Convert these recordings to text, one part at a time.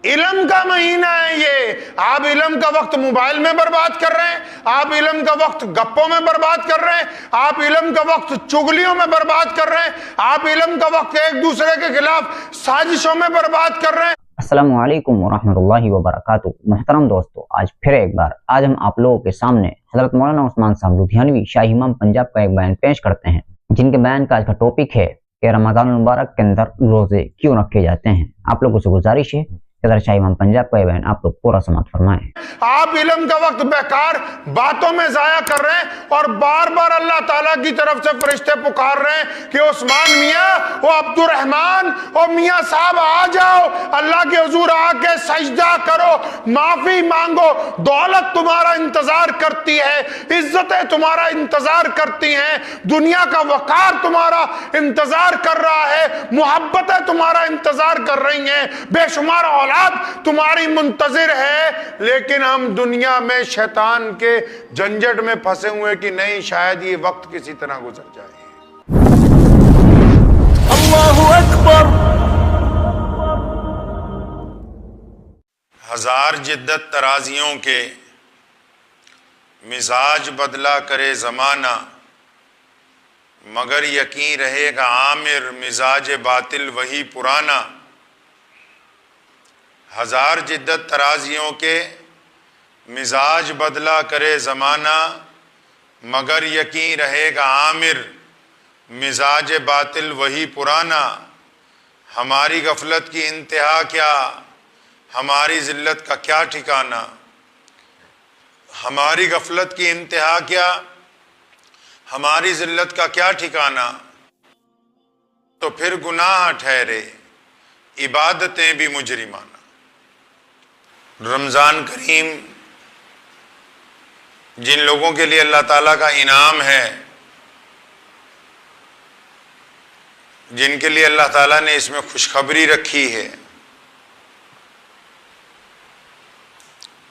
علم کا مہینہ ہے یہ. آپ علم کا وقت موبائل میں برباد کر رہے ہیں, آپ علم کا وقت گپوں میں برباد کر رہے ہیں, آپ علم کا وقت چگلیوں میں برباد کر رہے ہیں, آپ علم کا وقت ایک دوسرے کے خلاف سازشوں میں برباد کر رہے ہیں. السلام علیکم ورحمۃ اللہ وبرکاتہ. محترم دوستو, آج ہم آپ لوگوں کے سامنے حضرت مولانا عثمان صاحب لدھیانوی شاہی امام پنجاب کا ایک بیان پیش کرتے ہیں, جن کے بیان کا آج کا ٹاپک ہے کہ رمضان المبارک کے اندر روزے کیوں رکھے جاتے ہیں. آپ لوگوں سے گزارش ہے کہ حضرت شاہی امام پنجاب کا یہ بیان آپ لوگ پورا سماعت فرمائیں. آپ علم کا وقت بیکار باتوں میں ضائع کر رہے ہیں اور بار بار اللہ تعالیٰ کی طرف سے فرشتے پکار رہے ہیں کہ عثمان میاں, وہ عبد الرحمان, اور میاں صاحب آ جاؤ, اللہ کے حضور آ کے سجدہ کرو, معافی مانگو. دولت تمہارا انتظار کرتی ہے, عزتیں تمہارا انتظار کرتی ہیں, دنیا کا وقار تمہارا انتظار کر رہا ہے, محبتیں تمہارا انتظار کر رہی ہیں, بے شمار اولاد تمہاری منتظر ہے. لیکن ہم دنیا میں شیطان کے جھنجٹ میں پھنسے ہوئے کہ نہیں, شاید یہ وقت کسی طرح گزر جائے. اللہ اکبر. ہزار جدت ترازیوں کے مزاج بدلا کرے زمانہ, مگر یقین رہے گا عامر مزاج باطل وہی پرانا. ہزار جدت ترازیوں کے مزاج بدلا کرے زمانہ, مگر یقین رہے گا عامر مزاج باطل وہی پرانا. ہماری غفلت کی انتہا کیا, ہماری ذلت کا کیا ٹھکانہ. ہماری غفلت کی انتہا کیا, ہماری ذلت کا کیا ٹھکانہ. تو پھر گناہ ٹھہرے عبادتیں بھی مجرمانہ. رمضان کریم جن لوگوں کے لیے اللہ تعالیٰ کا انعام ہے, جن کے لیے اللہ تعالیٰ نے اس میں خوشخبری رکھی ہے,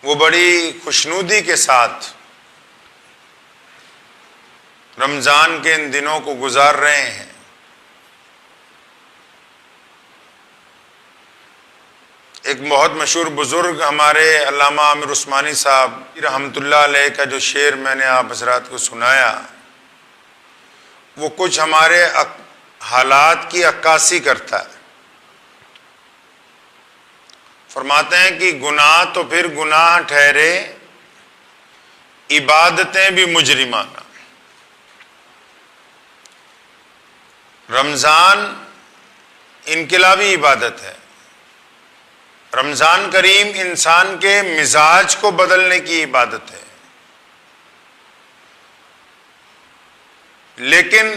وہ بڑی خوشنودی کے ساتھ رمضان کے ان دنوں کو گزار رہے ہیں. ایک بہت مشہور بزرگ ہمارے علامہ عامر عثمانی صاحب رحمۃ اللہ علیہ کا جو شعر میں نے آپ حضرات کو سنایا, وہ کچھ ہمارے حالات کی عکاسی کرتا ہے. فرماتے ہیں کہ گناہ تو پھر گناہ ٹھہرے عبادتیں بھی مجرمانہ. رمضان انقلابی عبادت ہے. رمضان کریم انسان کے مزاج کو بدلنے کی عبادت ہے. لیکن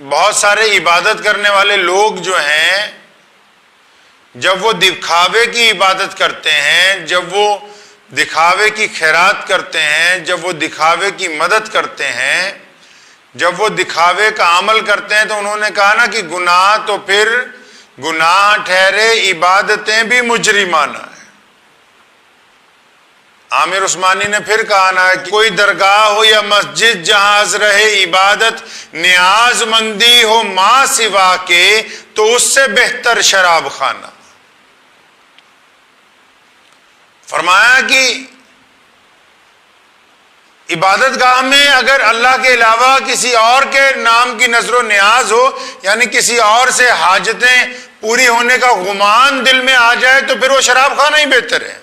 بہت سارے عبادت کرنے والے لوگ جو ہیں, جب وہ دکھاوے کی عبادت کرتے ہیں, جب وہ دکھاوے کی خیرات کرتے ہیں, جب وہ دکھاوے کی مدد کرتے ہیں, جب وہ دکھاوے کا عمل کرتے ہیں, تو انہوں نے کہا نا کہ گناہ تو پھر گناہ ٹھہرے عبادتیں بھی مجرمانہ ہے. عامر عثمانی نے پھر کہا نا کہ کوئی درگاہ ہو یا مسجد جہاں رہے عبادت, نیاز مندی ہو ماں سوا کے, تو اس سے بہتر شراب خانہ. فرمایا کہ عبادت گاہ میں اگر اللہ کے علاوہ کسی اور کے نام کی نظر و نیاز ہو, یعنی کسی اور سے حاجتیں پوری ہونے کا گمان دل میں آ جائے, تو پھر وہ شراب خانہ ہی بہتر ہے.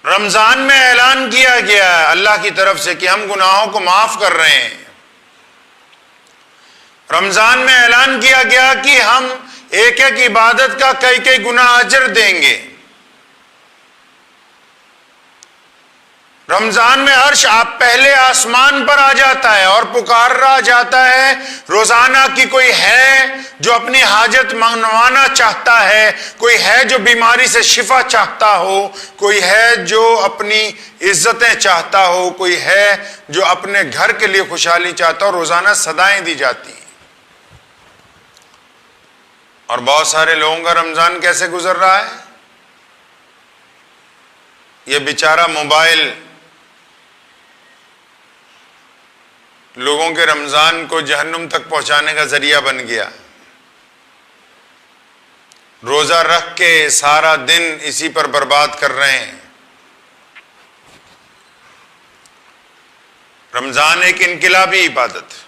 رمضان میں اعلان کیا گیا ہے اللہ کی طرف سے کہ ہم گناہوں کو معاف کر رہے ہیں. رمضان میں اعلان کیا گیا کہ ہم ایک ایک عبادت کا کئی کئی گنا اجر دیں گے. رمضان میں عرش آپ پہلے آسمان پر آ جاتا ہے اور پکار رہا جاتا ہے, روزانہ کی کوئی ہے جو اپنی حاجت منوانا چاہتا ہے, کوئی ہے جو بیماری سے شفا چاہتا ہو, کوئی ہے جو اپنی عزتیں چاہتا ہو, کوئی ہے جو اپنے گھر کے لیے خوشحالی چاہتا ہو. روزانہ صدائیں دی جاتی ہیں. اور بہت سارے لوگوں کا رمضان کیسے گزر رہا ہے, یہ بیچارہ موبائل لوگوں کے رمضان کو جہنم تک پہنچانے کا ذریعہ بن گیا. روزہ رکھ کے سارا دن اسی پر برباد کر رہے ہیں۔ رمضان ایک انقلابی عبادت ہے۔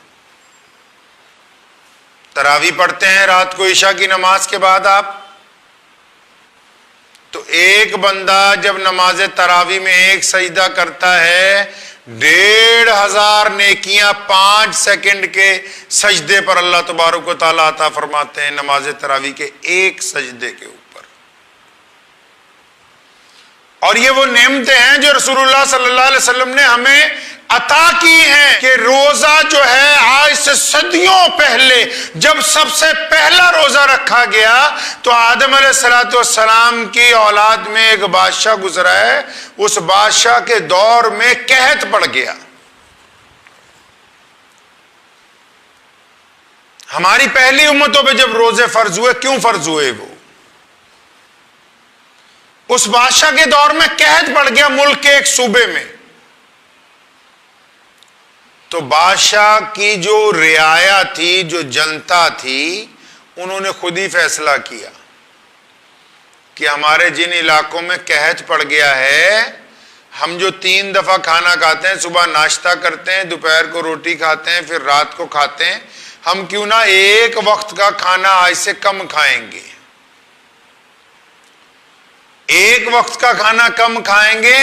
تراویح پڑھتے ہیں رات کو عشاء کی نماز کے بعد آپ، تو ایک بندہ جب نماز تراویح میں ایک سجدہ کرتا ہے 1500 نیکیاں 5 سیکنڈ کے سجدے پر اللہ تبارک و تعالیٰ عطا فرماتے ہیں، نماز تراویح کے ایک سجدے کے اوپر۔ اور یہ وہ نعمتیں ہیں جو رسول اللہ صلی اللہ علیہ وسلم نے ہمیں عطا کی ہیں، کہ روزہ جو ہے آج سے صدیوں پہلے جب سب سے پہلا روزہ رکھا گیا تو آدم علیہ السلام کی اولاد میں ایک بادشاہ گزرا ہے، اس بادشاہ کے دور میں قحط پڑ گیا۔ ہماری پہلی امتوں پہ جب روزے فرض ہوئے، کیوں فرض ہوئے؟ وہ اس بادشاہ کے دور میں قحط پڑ گیا ملک کے ایک صوبے میں، تو بادشاہ کی جو رعایا تھی، جو جنتا تھی، انہوں نے خود ہی فیصلہ کیا کہ ہمارے جن علاقوں میں قحط پڑ گیا ہے، ہم جو 3 دفعہ کھانا کھاتے ہیں، صبح ناشتہ کرتے ہیں، دوپہر کو روٹی کھاتے ہیں، پھر رات کو کھاتے ہیں، ہم کیوں نہ ایک وقت کا کھانا آج سے کم کھائیں گے، ایک وقت کا کھانا کم کھائیں گے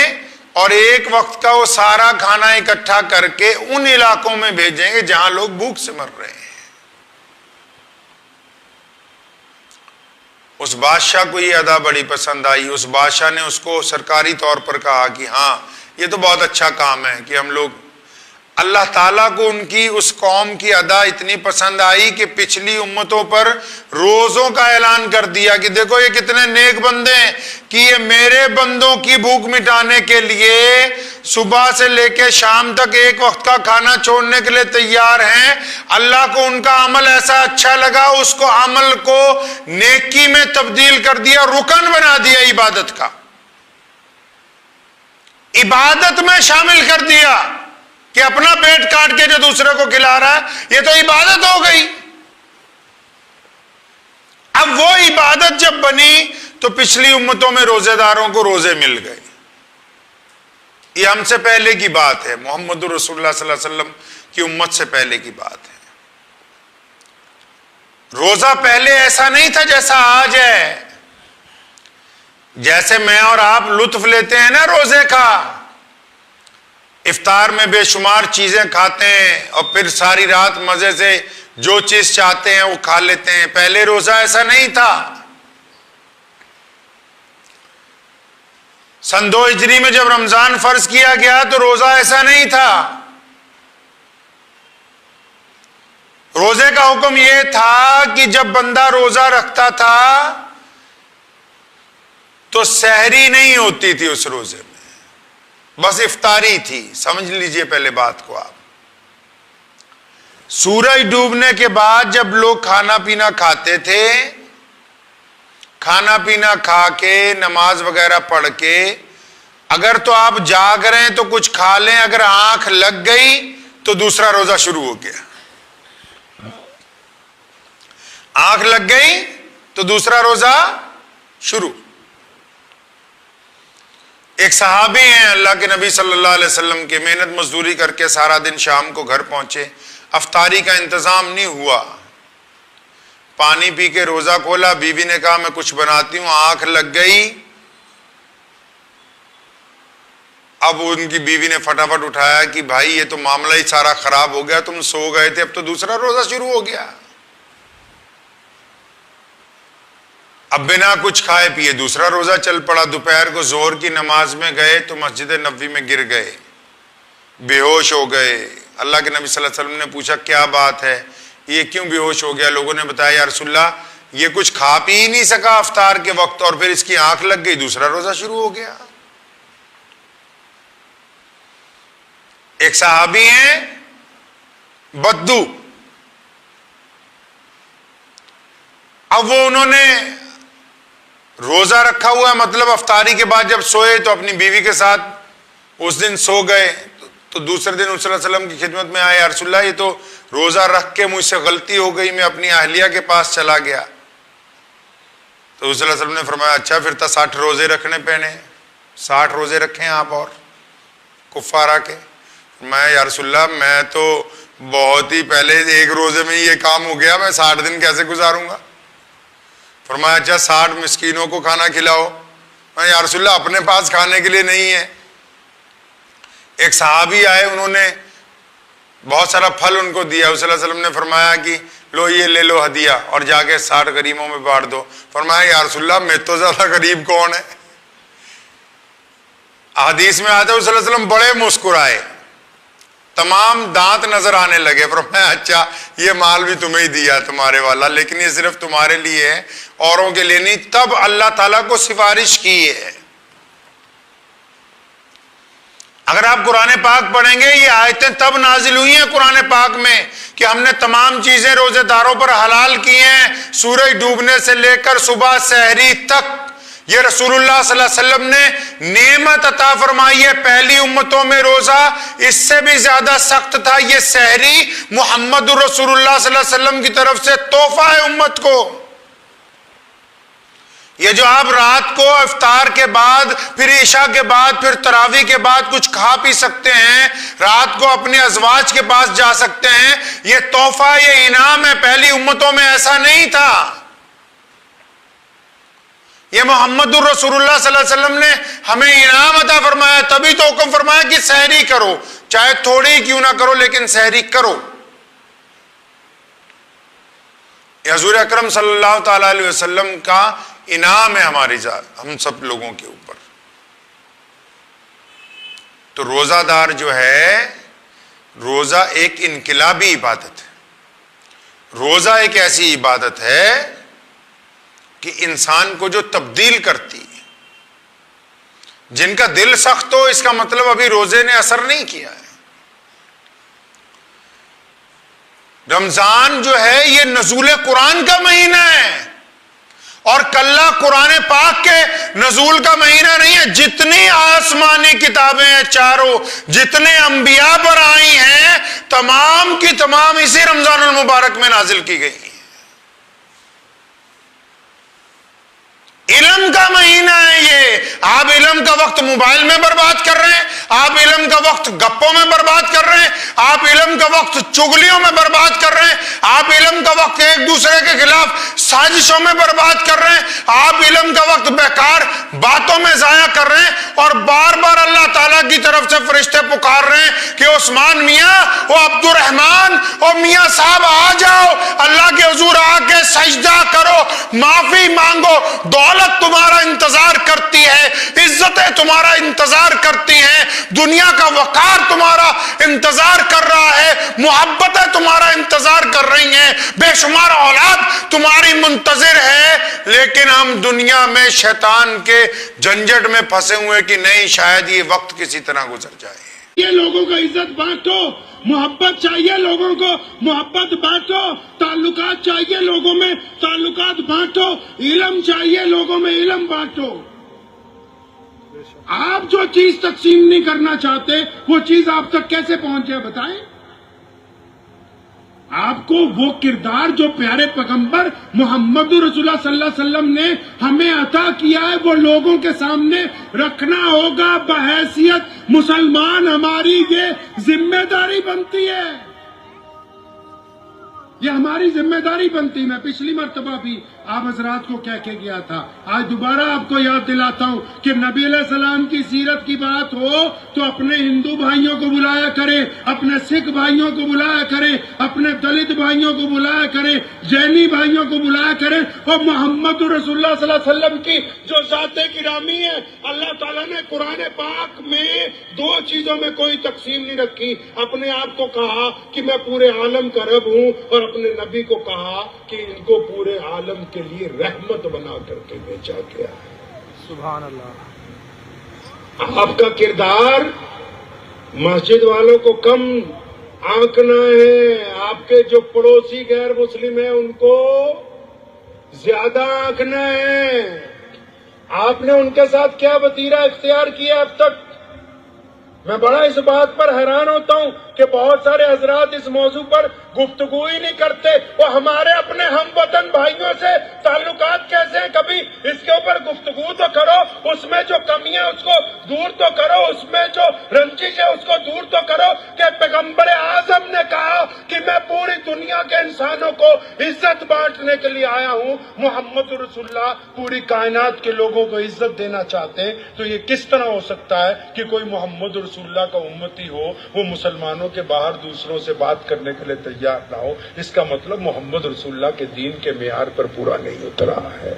اور ایک وقت کا وہ سارا کھانا اکٹھا کر کے ان علاقوں میں بھیجیں گے جہاں لوگ بھوک سے مر رہے ہیں۔ اس بادشاہ کو یہ ادا بڑی پسند آئی۔ اس بادشاہ نے اس کو سرکاری طور پر کہا کہ ہاں یہ تو بہت اچھا کام ہے کہ ہم لوگ، اللہ تعالیٰ کو ان کی اس قوم کی ادا اتنی پسند آئی کہ پچھلی امتوں پر روزوں کا اعلان کر دیا کہ دیکھو یہ کتنے نیک بندے ہیں کہ یہ میرے بندوں کی بھوک مٹانے کے لیے صبح سے لے کے شام تک ایک وقت کا کھانا چھوڑنے کے لیے تیار ہیں۔ اللہ کو ان کا عمل ایسا اچھا لگا، اس کو عمل کو نیکی میں تبدیل کر دیا، رکن بنا دیا عبادت کا، عبادت میں شامل کر دیا کہ اپنا پیٹ کاٹ کے جو دوسرے کو کھلا رہا ہے یہ تو عبادت ہو گئی۔ اب وہ عبادت جب بنی تو پچھلی امتوں میں روزے داروں کو روزے مل گئے۔ یہ ہم سے پہلے کی بات ہے، محمد رسول اللہ صلی اللہ علیہ وسلم کی امت سے پہلے کی بات ہے۔ روزہ پہلے ایسا نہیں تھا جیسا آج ہے، جیسے میں اور آپ لطف لیتے ہیں نا روزے کا، افطار میں بے شمار چیزیں کھاتے ہیں اور پھر ساری رات مزے سے جو چیز چاہتے ہیں وہ کھا لیتے ہیں۔ پہلے روزہ ایسا نہیں تھا۔ سن 2 ہجری میں جب رمضان فرض کیا گیا تو روزہ ایسا نہیں تھا۔ روزے کا حکم یہ تھا کہ جب بندہ روزہ رکھتا تھا تو سحری نہیں ہوتی تھی اس روزے میں، بس افطاری تھی۔ سمجھ لیجئے پہلے بات کو آپ۔ سورج ڈوبنے کے بعد جب لوگ کھانا پینا کھاتے تھے، کھانا پینا کھا کے نماز وغیرہ پڑھ کے اگر تو آپ جاگ رہے ہیں تو کچھ کھا لیں، اگر آنکھ لگ گئی تو دوسرا روزہ شروع ہو گیا۔ آنکھ لگ گئی تو دوسرا روزہ شروع۔ ایک صحابی ہیں اللہ کے نبی صلی اللہ علیہ وسلم کے، محنت مزدوری کر کے سارا دن شام کو گھر پہنچے، افطاری کا انتظام نہیں ہوا، پانی پی کے روزہ کھولا، بیوی نے کہا میں کچھ بناتی ہوں، آنکھ لگ گئی۔ اب ان کی بیوی نے فٹافٹ اٹھایا کہ بھائی یہ تو معاملہ ہی سارا خراب ہو گیا، تم سو گئے تھے، اب تو دوسرا روزہ شروع ہو گیا۔ اب بنا کچھ کھائے پیے دوسرا روزہ چل پڑا۔ دوپہر کو ظہر کی نماز میں گئے تو مسجد نبوی میں گر گئے، بے ہوش ہو گئے۔ اللہ کے نبی صلی اللہ علیہ وسلم نے پوچھا کیا بات ہے، یہ کیوں بے ہوش ہو گیا؟ لوگوں نے بتایا یا رسول اللہ یہ کچھ کھا پی ہی نہیں سکا افطار کے وقت اور پھر اس کی آنکھ لگ گئی، دوسرا روزہ شروع ہو گیا۔ ایک صحابی ہیں بدو، اب وہ انہوں نے روزہ رکھا ہوا ہے، مطلب افطاری کے بعد جب سوئے تو اپنی بیوی کے ساتھ اس دن سو گئے، تو دوسرے دن صلی اللہ علیہ وسلم کی خدمت میں آئے، یا رسول اللہ یہ تو روزہ رکھ کے مجھ سے غلطی ہو گئی، میں اپنی اہلیہ کے پاس چلا گیا۔ تو صلی اللہ علیہ وسلم نے فرمایا اچھا پھر تو 60 روزے رکھنے پڑنے ہیں، 60 روزے رکھیں آپ اور کفارہ کے۔ میں یا رسول اللہ میں تو بہت ہی پہلے ایک روزے میں یہ کام ہو گیا، میں 60 دن کیسے گزاروں گا؟ فرمایا اچھا 60 مسکینوں کو کھانا کھلاؤ۔ میں یا رسول اللہ اپنے پاس کھانے کے لیے نہیں ہے۔ ایک صحابی آئے، انہوں نے بہت سارا پھل ان کو دیا، صلی اللہ علیہ وسلم نے فرمایا کہ لو یہ لے لو ہدیہ اور جا کے 60 غریبوں میں بانٹ دو۔ فرمایا یا رسول اللہ میں تو زیادہ غریب کون ہے؟ حدیث میں آتا ہے صلی اللہ علیہ وسلم بڑے مسکرائے، تمام دانت نظر آنے لگے۔ فرمایا اچھا یہ مال بھی تمہیں ہی دیا تمہارے والا، لیکن یہ صرف تمہارے لیے ہے، اوروں کے لیے نہیں۔ تب اللہ تعالیٰ کو سفارش کی ہے۔ اگر آپ قرآن پاک پڑھیں گے، یہ آیتیں تب نازل ہوئی ہیں قرآن پاک میں کہ ہم نے تمام چیزیں روزے داروں پر حلال کی ہیں، سورج ڈوبنے سے لے کر صبح سحری تک۔ یہ رسول اللہ صلی اللہ علیہ وسلم نے نعمت عطا فرمائی ہے۔ پہلی امتوں میں روزہ اس سے بھی زیادہ سخت تھا، یہ سحری محمد رسول اللہ صلی اللہ علیہ وسلم کی طرف سے تحفہ ہے امت کو۔ یہ جو آپ رات کو افطار کے بعد، پھر عشاء کے بعد، پھر تراویح کے بعد کچھ کھا پی سکتے ہیں، رات کو اپنے ازواج کے پاس جا سکتے ہیں، یہ تحفہ، یہ انعام ہے۔ پہلی امتوں میں ایسا نہیں تھا۔ یہ محمد الرسول اللہ صلی اللہ علیہ وسلم نے ہمیں انعام عطا فرمایا، تبھی تو حکم فرمایا کہ سحری کرو، چاہے تھوڑی کیوں نہ کرو لیکن سحری کرو۔ یہ حضور اکرم صلی اللہ تعالی علیہ وسلم کا انعام ہے ہماری ذات، ہم سب لوگوں کے اوپر۔ تو روزہ دار جو ہے، روزہ ایک انقلابی عبادت ہے۔ روزہ ایک ایسی عبادت ہے کہ انسان کو جو تبدیل کرتی ہے۔ جن کا دل سخت ہو، اس کا مطلب ابھی روزے نے اثر نہیں کیا ہے۔ رمضان جو ہے یہ نزول قرآن کا مہینہ ہے، اور کلہ قرآن پاک کے نزول کا مہینہ نہیں ہے۔ جتنی آسمانی کتابیں ہیں چاروں، جتنے انبیاء پر آئی ہیں، تمام کی تمام اسی رمضان المبارک میں نازل کی گئی ہیں۔ علم کا مہینہ ہے یہ۔ آپ علم کا وقت موبائل میں برباد کر رہے ہیں، آپ علم کا وقت گپوں میں برباد کر رہے ہیں، آپ علم کا وقت چگلیوں میں برباد کر رہے ہیں، آپ علم کا وقت ایک دوسرے کے خلاف سازشوں میں برباد کر رہے ہیں، آپ علم کا وقت بیکار باتوں میں ضائع کر رہے ہیں، اور بار بار اللہ تعالیٰ کی طرف سے فرشتے پکار رہے ہیں کہ عثمان میاں، وہ عبد الرحمان اور میاں صاحب آ جاؤ، اللہ کے حضور آ کے سجدہ کرو، معافی مانگو۔ دولت تمہارا انتظار کرتی ہے، عزتیں تمہارا انتظار کرتی ہیں، دنیا کا وقار تمہارا انتظار کر رہا ہے، محبتیں تمہارا انتظار کر رہی ہیں، بے شمار اولاد تمہاری منتظر ہے، لیکن ہم دنیا میں شیطان کے جھنجٹ میں پھنسے ہوئے کہ نہیں، شاید یہ وقت کسی طرح گزر جائے۔ یہ لوگوں کو عزت بانٹو، محبت چاہیے لوگوں کو محبت بانٹو، تعلقات چاہیے لوگوں میں تعلقات بانٹو، علم چاہیے لوگوں میں علم بانٹو۔ آپ جو چیز تقسیم نہیں کرنا چاہتے، وہ چیز آپ تک کیسے پہنچے بتائیں؟ آپ کو وہ کردار جو پیارے پیغمبر محمد رسول اللہ صلی اللہ علیہ وسلم نے ہمیں عطا کیا ہے، وہ لوگوں کے سامنے رکھنا ہوگا۔ بحیثیت مسلمان ہماری یہ ذمہ داری بنتی ہے، یہ ہماری ذمہ داری بنتی۔ میں پچھلی مرتبہ بھی آپ حضرات کو کہہ کے گیا تھا، آج دوبارہ آپ کو یاد دلاتا ہوں کہ نبی علیہ السلام کی سیرت کی بات ہو تو اپنے ہندو بھائیوں کو بلایا کریں، اپنے سکھ بھائیوں کو بلایا کریں، اپنے دلت بھائیوں کو بلایا کریں، جینی بھائیوں کو بلایا کریں، اور محمد رسول اللہ صلی اللہ علیہ وسلم کی جو ذات گرامی ہے، اللہ تعالیٰ نے قرآن پاک میں دو چیزوں میں کوئی تقسیم نہیں رکھی۔ اپنے آپ کو کہا کہ میں پورے عالم کا رب ہوں، اور اپنے نبی کو کہا کہ ان کو پورے عالم کے لیے رحمت بنا کر کے بھیجا گیا ہے۔ سبحان اللہ۔ آپ کا کردار مسجد والوں کو کم آنکنا ہے، آپ کے جو پڑوسی غیر مسلم ہیں ان کو زیادہ آنکنا ہے۔ آپ نے ان کے ساتھ کیا وتیرہ اختیار کیا اب تک؟ میں بڑا اس بات پر حیران ہوتا ہوں کہ بہت سارے حضرات اس موضوع پر گفتگو ہی نہیں کرتے۔ وہ ہمارے اپنے ہم وطن بھائیوں سے تعلقات کیسے ہیں؟ کبھی گفتگو تو کرو، اس میں جو کمی ہے اس کو دور تو کرو، اس میں جو رنجش ہے اس کو دور تو کرو کہ پیغمبر اعظم نے کہا کہ میں پوری دنیا کے انسانوں کو عزت بانٹنے کے لیے آیا ہوں۔ محمد رسول اللہ پوری کائنات کے لوگوں کو عزت دینا چاہتے ہیں، تو یہ کس طرح ہو سکتا ہے کہ کوئی محمد رسول اللہ کا امتی ہو، وہ مسلمانوں کے باہر دوسروں سے بات کرنے کے لیے تیار نہ ہو؟ اس کا مطلب محمد رسول اللہ کے دین کے معیار پر پورا نہیں اترا ہے۔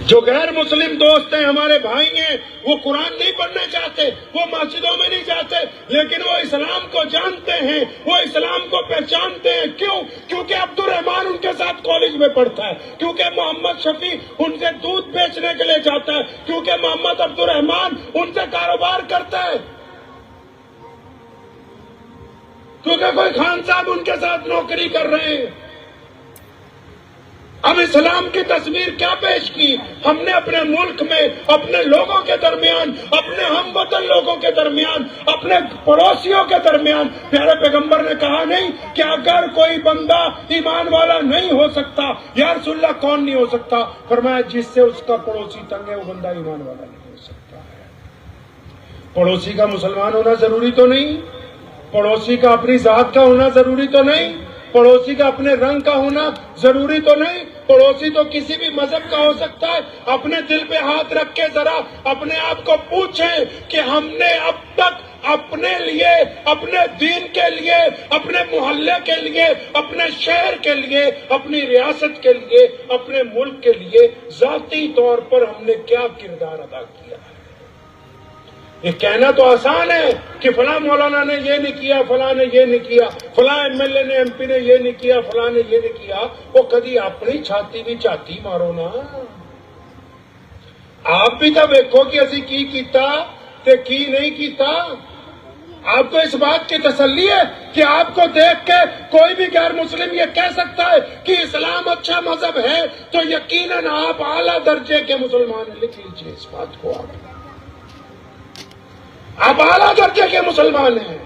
جو غیر مسلم دوست ہیں، ہمارے بھائی ہیں، وہ قرآن نہیں پڑھنا چاہتے، وہ مسجدوں میں نہیں جاتے، لیکن وہ اسلام کو جانتے ہیں، وہ اسلام کو پہچانتے ہیں۔ کیوں؟ کیونکہ عبد الرحمان ان کے ساتھ کالج میں پڑھتا ہے، کیونکہ محمد شفیع ان سے دودھ بیچنے کے لیے جاتا ہے، کیونکہ محمد عبد الرحمان ان سے کاروبار کرتا ہے، کیونکہ کوئی خان صاحب ان کے ساتھ نوکری کر رہے ہیں۔ اب اسلام کی تصویر کیا پیش کی ہم نے اپنے ملک میں، اپنے لوگوں کے درمیان، اپنے ہم وطن لوگوں کے درمیان، اپنے پڑوسیوں کے درمیان؟ پیارے پیغمبر نے کہا نہیں کہ اگر کوئی بندہ ایمان والا نہیں ہو سکتا، یا رسول اللہ کون نہیں ہو سکتا؟ فرمایا جس سے اس کا پڑوسی تنگ ہے وہ بندہ ایمان والا نہیں ہو سکتا ہے۔ پڑوسی کا مسلمان ہونا ضروری تو نہیں، پڑوسی کا اپنی ذات کا ہونا ضروری تو نہیں، پڑوسی کا اپنے رنگ کا ہونا ضروری تو نہیں، پڑوسی تو کسی بھی مذہب کا ہو سکتا ہے۔ اپنے دل پہ ہاتھ رکھ کے ذرا اپنے آپ کو پوچھیں کہ ہم نے اب تک اپنے لیے، اپنے دین کے لیے، اپنے محلے کے لیے، اپنے شہر کے لیے، اپنی ریاست کے لیے، اپنے ملک کے لیے ذاتی طور پر ہم نے کیا کردار ادا کیا ہے؟ یہ کہنا تو آسان ہے کہ فلاں مولانا نے یہ نہیں کیا، فلاں نے یہ نہیں کیا، فلاں ایم ایل اے نے، ایم پی نے یہ نہیں کیا، فلاں نے یہ نہیں کیا۔ وہ کدی اپنی چھاتی بھی چاتی مارو نا، آپ بھی تو دیکھو کہ اسی کی کیتا تے کی نہیں کیتا۔ آپ کو اس بات کی تسلی ہے کہ آپ کو دیکھ کے کوئی بھی غیر مسلم یہ کہہ سکتا ہے کہ اسلام اچھا مذہب ہے، تو یقیناً آپ اعلیٰ درجے کے مسلمان ہیں۔ لکھ لیجیے اس بات کو، آپ اعلیٰ درجے کے مسلمان ہیں۔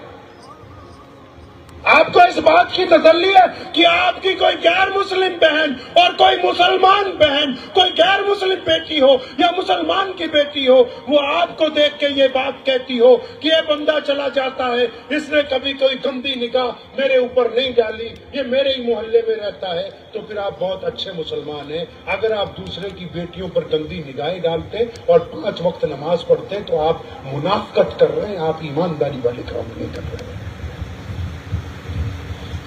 آپ کو اس بات کی تسلی ہے کہ آپ کی کوئی غیر مسلم بہن اور کوئی مسلمان بہن، کوئی غیر مسلم بیٹی ہو یا مسلمان کی بیٹی ہو، وہ آپ کو دیکھ کے یہ بات کہتی ہو کہ یہ بندہ چلا جاتا ہے، اس نے کبھی کوئی گندی نگاہ میرے اوپر نہیں ڈالی، یہ میرے ہی محلے میں رہتا ہے، تو پھر آپ بہت اچھے مسلمان ہیں۔ اگر آپ دوسرے کی بیٹیوں پر گندی نگاہیں ڈالتے اور 5 وقت نماز پڑھتے تو آپ منافقت کر رہے ہیں، آپ ایمانداری والے کام نہیں کر رہے ہیں۔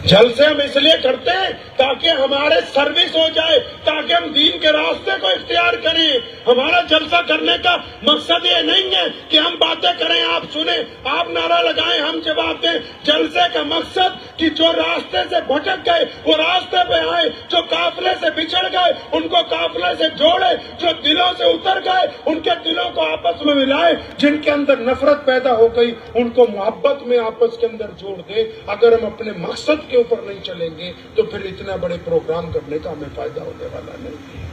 جلسے ہم اس لیے کرتے ہیں تاکہ ہمارے سروس ہو جائے، تاکہ ہم دین کے راستے کو اختیار کریں۔ ہمارا جلسہ کرنے کا مقصد یہ نہیں ہے کہ ہم باتیں کریں، آپ سنیں، آپ نعرہ لگائیں، ہم جواب دیں۔ جلسے کا مقصد کہ جو راستے سے بھٹک گئے وہ راستے پہ آئے، جو قافلے سے بچھڑ گئے ان کو قافلے سے جوڑے، جو دلوں سے اتر گئے ان کے دلوں کو آپس میں ملائے، جن کے اندر نفرت پیدا ہو گئی ان کو محبت میں آپس کے اندر جوڑ دے۔ اگر ہم اپنے مقصد کے اوپر نہیں چلیں گے تو پھر اتنا بڑے پروگرام کرنے کا ہمیں فائدہ ہونے والا نہیں ہے۔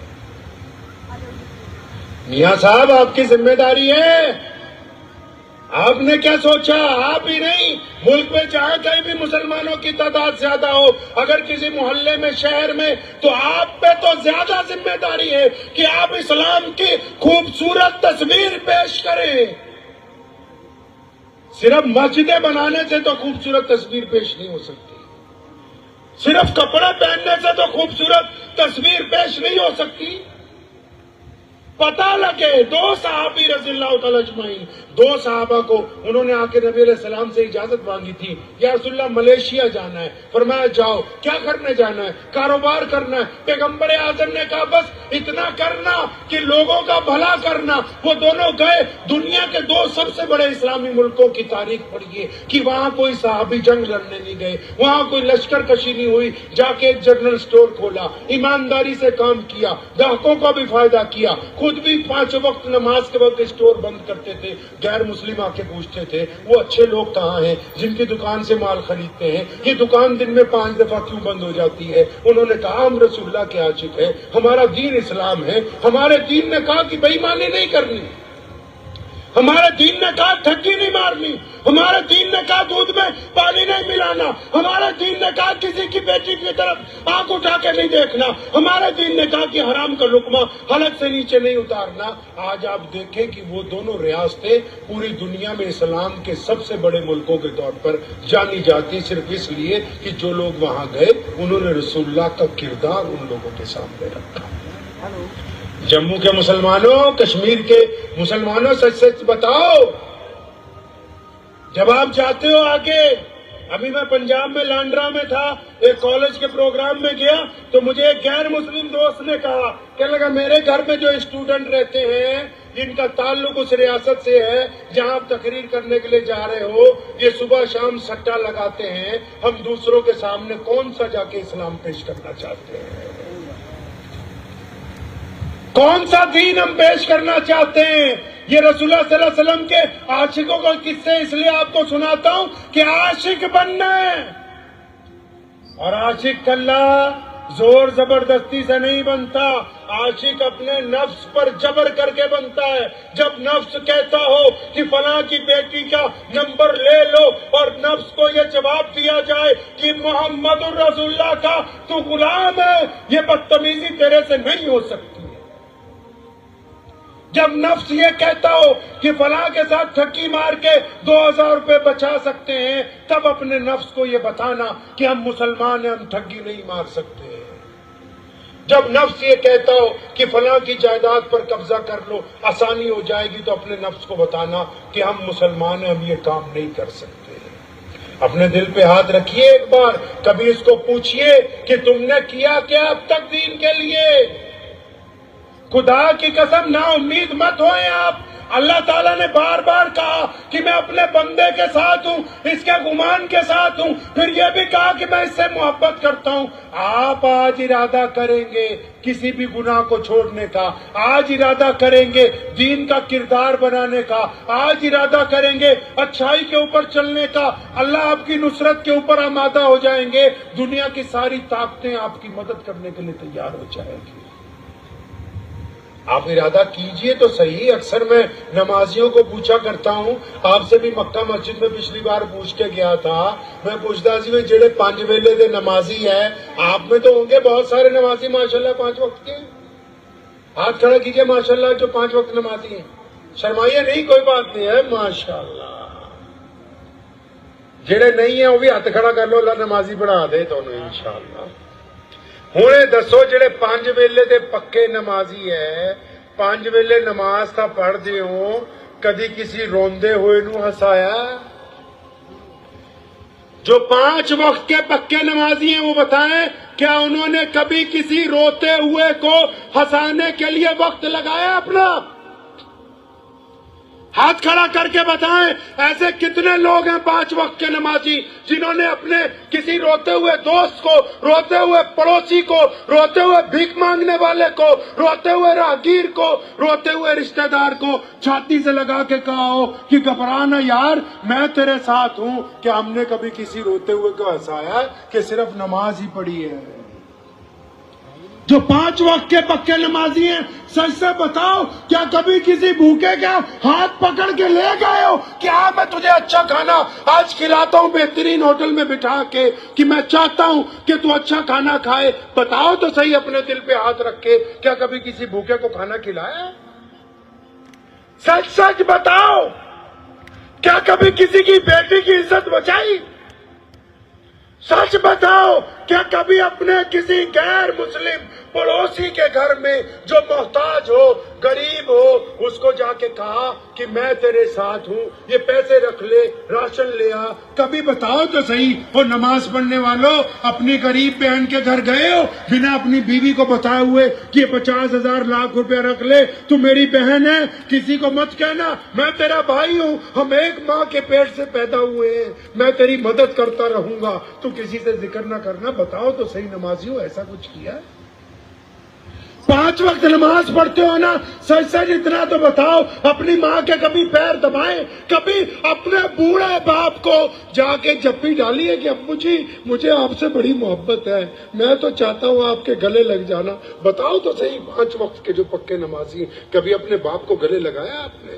میاں صاحب آپ کی ذمہ داری ہے، آپ نے کیا سوچا؟ آپ ہی نہیں، ملک میں جہاں کہیں بھی مسلمانوں کی تعداد زیادہ ہو، اگر کسی محلے میں، شہر میں، تو آپ پہ تو زیادہ ذمہ داری ہے کہ آپ اسلام کی خوبصورت تصویر پیش کریں۔ صرف مسجدیں بنانے سے تو خوبصورت تصویر پیش نہیں ہو سکتی، صرف کپڑے پہننے سے تو خوبصورت تصویر پیش نہیں ہو سکتی۔ پتہ لگے، 2 صحابی رضی اللہ تعالی اجمعین، 2 صحابہ کو انہوں نے آ کے نبی علیہ السلام سے اجازت مانگی تھی، یا رسول اللہ ملیشیا جانا ہے۔ فرمایا جاؤ۔ کیا کرنے جانا ہے؟ کاروبار کرنا ہے۔ پیغمبر اعظم نے کہا بس اتنا کرنا کہ لوگوں کا بھلا کرنا۔ وہ دونوں گئے، دنیا کے 2 سب سے بڑے اسلامی ملکوں کی تاریخ پڑھیے کہ وہاں کوئی صحابی جنگ لڑنے نہیں گئے، وہاں کوئی لشکر کشی نہیں ہوئی، جا کے ایک جنرل سٹور کھولا، ایمانداری سے کام کیا، گاہکوں کو بھی فائدہ کیا، خود بھی 5 وقت نماز کے وقت اسٹور بند کرتے تھے۔ غیر مسلم آ کے پوچھتے تھے وہ اچھے لوگ کہاں ہیں جن کی دکان سے مال خریدتے ہیں، یہ دکان دن میں 5 دفعہ کیوں بند ہو جاتی ہے؟ انہوں نے کہا ہم رسول اللہ کے عاشق ہیں، ہمارا دین اسلام ہے، ہمارے دین نے کہا کہ بے ایمانی نہیں کرنی، ہمارے دین نے کہا ٹھگی نہیں مارنی، ہمارے دین نے کہا دودھ میں پانی نہیں ملانا، ہمارے دین نے کہا کسی کی بیٹی کی طرف آنکھ اٹھا کے نہیں دیکھنا، ہمارے دین نے کہا کہ حرام کا لقمہ حلق سے نیچے نہیں اتارنا۔ آج آپ دیکھیں کہ وہ دونوں ریاستیں پوری دنیا میں اسلام کے سب سے بڑے ملکوں کے طور پر جانی جاتی صرف اس لیے کہ جو لوگ وہاں گئے انہوں نے رسول اللہ کا کردار ان لوگوں کے سامنے رکھا۔ جموں کے مسلمانوں، کشمیر کے مسلمانوں، سچ سچ بتاؤ، جب آپ جاتے ہو آگے، ابھی میں پنجاب میں لانڈرا میں تھا، ایک کالج کے پروگرام میں گیا تو مجھے ایک غیر مسلم دوست نے کہا کہ لگا میرے گھر میں جو اسٹوڈنٹ رہتے ہیں جن کا تعلق اس ریاست سے ہے جہاں آپ تقریر کرنے کے لیے جا رہے ہو، یہ صبح شام سٹا لگاتے ہیں، ہم دوسروں کے سامنے کون سا جا کے اسلام پیش کرنا چاہتے ہیں؟ کون سا دین ہم پیش کرنا چاہتے ہیں؟ یہ رسول اللہ صلی اللہ علیہ وسلم کے عاشقوں کو قصے اس لیے آپ کو سناتا ہوں کہ عاشق بننا ہے، اور عاشق اللہ زور زبردستی سے نہیں بنتا، عاشق اپنے نفس پر جبر کر کے بنتا ہے۔ جب نفس کہتا ہو کہ فلاں کی بیٹی کا نمبر لے لو اور نفس کو یہ جواب دیا جائے کہ محمد الرسول اللہ کا تو غلام ہے، یہ بدتمیزی تیرے سے نہیں ہو سکتی۔ جب نفس یہ کہتا ہو کہ فلاں کے ساتھ ٹھگی مار کے 2000 روپے بچا سکتے ہیں، تب اپنے نفس کو یہ بتانا کہ ہم مسلمان ہیں، ہم ٹھگی نہیں مار سکتے۔ جب نفس یہ کہتا ہو کہ فلاں کی جائیداد پر قبضہ کر لو آسانی ہو جائے گی، تو اپنے نفس کو بتانا کہ ہم مسلمان ہیں، ہم یہ کام نہیں کر سکتے۔ اپنے دل پہ ہاتھ رکھیے ایک بار، کبھی اس کو پوچھئے کہ تم نے کیا کیا اب تک دین کے لیے؟ خدا کی قسم نا امید مت ہوئے آپ۔ اللہ تعالیٰ نے بار بار کہا کہ میں اپنے بندے کے ساتھ ہوں، اس کے گمان کے ساتھ ہوں، پھر یہ بھی کہا کہ میں اس سے محبت کرتا ہوں۔ آپ آج ارادہ کریں گے کسی بھی گناہ کو چھوڑنے کا، آج ارادہ کریں گے دین کا کردار بنانے کا، آج ارادہ کریں گے اچھائی کے اوپر چلنے کا، اللہ آپ کی نصرت کے اوپر آمادہ ہو جائیں گے، دنیا کی ساری طاقتیں آپ کی مدد کرنے کے لیے تیار ہو جائیں گی۔ آپ ارادہ کیجئے تو صحیح۔ اکثر میں نمازیوں کو پوچھا کرتا ہوں، آپ سے بھی مکہ مسجد میں پچھلی بار پوچھ کے گیا تھا، میں پوچھتا سی جڑے 5 ویلے دے نمازی ہے، آپ میں تو ہوں گے بہت سارے نمازی ماشاءاللہ 5 وقت کے، ہاتھ کھڑا کیجئے ماشاءاللہ جو 5 وقت نمازی ہیں، شرمائیے نہیں، کوئی بات نہیں ہے، ماشاءاللہ۔ جڑے نہیں ہیں وہ بھی ہاتھ کھڑا کر لو، اللہ نمازی بڑھا دے تو انشاءاللہ۔ ہوں دسو جڑے 5 ویلے دے پکے نمازی ہے، 5 ویلے نماز تا پڑھ دے ہو، کدی کسی روندے ہوئے نو ہسایا؟ جو 5 وقت کے پکے نمازی ہیں وہ بتائیں کیا انہوں نے کبھی کسی روتے ہوئے کو ہنسانے کے لیے وقت لگایا اپنا؟ ہاتھ کھڑا کر کے بتائیں ایسے کتنے لوگ ہیں 5 وقت کے نمازی جنہوں نے اپنے کسی روتے ہوئے دوست کو، روتے ہوئے پڑوسی کو، روتے ہوئے بھیک مانگنے والے کو، روتے ہوئے راہگیر کو، روتے ہوئے رشتہ دار کو چھاتی سے لگا کے کہا ہو کہ گھبرانا یار میں تیرے ساتھ ہوں؟ کہ ہم نے کبھی کسی روتے ہوئے کو ہنسایا کہ صرف نماز ہی پڑھی ہے؟ جو 5 وقت کے پکے نمازی ہیں سچ سے بتاؤ کیا کبھی کسی بھوکے کا ہاتھ پکڑ کے لے گئے ہو کہ ہاں میں تجھے اچھا کھانا آج کھلاتا ہوں بہترین ہوٹل میں بٹھا کے کہ میں چاہتا ہوں کہ تو اچھا کھانا کھائے؟ بتاؤ تو صحیح اپنے دل پہ ہاتھ رکھ کے، کیا کبھی کسی بھوکے کو کھانا کھلایا؟ سچ سچ بتاؤ، کیا کبھی کسی کی بیٹی کی عزت بچائی؟ سچ بتاؤ، کیا کبھی اپنے کسی غیر مسلم پڑوسی کے گھر میں جو محتاج ہو، غریب ہو، اس کو جا کے کہا کہ میں تیرے ساتھ ہوں، یہ پیسے رکھ لے، راشن لے آ؟ کبھی بتاؤ تو صحیح۔ وہ نماز پڑھنے والوں اپنی غریب بہن کے گھر گئے ہو بنا اپنی بیوی کو بتائے ہوئے کہ یہ 50,000 لاکھ روپے رکھ لے، تو میری بہن ہے، کسی کو مت کہنا، میں تیرا بھائی ہوں، ہم ایک ماں کے پیٹ سے پیدا ہوئے ہیں، میں تیری مدد کرتا رہوں گا، تو کسی سے ذکر نہ کرنا۔ بتاؤ تو صحیح نمازیوں ایسا کچھ کیا؟ 5 وقت نماز پڑھتے ہو نا، سچ سچ اتنا تو بتاؤ اپنی ماں کے کبھی پیر دبائے؟ کبھی اپنے بوڑھے باپ کو جا کے جپی ڈالی ہے کہ ابو جی مجھے آپ سے بڑی محبت ہے، میں تو چاہتا ہوں آپ کے گلے لگ جانا؟ بتاؤ تو صحیح 5 وقت کے جو پکے نمازی ہیں، کبھی اپنے باپ کو گلے لگایا آپ نے؟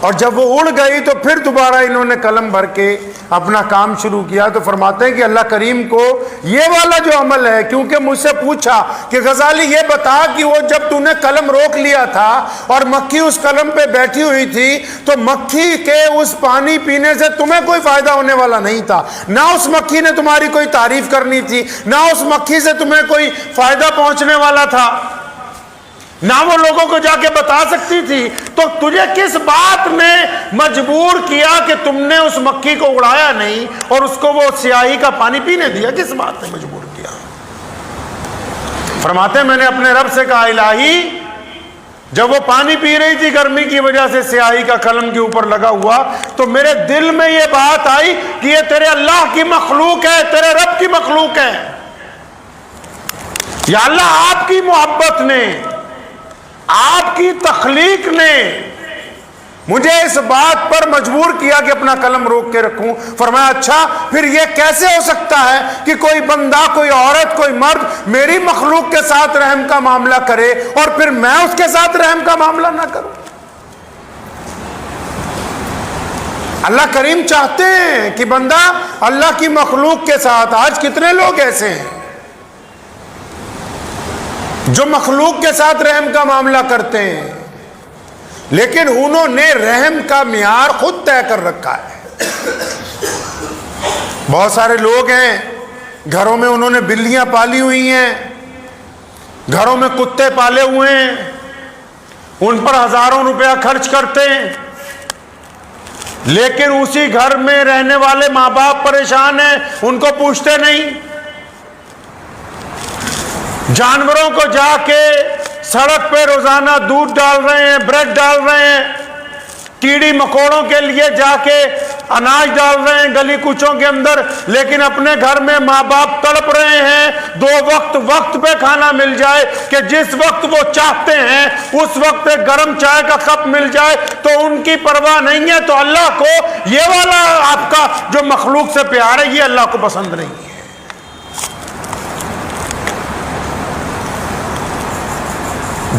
اور جب وہ اڑ گئی تو پھر دوبارہ انہوں نے قلم بھر کے اپنا کام شروع کیا. تو فرماتے ہیں کہ اللہ کریم کو یہ والا جو عمل ہے، کیونکہ مجھ سے پوچھا کہ غزالی یہ بتا کہ وہ جب تو نے قلم روک لیا تھا اور مکھی اس قلم پہ بیٹھی ہوئی تھی تو مکھی کے اس پانی پینے سے تمہیں کوئی فائدہ ہونے والا نہیں تھا، نہ اس مکھی نے تمہاری کوئی تعریف کرنی تھی، نہ اس مکھی سے تمہیں کوئی فائدہ پہنچنے والا تھا، نہ وہ لوگوں کو جا کے بتا سکتی تھی، تو تجھے کس بات نے مجبور کیا کہ تم نے اس مکھی کو اڑایا نہیں اور اس کو وہ سیاہی کا پانی پینے دیا؟ کس بات نے مجبور کیا؟ فرماتے ہیں میں نے اپنے رب سے کہا الہی، جب وہ پانی پی رہی تھی گرمی کی وجہ سے سیاہی کا قلم کے اوپر لگا ہوا، تو میرے دل میں یہ بات آئی کہ یہ تیرے اللہ کی مخلوق ہے، تیرے رب کی مخلوق ہے. یا اللہ، آپ کی محبت نے، آپ کی تخلیق نے مجھے اس بات پر مجبور کیا کہ اپنا قلم روک کے رکھوں. فرمایا اچھا پھر یہ کیسے ہو سکتا ہے کہ کوئی بندہ، کوئی عورت، کوئی مرد میری مخلوق کے ساتھ رحم کا معاملہ کرے اور پھر میں اس کے ساتھ رحم کا معاملہ نہ کروں؟ اللہ کریم چاہتے ہیں کہ بندہ اللہ کی مخلوق کے ساتھ، آج کتنے لوگ ایسے ہیں جو مخلوق کے ساتھ رحم کا معاملہ کرتے ہیں، لیکن انہوں نے رحم کا معیار خود طے کر رکھا ہے. بہت سارے لوگ ہیں گھروں میں انہوں نے بلیاں پالی ہوئی ہیں، گھروں میں کتے پالے ہوئے ہیں، ان پر ہزاروں روپیہ خرچ کرتے ہیں، لیکن اسی گھر میں رہنے والے ماں باپ پریشان ہیں، ان کو پوچھتے نہیں. جانوروں کو جا کے سڑک پہ روزانہ دودھ ڈال رہے ہیں، بریڈ ڈال رہے ہیں، کیڑی مکوڑوں کے لیے جا کے اناج ڈال رہے ہیں گلی کوچوں کے اندر، لیکن اپنے گھر میں ماں باپ تڑپ رہے ہیں 2 وقت پہ کھانا مل جائے، کہ جس وقت وہ چاہتے ہیں اس وقت گرم چائے کا کپ مل جائے تو ان کی پرواہ نہیں ہے. تو اللہ کو یہ والا آپ کا جو مخلوق سے پیار ہے، یہ اللہ کو پسند نہیں ہے.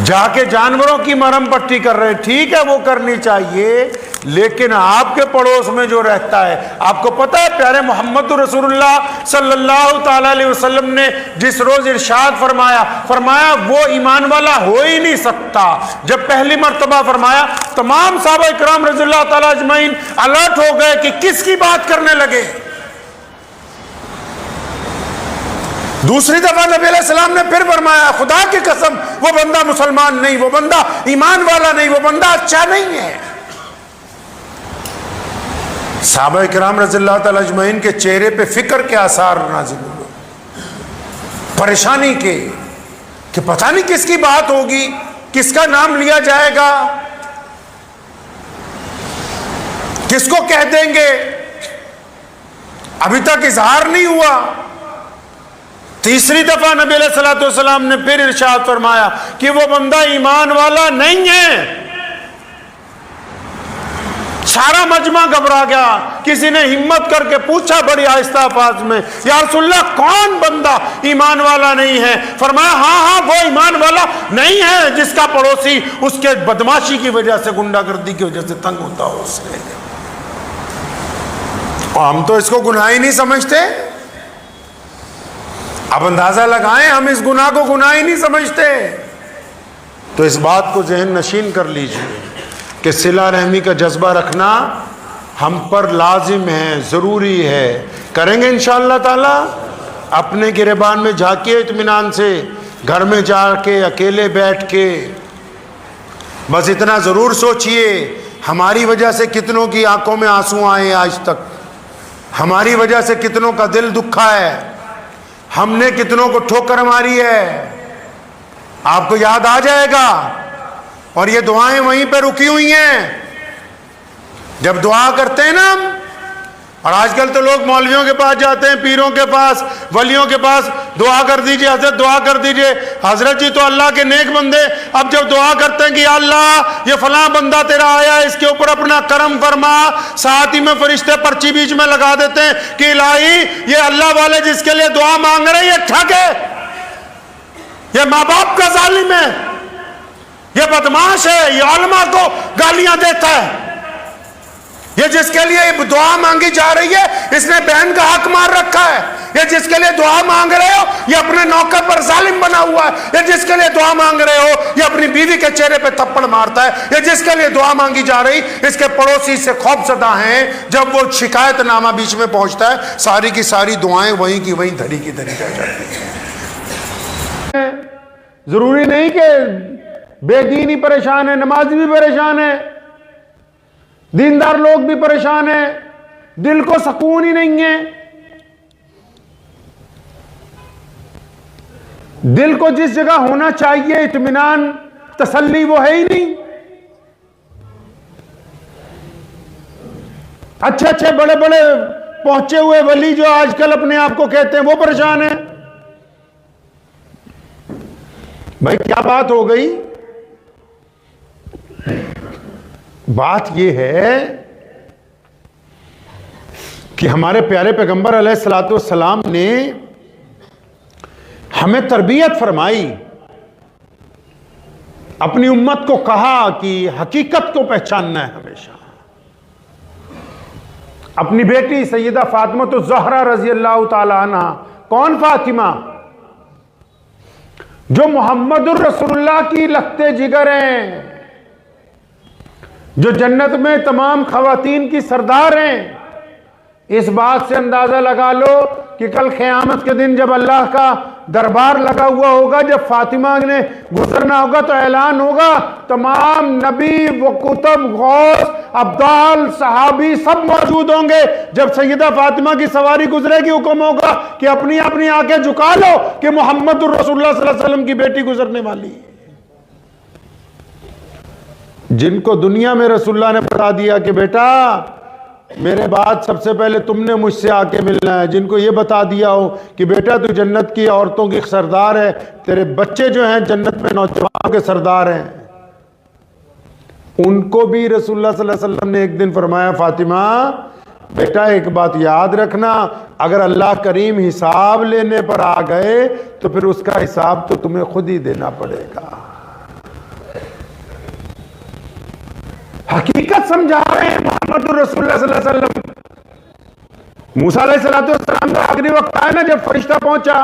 جا کے جانوروں کی مرہم پٹی کر رہے، ٹھیک ہے وہ کرنی چاہیے، لیکن آپ کے پڑوس میں جو رہتا ہے، آپ کو پتہ ہے پیارے محمد رسول اللہ صلی اللہ تعالی علیہ وسلم نے جس روز ارشاد فرمایا وہ ایمان والا ہو ہی نہیں سکتا. جب پہلی مرتبہ فرمایا، تمام صحابہ اکرام رضی اللہ تعالی اجمعین الرٹ ہو گئے کہ کس کی بات کرنے لگے. دوسری دفعہ نبی علیہ السلام نے پھر فرمایا، خدا کی قسم وہ بندہ مسلمان نہیں، وہ بندہ ایمان والا نہیں، وہ بندہ اچھا نہیں ہے. صحابہ کرام رضی اللہ تعالی اجمعین کے چہرے پہ فکر کے آثار نازل ہوئے، پریشانی کے، کہ پتہ نہیں کس کی بات ہوگی، کس کا نام لیا جائے گا، کس کو کہہ دیں گے. ابھی تک اظہار نہیں ہوا. تیسری دفعہ نبی علیہ الصلوۃ والسلام نے پھر ارشاد فرمایا کہ وہ بندہ ایمان والا نہیں ہے. سارا مجمع گھبرا گیا. کسی نے ہمت کر کے پوچھا بڑی آہستہ آواز میں، یا رسول اللہ کون بندہ ایمان والا نہیں ہے؟ فرمایا ہاں وہ ایمان والا نہیں ہے جس کا پڑوسی اس کے بدماشی کی وجہ سے، غنڈہ گردی کی وجہ سے تنگ ہوتا ہو اس سے. ہم تو اس کو گناہ ہی نہیں سمجھتے. اب اندازہ لگائیں، ہم اس گناہ کو گناہ ہی نہیں سمجھتے. تو اس بات کو ذہن نشین کر لیجئے کہ صلہ رحمی کا جذبہ رکھنا ہم پر لازم ہے، ضروری ہے. کریں گے انشاءاللہ تعالی. اپنے گریبان میں جھانکیے اطمینان سے، گھر میں جا کے اکیلے بیٹھ کے بس اتنا ضرور سوچئے، ہماری وجہ سے کتنوں کی آنکھوں میں آنسو آئے، آج تک ہماری وجہ سے کتنوں کا دل دکھا ہے، ہم نے کتنوں کو ٹھوکر ماری ہے. آپ کو یاد آ جائے گا. اور یہ دعائیں وہیں پہ رکی ہوئی ہیں. جب دعا کرتے ہیں نا ہم، اور آج کل تو لوگ مولویوں کے پاس جاتے ہیں، پیروں کے پاس، ولیوں کے پاس، دعا کر دیجئے حضرت، دعا کر دیجئے حضرت جی تو اللہ کے نیک بندے. اب جب دعا کرتے ہیں کہ یا اللہ یہ فلاں بندہ تیرا آیا ہے، اس کے اوپر اپنا کرم فرما، ساتھ ہی میں فرشتے پرچی بیچ میں لگا دیتے ہیں کہ الہی یہ اللہ والے جس کے لیے دعا مانگ رہے ہیں یہ ٹھگ ہے، یہ ماں باپ کا ظالم ہے، یہ بدماش ہے، یہ علماء کو گالیاں دیتا ہے، یہ جس کے لیے دعا مانگی جا رہی ہے اس نے بہن کا حق مار رکھا ہے. یہ جس کے لیے دعا مانگ رہے ہو یہ اپنے نوکر پر ظالم بنا ہوا ہے. یہ جس کے لیے دعا مانگ رہے ہو یہ اپنی بیوی کے چہرے پہ تھپڑ مارتا ہے. یہ جس کے لیے دعا مانگی جا رہی اس کے پڑوسی سے خوف زدہ ہیں. جب وہ شکایت نامہ بیچ میں پہنچتا ہے ساری کی ساری دعائیں وہیں کی وہیں دھری کی دھری رہ جاتی ہیں. ضروری نہیں کہ بے دین ہی پریشان ہے، نمازی بھی پریشان ہے، دیندار لوگ بھی پریشان ہیں، دل کو سکون ہی نہیں ہے. دل کو جس جگہ ہونا چاہیے اطمینان تسلی وہ ہے ہی نہیں. اچھے اچھے بڑے بڑے پہنچے ہوئے ولی جو آج کل اپنے آپ کو کہتے ہیں وہ پریشان ہیں. بھائی کیا بات ہو گئی؟ بات یہ ہے کہ ہمارے پیارے پیغمبر علیہ الصلوۃ والسلام نے ہمیں تربیت فرمائی، اپنی امت کو کہا کہ حقیقت کو پہچاننا ہے ہمیشہ. اپنی بیٹی سیدہ فاطمہ الزہرا رضی اللہ تعالی عنہ، کون فاطمہ؟ جو محمد الرسول اللہ کی لختے جگر ہیں، جو جنت میں تمام خواتین کی سردار ہیں. اس بات سے اندازہ لگا لو کہ کل قیامت کے دن جب اللہ کا دربار لگا ہوا ہوگا، جب فاطمہ نے گزرنا ہوگا تو اعلان ہوگا، تمام نبی و کتب غوث ابدال صحابی سب موجود ہوں گے. جب سیدہ فاطمہ کی سواری گزرے گی حکم ہوگا کہ اپنی اپنی آنکھیں جھکا لو کہ محمد الرسول اللہ صلی اللہ علیہ وسلم کی بیٹی گزرنے والی ہے. جن کو دنیا میں رسول اللہ نے بتا دیا کہ بیٹا میرے بعد سب سے پہلے تم نے مجھ سے آ کے ملنا ہے، جن کو یہ بتا دیا ہو کہ بیٹا تو جنت کی عورتوں کی سردار ہے، تیرے بچے جو ہیں جنت میں نوجوانوں کے سردار ہیں، ان کو بھی رسول اللہ صلی اللہ علیہ وسلم نے ایک دن فرمایا فاطمہ بیٹا ایک بات یاد رکھنا، اگر اللہ کریم حساب لینے پر آ گئے تو پھر اس کا حساب تو تمہیں خود ہی دینا پڑے گا. حقیقت سمجھا رہے ہیں محمد الرسول اللہ صلی اللہ علیہ وسلم. موسیٰ علیہ السلام کا آخری وقت آیا نا جب فرشتہ پہنچا.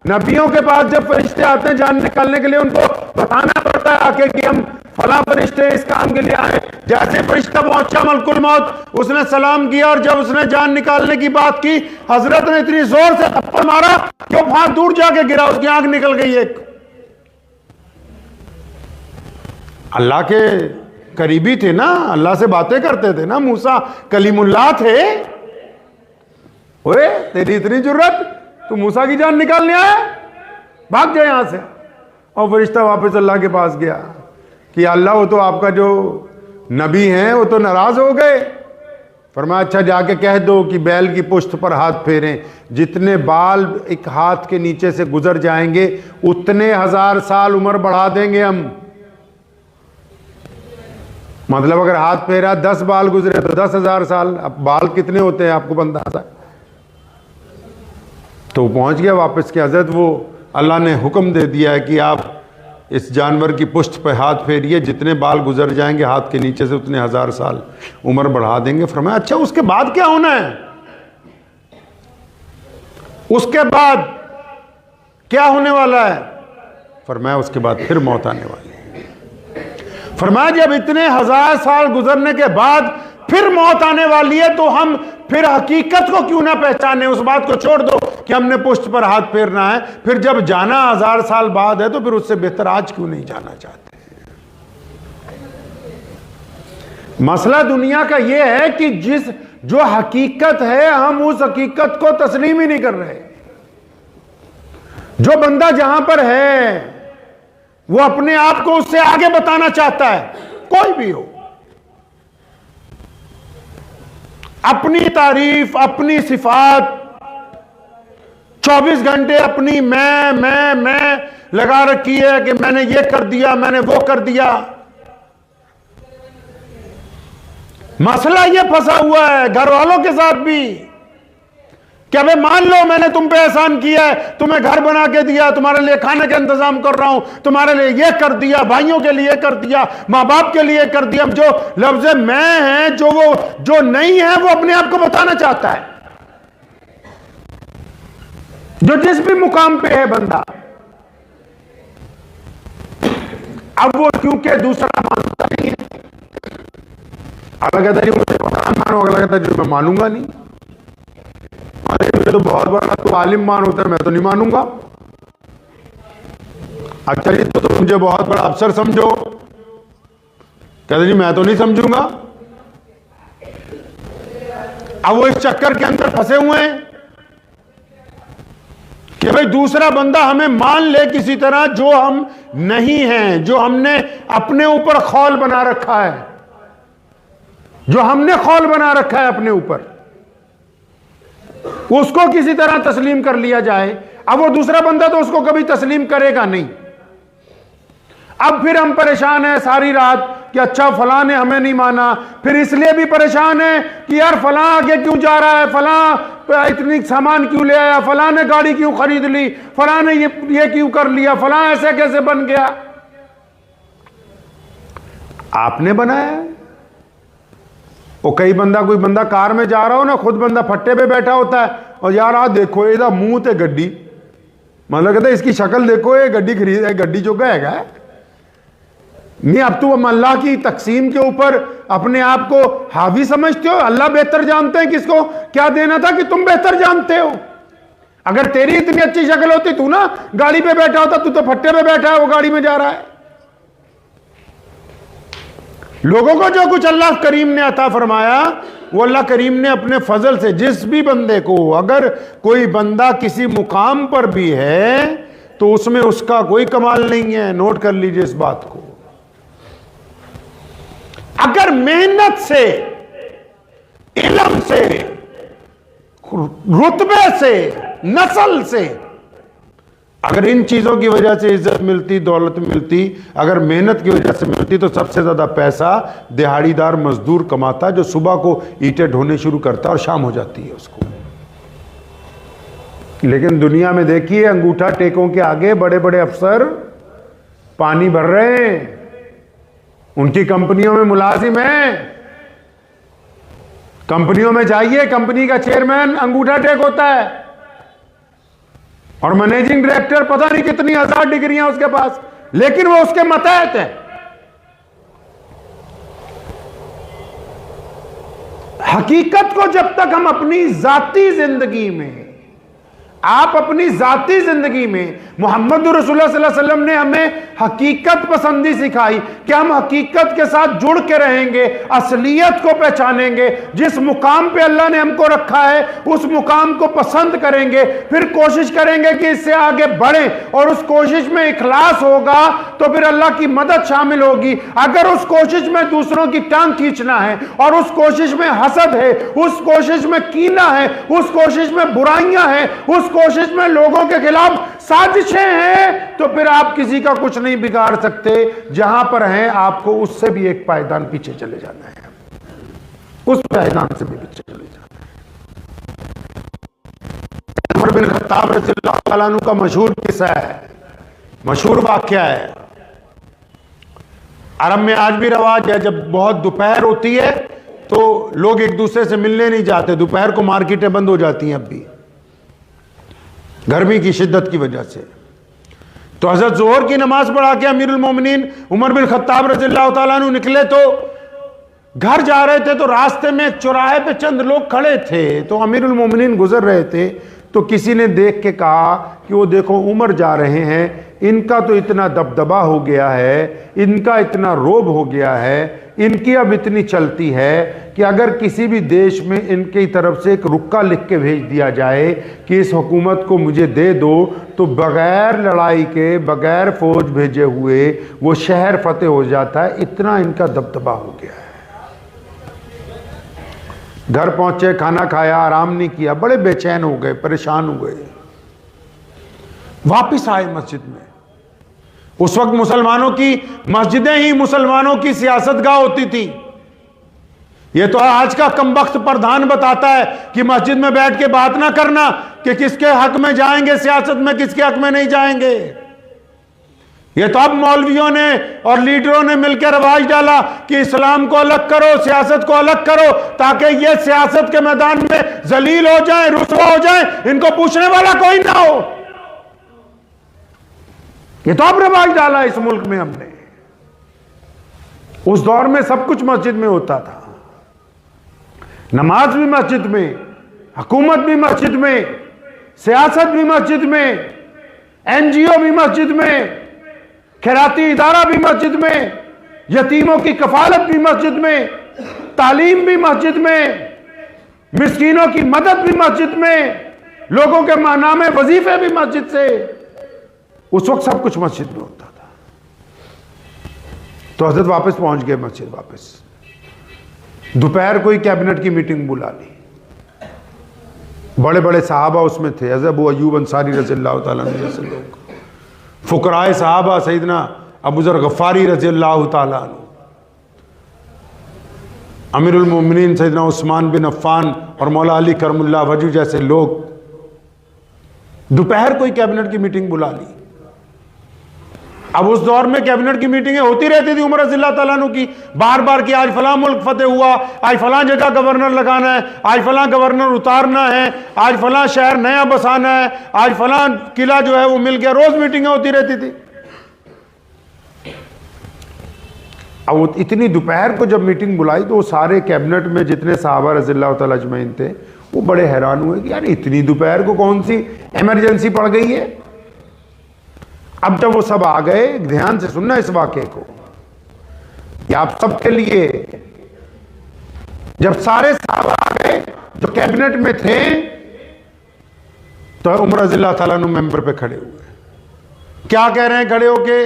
نبیوں کے پاس جب فرشتے آتے ہیں جان نکالنے کے لیے ان کو بتانا پڑتا ہے آکے کہ ہم فلاں فرشتے اس کام کے لیے آئے. جیسے فرشتہ پہنچا ملک الموت اس نے سلام کیا اور جب اس نے جان نکالنے کی بات کی حضرت نے اتنی زور سے تھپڑ مارا کہ وہ وہاں دور جا کے گرا، اس کی آنکھ نکل گئی ایک. اللہ کے قریبی تھے نا، اللہ سے باتیں کرتے تھے نا، موسیٰ کلیم اللہ تھے. اوے تیری اتنی جرت، تو موسیٰ کی جان نکالنے آیا، بھاگ جائے یہاں سے. اور فرشتہ واپس اللہ کے پاس گیا کہ اللہ وہ تو آپ کا جو نبی ہیں وہ تو ناراض ہو گئے. فرمایا اچھا جا کے کہہ دو کہ بیل کی پشت پر ہاتھ پھیریں، جتنے بال ایک ہاتھ کے نیچے سے گزر جائیں گے اتنے 1000 سال عمر بڑھا دیں گے ہم. مطلب اگر ہاتھ پھیرا 10 بال گزرے تو 10,000 سال. اب بال کتنے ہوتے ہیں آپ کو اندازہ؟ تو پہنچ گیا واپس کہ حضرت وہ اللہ نے حکم دے دیا ہے کہ آپ اس جانور کی پشت پہ ہاتھ پھیریے، جتنے بال گزر جائیں گے ہاتھ کے نیچے سے اتنے 1000 سال عمر بڑھا دیں گے. فرمایا اچھا اس کے بعد کیا ہونا ہے؟ اس کے بعد کیا ہونے والا ہے؟ فرمایا اس کے بعد پھر موت آنے والی ہے. فرمایا جب اتنے 1000 سال گزرنے کے بعد پھر موت آنے والی ہے تو ہم پھر حقیقت کو کیوں نہ پہچانے؟ اس بات کو چھوڑ دو کہ ہم نے پشت پر ہاتھ پھیرنا ہے، پھر جب جانا 1000 سال بعد ہے تو پھر اس سے بہتر آج کیوں نہیں جانا چاہتے؟ مسئلہ دنیا کا یہ ہے کہ جو حقیقت ہے ہم اس حقیقت کو تسلیم ہی نہیں کر رہے. جو بندہ جہاں پر ہے وہ اپنے آپ کو اس سے آگے بتانا چاہتا ہے، کوئی بھی ہو. اپنی تعریف، اپنی صفات 24 گھنٹے اپنی میں لگا رکھی ہے کہ میں نے یہ کر دیا، میں نے وہ کر دیا. مسئلہ یہ پھنسا ہوا ہے گھر والوں کے ساتھ بھی کہ ابھی مان لو میں نے تم پہ احسان کیا ہے, تمہیں گھر بنا کے دیا, تمہارے لیے کھانے کا انتظام کر رہا ہوں, تمہارے لیے یہ کر دیا, بھائیوں کے لیے کر دیا, ماں باپ کے لیے کر دیا. جو لفظ میں ہے, جو نہیں ہے, وہ اپنے آپ کو بتانا چاہتا ہے. جو جس بھی مقام پہ ہے بندہ, اب وہ کیونکہ دوسرا مانتا نہیں ہے, اگر کہتا ہے مجھے مانو, اگلا کہتا ہے میں مانوں گا نہیں, مجھے تو بہت بڑا تو عالم مان ہوتا ہے, میں تو نہیں مانوں گا. اچھا جی تو مجھے بہت بڑا افسر سمجھو, کہتے جی میں تو نہیں سمجھوں گا. اب وہ اس چکر کے اندر پھنسے ہوئے ہیں کہ بھئی دوسرا بندہ ہمیں مان لے کسی طرح جو ہم نہیں ہیں, جو ہم نے اپنے اوپر خول بنا رکھا ہے, جو ہم نے خول بنا رکھا ہے اپنے اوپر, اس کو کسی طرح تسلیم کر لیا جائے. اب وہ دوسرا بندہ تو اس کو کبھی تسلیم کرے گا نہیں. اب پھر ہم پریشان ہیں ساری رات کہ اچھا فلاں نے ہمیں نہیں مانا, پھر اس لیے بھی پریشان ہیں کہ یار فلاں آگے کیوں جا رہا ہے, فلاں اتنی سامان کیوں لے آیا, فلاں نے گاڑی کیوں خرید لی, فلاں نے یہ کیوں کر لیا, فلاں ایسے کیسے بن گیا. آپ نے بنایا ہے. وہ کوئی بندہ کار میں جا رہا ہو نا, خود بندہ پھٹے پہ بیٹھا ہوتا ہے, اور یار آ دیکھو یہ منہ تے گڈی, مطلب کہتا ہے اس کی شکل دیکھو, یہ گڈی خرید ہے, گڈی جو کہے گا نہیں. اب تو اللہ کی تقسیم کے اوپر اپنے آپ کو حاوی سمجھتے ہو. اللہ بہتر جانتے ہیں کس کو کیا دینا تھا, کہ تم بہتر جانتے ہو. اگر تیری اتنی اچھی شکل ہوتی, تو نا گاڑی پہ بیٹھا ہوتا, تو پھٹے پہ بیٹھا ہے, وہ گاڑی میں جا رہا ہے. لوگوں کو جو کچھ اللہ کریم نے عطا فرمایا, وہ اللہ کریم نے اپنے فضل سے جس بھی بندے کو, اگر کوئی بندہ کسی مقام پر بھی ہے تو اس میں اس کا کوئی کمال نہیں ہے. نوٹ کر لیجئے اس بات کو. اگر محنت سے, علم سے, رتبے سے, نسل سے, اگر ان چیزوں کی وجہ سے عزت ملتی, دولت ملتی, اگر محنت کی وجہ سے ملتی, تو سب سے زیادہ پیسہ دہاڑی دار مزدور کماتا, جو صبح کو اینٹیں ڈھونے شروع کرتا اور شام ہو جاتی ہے اس کو. لیکن دنیا میں دیکھیے, انگوٹھا ٹیکوں کے آگے بڑے بڑے افسر پانی بھر رہے ہیں, ان کی کمپنیوں میں ملازم ہیں. کمپنیوں میں جائیے, کمپنی کا چیئرمین انگوٹھا ٹیک ہوتا ہے, اور مینیجنگ ڈائریکٹر پتہ نہیں کتنی 1000 ڈگریاں اس کے پاس, لیکن وہ اس کے ماتحت ہیں. حقیقت کو جب تک ہم اپنی ذاتی زندگی میں, آپ اپنی ذاتی زندگی میں, محمد رسول اللہ صلی اللہ علیہ وسلم نے ہمیں حقیقت پسندی سکھائی کہ ہم حقیقت کے ساتھ جڑ کے رہیں گے, اصلیت کو پہچانیں گے, جس مقام پہ اللہ نے ہم کو رکھا ہے اس مقام کو پسند کریں گے, پھر کوشش کریں گے کہ اس سے آگے بڑھیں, اور اس کوشش میں اخلاص ہوگا تو پھر اللہ کی مدد شامل ہوگی. اگر اس کوشش میں دوسروں کی ٹانگ کھینچنا ہے, اور اس کوشش میں حسد ہے, اس کوشش میں کینہ ہے, اس کوشش میں برائیاں ہیں, اس کوشش میں لوگوں کے خلاف سازشیں ہیں, تو پھر آپ کسی کا کچھ نہیں بگاڑ سکتے. جہاں پر ہیں آپ کو اس سے بھی ایک پائیدان پیچھے چلے جانا ہے, اس پائیدان سے بھی پیچھے چلے جانا ہے. عمر بن خطاب رضی اللہ تعالیٰ عنہ کا مشہور قصہ ہے, مشہور واقعہ ہے. عرب میں آج بھی رواج ہے, جب بہت دوپہر ہوتی ہے تو لوگ ایک دوسرے سے ملنے نہیں جاتے. دوپہر کو مارکیٹیں بند ہو جاتی ہیں اب بھی, گرمی کی شدت کی وجہ سے. تو حضرت ظہر کی نماز پڑھا کے امیر المومنین عمر بن خطاب رضی اللہ تعالیٰ عنہ نکلے, تو گھر جا رہے تھے, تو راستے میں چوراہے پہ چند لوگ کھڑے تھے. تو امیر المومنین گزر رہے تھے, تو کسی نے دیکھ کے کہا کہ وہ دیکھو عمر جا رہے ہیں, ان کا تو اتنا دبدبا ہو گیا ہے, ان کا اتنا روب ہو گیا ہے, ان کی اب اتنی چلتی ہے کہ اگر کسی بھی دیش میں ان کی طرف سے ایک رکا لکھ کے بھیج دیا جائے کہ اس حکومت کو مجھے دے دو, تو بغیر لڑائی کے, بغیر فوج بھیجے ہوئے وہ شہر فتح ہو جاتا ہے. اتنا ان کا دبدبا ہو گیا ہے. گھر پہنچے, کھانا کھایا, آرام نہیں کیا, بڑے بے چین ہو گئے, پریشان ہو گئے. واپس آئے مسجد میں. اس وقت مسلمانوں کی مسجدیں ہی مسلمانوں کی سیاست گاہ ہوتی تھی. یہ تو آج کا کم وقت پردھان بتاتا ہے کہ مسجد میں بیٹھ کے بات نہ کرنا کہ کس کے حق میں جائیں گے سیاست میں، کس کے حق میں نہیں جائیں گے۔ یہ تو اب مولویوں نے اور لیڈروں نے مل کے رواج ڈالا کہ اسلام کو الگ کرو، سیاست کو الگ کرو، تاکہ یہ سیاست کے میدان میں ذلیل ہو جائیں، رسوا ہو جائیں، ان کو پوچھنے والا کوئی نہ ہو۔ یہ تو اب رواج ڈالا اس ملک میں ہم نے۔ اس دور میں سب کچھ مسجد میں ہوتا تھا، نماز بھی مسجد میں، حکومت بھی مسجد میں، سیاست بھی مسجد میں، این جی او بھی مسجد میں، خیراتی ادارہ بھی مسجد میں، یتیموں کی کفالت بھی مسجد میں، تعلیم بھی مسجد میں، مسکینوں کی مدد بھی مسجد میں، لوگوں کے نامے وظیفے بھی مسجد سے۔ اس وقت سب کچھ مسجد میں ہوتا تھا۔ تو حضرت واپس پہنچ گئے مسجد واپس۔ دوپہر کوئی کیبنٹ کی میٹنگ بلا لی، بڑے بڑے صحابہ اس میں تھے، حضرت ابو ایوب انصاری رضی اللہ تعالیٰ عنہ جیسے لوگ، فقراء صحابہ سیدنا ابو ذر غفاری رضی اللہ تعالیٰ عنہ، امیر المومنین سیدنا عثمان بن عفان اور مولا علی کرم اللہ وجہ جیسے لوگ، دوپہر کوئی کیبنٹ کی میٹنگ بلا لی۔ اب اس دور میں کیبنٹ کی میٹنگیں ہوتی رہتی تھی عمر رضی اللہ تعالیٰ عنہ کی، بار بار کہ آج فلاں ملک فتح ہوا، آج فلاں جگہ گورنر لگانا ہے، آج فلاں گورنر اتارنا ہے، آج فلاں شہر نیا بسانا ہے، آج فلاں قلعہ جو ہے وہ مل گیا، روز میٹنگیں ہوتی رہتی تھی۔ اب اتنی دوپہر کو جب میٹنگ بلائی تو وہ سارے کیبنٹ میں جتنے صحابہ رضی اللہ تعالیٰ اجمعین تھے وہ بڑے حیران ہوئے کہ یار اتنی دوپہر کو کون سی ایمرجنسی پڑ گئی ہے۔ اب جب وہ سب آ گئے، دھیان سے سننا اس واقعے کو، یہ آپ سب کے لیے، جب سارے صحابہ آ گئے جو کیبنٹ میں تھے تو عمر رضی اللہ تعالیٰ عنہ ممبر پہ کھڑے ہوئے۔ کیا کہہ رہے ہیں کھڑے ہو کے؟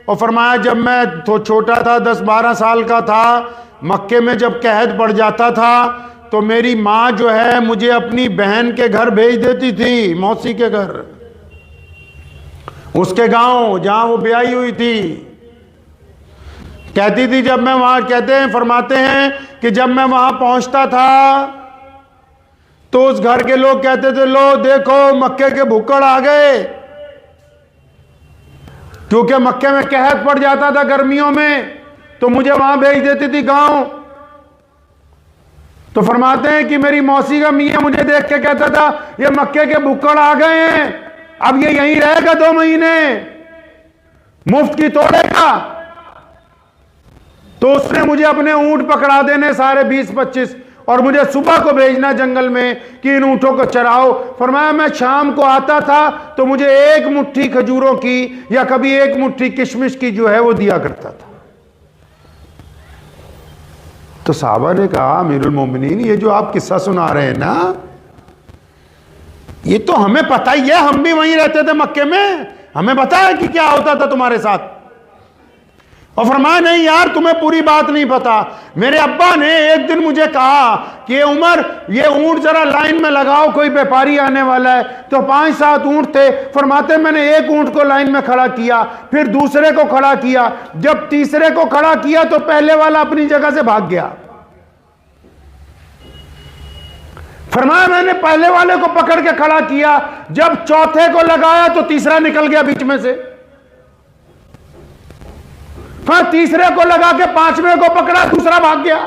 اور فرمایا جب میں تو چھوٹا تھا، 10-12 سال کا تھا، مکے میں جب قحط پڑ جاتا تھا تو میری ماں جو ہے مجھے اپنی بہن کے گھر بھیج دیتی تھی، موسی کے گھر، اس کے گاؤں جہاں وہ بیائی ہوئی تھی۔ کہتی تھی جب میں وہاں، کہتے ہیں فرماتے ہیں کہ جب میں وہاں پہنچتا تھا تو اس گھر کے لوگ کہتے تھے لو دیکھو مکے کے بھوکڑ آ گئے، کیونکہ مکے میں قحط پڑ جاتا تھا گرمیوں میں، تو مجھے وہاں بھیج دیتی تھی گاؤں۔ تو فرماتے ہیں کہ میری موسی کا میاں مجھے دیکھ کے کہتا تھا یہ مکے کے بھوکڑ آ گئے ہیں، اب یہ یہیں رہے گا 2 مہینے، مفت کی توڑے گا۔ تو اس نے مجھے اپنے اونٹ پکڑا دینے سارے 20-25 اور مجھے صبح کو بھیجنا جنگل میں کہ ان اونٹوں کو چراؤ۔ فرمایا میں شام کو آتا تھا تو مجھے 1 مٹھی کھجوروں کی یا کبھی 1 مٹھی کشمش کی جو ہے وہ دیا کرتا تھا۔ تو صحابہ نے کہا امیر المومنین یہ جو آپ قصہ سنا رہے ہیں نا، یہ تو ہمیں پتہ ہی ہے، ہم بھی وہیں رہتے تھے مکے میں، ہمیں پتہ ہے کہ کیا ہوتا تھا تمہارے ساتھ۔ اور فرمایا نہیں یار تمہیں پوری بات نہیں پتا، میرے ابا نے ایک دن مجھے کہا کہ عمر یہ اونٹ ذرا لائن میں لگاؤ، کوئی بیپاری آنے والا ہے۔ تو 5-7 اونٹ تھے، فرماتے میں نے 1 اونٹ کو لائن میں کھڑا کیا، پھر دوسرے کو کھڑا کیا، جب تیسرے کو کھڑا کیا تو پہلے والا اپنی جگہ سے بھاگ گیا۔ فرمایا میں نے پہلے والے کو پکڑ کے کھڑا کیا، جب چوتھے کو لگایا تو تیسرا نکل گیا بیچ میں سے، پھر تیسرے کو لگا کے 5ویں کو پکڑا، دوسرا بھاگ گیا۔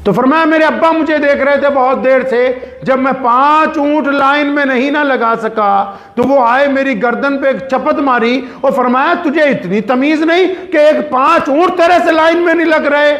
تو فرمایا میرے ابا مجھے دیکھ رہے تھے بہت دیر سے، جب میں 5 اونٹ لائن میں نہیں نہ لگا سکا تو وہ آئے میری گردن پہ ایک چپت ماری اور فرمایا تجھے اتنی تمیز نہیں کہ 5 اونٹ تیرے سے لائن میں نہیں لگ رہے۔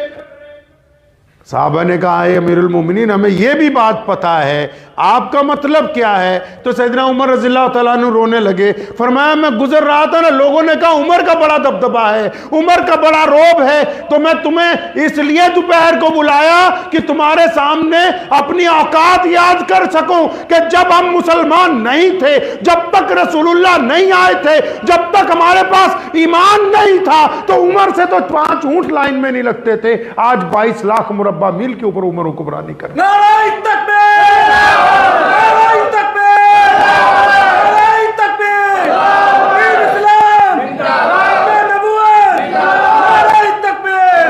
صحابہ نے کہا اے امیر المومنین ہمیں یہ بھی بات پتا ہے، آپ کا مطلب کیا ہے؟ تو سیدنا عمر رضی اللہ تعالیٰ عنہ رونے لگے۔ فرمایا میں گزر رہا تھا نا، لوگوں نے کہا عمر کا بڑا دبدبہ ہے، عمر کا بڑا روب ہے، تو میں تمہیں اس لیے دوپہر کو بلایا کہ تمہارے سامنے اپنی اوقات یاد کر سکوں کہ جب ہم مسلمان نہیں تھے، جب تک رسول اللہ نہیں آئے تھے، جب تک ہمارے پاس ایمان نہیں تھا تو عمر سے تو 5 اونٹ لائن میں نہیں لگتے تھے، آج 22 لاکھ مربع میل کے اوپر عمر حکمرانی کر۔ نعرہ تکبیر! نعرہ تکبیر! نعرہ تکبیر! دین اسلام! نعرہ نبوت! نعرہ تکبیر!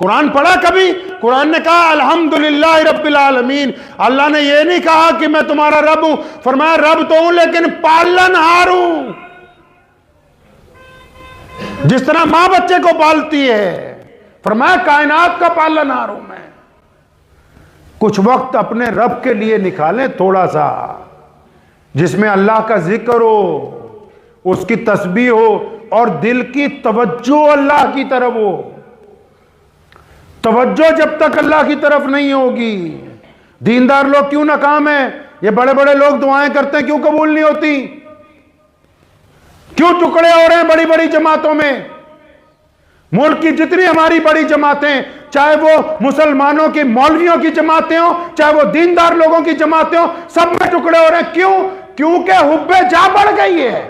قرآن پڑھا کبھی؟ قرآن نے کہا الحمدللہ رب العالمین. اللہ نے یہ نہیں کہا کہ میں تمہارا رب ہوں، فرمایا رب تو ہوں لیکن پالن ہار ہوں. جس طرح ماں بچے کو پالتی ہے، فرمایا کائنات کا پالن ہار ہوں میں. کچھ وقت اپنے رب کے لیے نکالیں تھوڑا سا، جس میں اللہ کا ذکر ہو، اس کی تسبیح ہو اور دل کی توجہ اللہ کی طرف ہو. توجہ جب تک اللہ کی طرف نہیں ہوگی، دیندار لوگ کیوں ناکام ہیں؟ یہ بڑے بڑے لوگ دعائیں کرتے ہیں کیوں قبول نہیں ہوتی؟ کیوں ٹکڑے ہو رہے ہیں بڑی بڑی جماعتوں میں؟ ملک کی جتنی ہماری بڑی جماعتیں، چاہے وہ مسلمانوں کی مولویوں کی جماعتیں ہوں، چاہے وہ دیندار لوگوں کی جماعتیں ہوں، سب میں ٹکڑے ہو رہے ہیں. کیوں؟ کیونکہ حب جا بڑھ گئی ہے.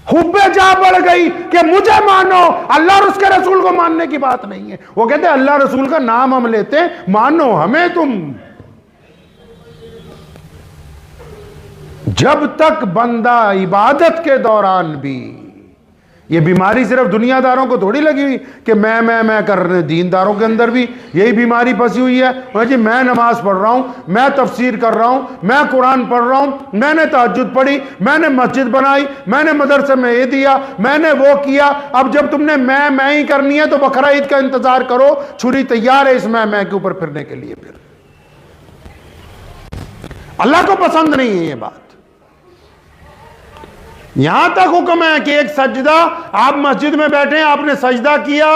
حب جا بڑھ گئی کہ مجھے مانو، اللہ اور اس کے رسول کو ماننے کی بات نہیں ہے. وہ کہتے ہیں اللہ رسول کا نام ہم لیتے ہیں، مانو ہمیں تم. جب تک بندہ عبادت کے دوران بھی، یہ بیماری صرف دنیا داروں کو تھوڑی لگی ہوئی کہ میں کر رہے ہیں، دینداروں کے اندر بھی یہی بیماری پھنسی ہوئی ہے. جی میں نماز پڑھ رہا ہوں، میں تفسیر کر رہا ہوں، میں قرآن پڑھ رہا ہوں، میں نے تہجد پڑھی، میں نے مسجد بنائی، میں نے مدرسے میں یہ دیا، میں نے وہ کیا. اب جب تم نے میں ہی کرنی ہے تو بقرہ عید کا انتظار کرو، چھری تیار ہے اس میں کے اوپر پھرنے کے لیے. پھر اللہ کو پسند نہیں ہے یہ بات. یہاں تک حکم ہے کہ ایک سجدہ، آپ مسجد میں بیٹھے ہیں، آپ نے سجدہ کیا،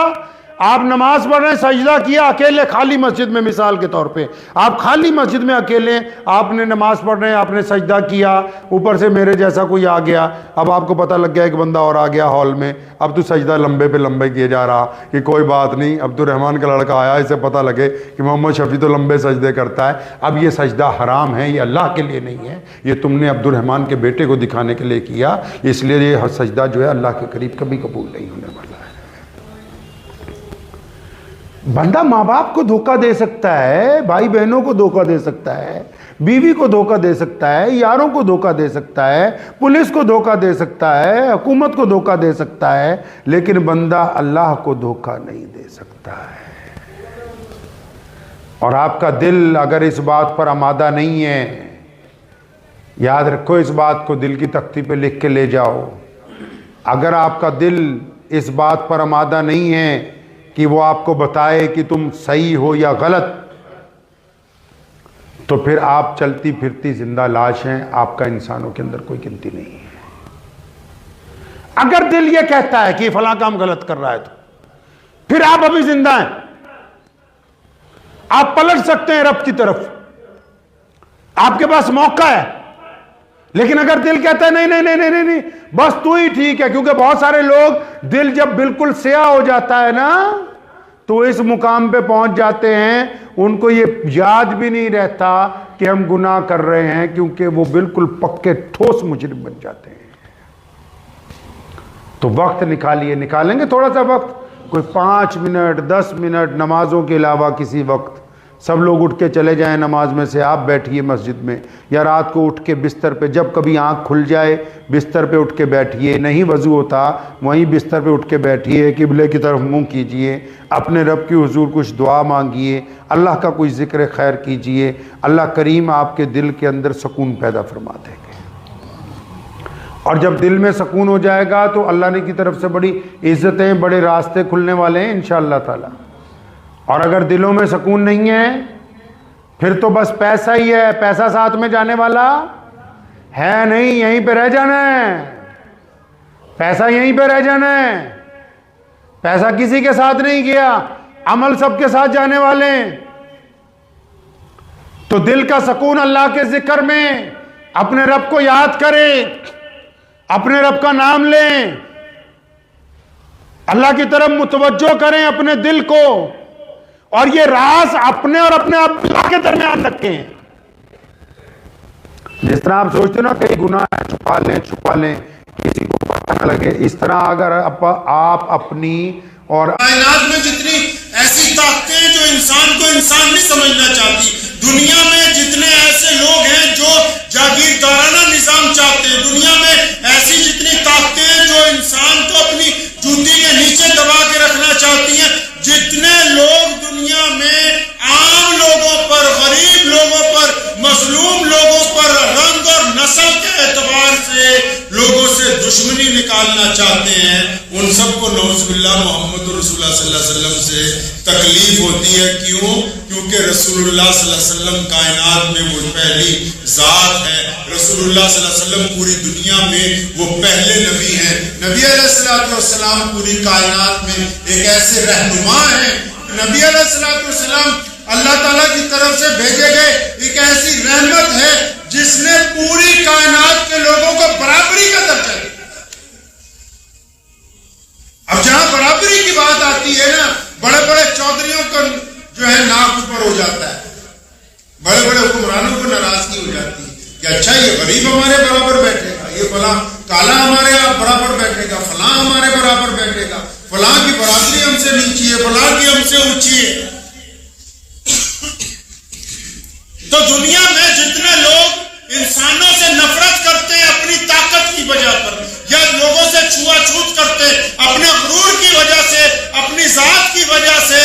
آپ نماز پڑھ رہے ہیں، سجدہ کیا اکیلے خالی مسجد میں، مثال کے طور پہ آپ خالی مسجد میں اکیلے، آپ نے نماز پڑھ رہے ہیں، آپ نے سجدہ کیا، اوپر سے میرے جیسا کوئی آ گیا. اب آپ کو پتہ لگ گیا ایک بندہ اور آ گیا ہال میں، اب تو سجدہ لمبے پہ لمبے کیے جا رہا کہ کوئی بات نہیں، عبد الرحمن کا لڑکا آیا، اسے پتہ لگے کہ محمد شفیع تو لمبے سجدے کرتا ہے. اب یہ سجدہ حرام ہے، یہ اللہ کے لیے نہیں ہے، یہ تم نے عبد الرحمن کے بیٹے کو دکھانے کے لیے کیا، اس لیے یہ سجدہ جو ہے اللہ کے قریب کبھی قبول نہیں ہونے والا ہے. بندہ ماں باپ کو دھوکہ دے سکتا ہے، بھائی بہنوں کو دھوکہ دے سکتا ہے، بیوی کو دھوکہ دے سکتا ہے، یاروں کو دھوکہ دے سکتا ہے، پولیس کو دھوکہ دے سکتا ہے، حکومت کو دھوکہ دے سکتا ہے، لیکن بندہ اللہ کو دھوکہ نہیں دے سکتا ہے. اور آپ کا دل اگر اس بات پر آمادہ نہیں ہے، یاد رکھو اس بات کو، دل کی تختی پہ لکھ کے لے جاؤ. اگر آپ کا دل اس بات پر آمادہ نہیں ہے کہ وہ آپ کو بتائے کہ تم صحیح ہو یا غلط، تو پھر آپ چلتی پھرتی زندہ لاش ہیں، آپ کا انسانوں کے اندر کوئی گنتی نہیں ہے. اگر دل یہ کہتا ہے کہ فلاں کام غلط کر رہا ہے تو پھر آپ ابھی زندہ ہیں، آپ پلٹ سکتے ہیں رب کی طرف، آپ کے پاس موقع ہے. لیکن اگر دل کہتا ہے نہیں بس تو ہی ٹھیک ہے، کیونکہ بہت سارے لوگ دل جب بالکل سیاہ ہو جاتا ہے نا تو اس مقام پہ پہنچ جاتے ہیں، ان کو یہ یاد بھی نہیں رہتا کہ ہم گناہ کر رہے ہیں، کیونکہ وہ بالکل پکے ٹھوس مجرم بن جاتے ہیں. تو وقت نکالیں گے تھوڑا سا وقت، کوئی 5 منٹ 10 منٹ نمازوں کے علاوہ کسی وقت. سب لوگ اٹھ کے چلے جائیں نماز میں سے، آپ بیٹھیے مسجد میں، یا رات کو اٹھ کے بستر پہ جب کبھی آنکھ کھل جائے بستر پہ اٹھ کے بیٹھیے. نہیں وضو ہوتا وہیں بستر پہ اٹھ کے بیٹھیے، قبلے کی طرف منہ کیجئے، اپنے رب کی حضور کچھ دعا مانگیے، اللہ کا کوئی ذکر خیر کیجئے. اللہ کریم آپ کے دل کے اندر سکون پیدا فرما دیں گے. اور جب دل میں سکون ہو جائے گا تو اللہ نے کی طرف سے بڑی عزتیں، بڑے راستے کھلنے والے ہیں انشاءاللہ تعالی. اور اگر دلوں میں سکون نہیں ہے پھر تو بس پیسہ ہی ہے، پیسہ ساتھ میں جانے والا ہے نہیں، یہیں پہ رہ جانا ہے، پیسہ یہیں پہ رہ جانا ہے. پیسہ کسی کے ساتھ نہیں گیا، عمل سب کے ساتھ جانے والے ہیں. تو دل کا سکون اللہ کے ذکر میں، اپنے رب کو یاد کریں، اپنے رب کا نام لیں، اللہ کی طرف متوجہ کریں اپنے دل کو، اور یہ راز اپنے اور اپنے اللہ کے درمیان رکھیں. جس طرح آپ سوچتے نا کئی گناہ چھپا لیں کسی کو پتہ نہ لگے، اس طرح اگر آپ اپنی اور کائنات میں جتنی ایسی طاقتیں ہیں جو انسان کو انسان نہیں سمجھنا چاہتی، دنیا میں جتنے ایسے لوگ ہیں جو جاگیردارانہ نظام چاہتے ہیں، دنیا میں ایسی جتنی طاقتیں ہیں جو انسان کو اپنی جوتی کے نیچے دبا کے رکھنا چاہتی ہیں، سے تکلیف ہوتی ہے. کیوں؟ کیونکہ رسول اللہ صلی اللہ علیہ وسلم کائنات میں وہ پہلی ذات ہے. رسول اللہ صلی اللہ علیہ وسلم پوری دنیا میں وہ پہلے نبی ہیں. نبی علیہ السلام پوری کائنات میں ایک ایسے رہنما ہیں. نبی علیہ السلام اللہ تعالیٰ کی طرف سے بھیجے گئے ایک ایسی رحمت ہے جس نے پوری کائنات کے لوگوں کو برابری کا درجہ دیا. اب جہاں برابری کی بات آتی ہے نا، بڑے بڑے چودھریوں کا جو ہے ناک اوپر ہو جاتا ہے، بڑے بڑے حکمرانوں کو ناراضگی ہو جاتی ہے کہ اچھا یہ غریب ہمارے برابر بیٹھے گا، یہ فلاں کالا ہمارے برابر بیٹھے گا، فلاں ہمارے برابر بیٹھے گا، فلاں کی برابری ہم سے نیچی ہے، فلاں کی ہم سے اونچی ہے. تو دنیا میں جتنے لوگ انسانوں سے نفرت کرتے ہیں اپنی طاقت کی وجہ پر، یا لوگوں سے چھوا چھوت کرتے اپنے غرور کی وجہ سے، اپنی ذات کی وجہ سے،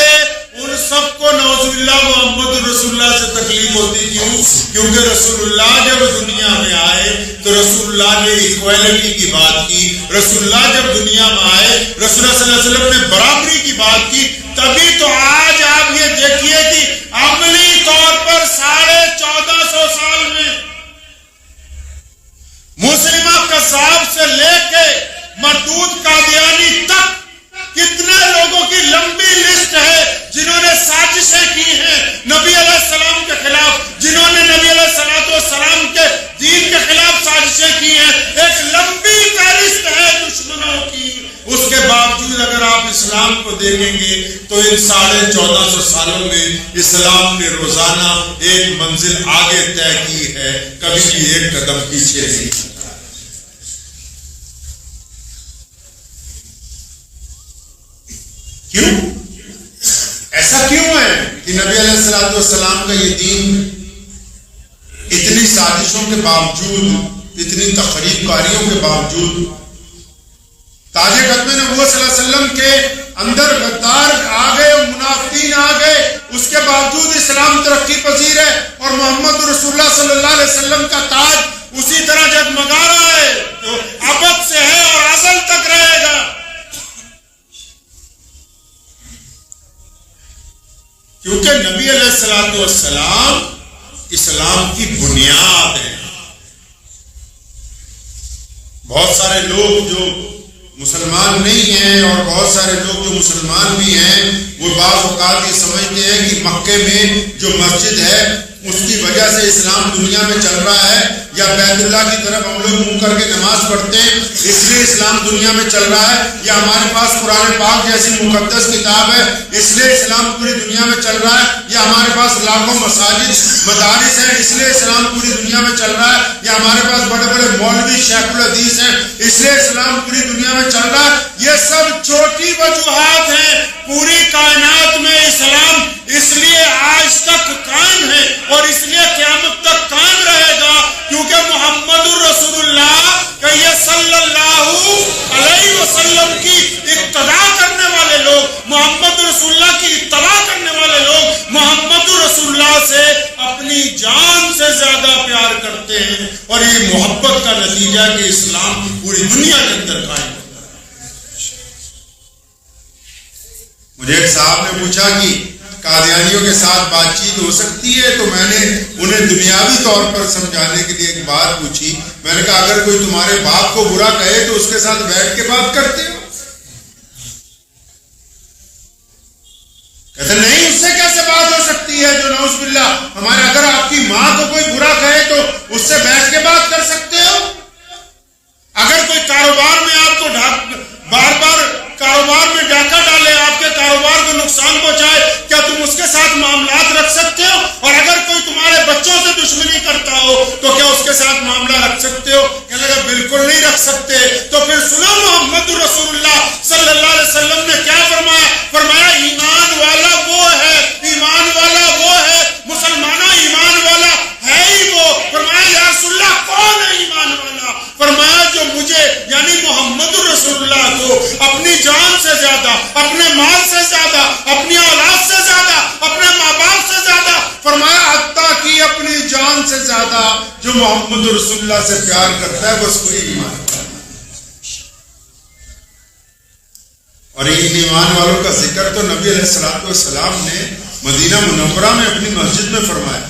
ان سب کو نعوذ باللہ محمد رسول اللہ سے تکلیف ہوتی. کیوں؟ کیونکہ رسول اللہ جب دنیا میں آئے تو رسول اللہ نے ایکویلٹی کی بات کی. رسول اللہ جب دنیا میں آئے، رسول اللہ صلی اللہ علیہ وسلم نے برابری کی بات کی. تبھی تو آج آپ یہ دیکھیے کہ عملی طور پر 1450 سال میں مسلمہ قذاب سے لے کے مردود قادیانی تک کتنے لوگوں کی لمبی لسٹ ہے جنہوں نے سازشیں کی ہیں نبی علیہ السلام کے خلاف، جنہوں نے نبی علیہ السلام کے دین کے خلاف سازشیں کی ہیں. ایک لمبی فہرست ہے دشمنوں کی. اس کے باوجود اگر آپ اسلام کو دیکھیں گے تو ان 1450 سالوں میں اسلام نے روزانہ ایک منزل آگے طے کی ہے، کبھی بھی ایک قدم پیچھے نہیں. کیوں؟ ایسا کیوں ہے کہ نبی علیہ السلام کا یہ دین اتنی سازشوں کے باوجود، اتنی تخریب کاریوں کے باوجود، تاج ختم نبوت صلی اللہ علیہ وسلم کے اندر غدار آ گئے، منافقین آ گئے، اس کے باوجود اسلام ترقی پذیر ہے اور محمد رسول اللہ صلی اللہ علیہ وسلم کا تاج اسی طرح جگمگا رہا ہے، تو ابد سے ہے اور ازل تک رہے گا. کیونکہ نبی علیہ السلام اسلام کی بنیاد ہے. بہت سارے لوگ جو مسلمان نہیں ہیں اور بہت سارے لوگ جو مسلمان بھی ہیں، وہ بعض اوقات یہ سمجھتے ہیں کہ مکے میں جو مسجد ہے اس کی وجہ سے اسلام دنیا میں چل رہا ہے، یا بیت اللہ کی طرف ہم لوگ منہ کر کے نماز پڑھتے ہیں اس لیے اسلام دنیا میں چل رہا ہے، یا ہمارے پاس قرآن پاک جیسی مقدس کتاب ہے اس لیے اسلام پوری دنیا میں چل رہا ہے، یا ہمارے پاس لاکھوں مساجد مدارس ہیں اس لیے اسلام پوری دنیا میں چل رہا ہے، یا ہمارے پاس بڑے بڑے مولوی شیخ الحدیث ہیں اس لیے اسلام پوری دنیا میں چل رہا ہے. یہ سب چھوٹی وجوہات ہیں. پوری کائنات میں اسلام اس لیے آج تک قائم ہے اور اس لیے قیامت تک قائم رہے گا کیونکہ محمد رسول اللہ کہ یہ صلی اللہ علیہ وسلم کی اقتدا کرنے والے لوگ، محمد رسول اللہ کی اتباع کرنے والے لوگ محمد رسول اللہ سے اپنی جان سے زیادہ پیار کرتے ہیں، اور یہ محبت کا نتیجہ ہے کہ اسلام پوری دنیا کے اندر قائم ہے. مجھے ایک صاحب نے پوچھا کہ قادیانیوں کے ساتھ بات چیت ہو سکتی ہے، تو میں نے انہیں دنیاوی طور پر سمجھانے کے لیے ایک بات پوچھی. میں نے کہا اگر کوئی تمہارے باپ کو برا کہے تو اس کے ساتھ بیٹھ کے بات کرتے ہو؟ کہتے نہیں، اس سے کیسے بات ہو سکتی ہے جو نعوذ باللہ ہمارے، اگر آپ کی ماں کو کوئی برا کہے تو اس سے بیٹھ کے بات کر سکتے ہو؟ اگر کوئی کاروبار میں آپ کو بار بار کاروبار میں ڈاکہ ڈالے، آپ کے کاروبار کو نقصان پہنچائے، کیا تم اس کے ساتھ معاملات رکھ سکتے ہو؟ اور اگر کوئی تمہارے بچوں سے دشمنی کرتا ہو تو کیا اس کے ساتھ معاملہ رکھ سکتے ہو؟ کہنے لگا بالکل نہیں رکھ سکتے. تو پھر سنو محمد رسول اللہ صلی اللہ علیہ وسلم نے کیا فرمایا؟ فرمایا ایمان والا وہ ہے، ایمان والا وہ ہے، مسلمانہ ایمان والا ہے ہی وہ. فرمایا یا رسول اللہ کون ہے ایمان والا؟ فرمایا جو مجھے یعنی محمد رسول اللہ کو اپنی جان سے زیادہ، اپنے مال سے زیادہ، اپنی اولاد سے زیادہ، اپنے ماں باپ سے زیادہ، فرمایا حتیٰ کہ اپنی جان سے زیادہ جو محمد رسول اللہ سے پیار کرتا ہے بس کوئی ایمان. اور اور ان ایمان والوں کا ذکر تو نبی علیہ الصلوۃ والسلام نے مدینہ منورہ میں اپنی مسجد میں فرمایا.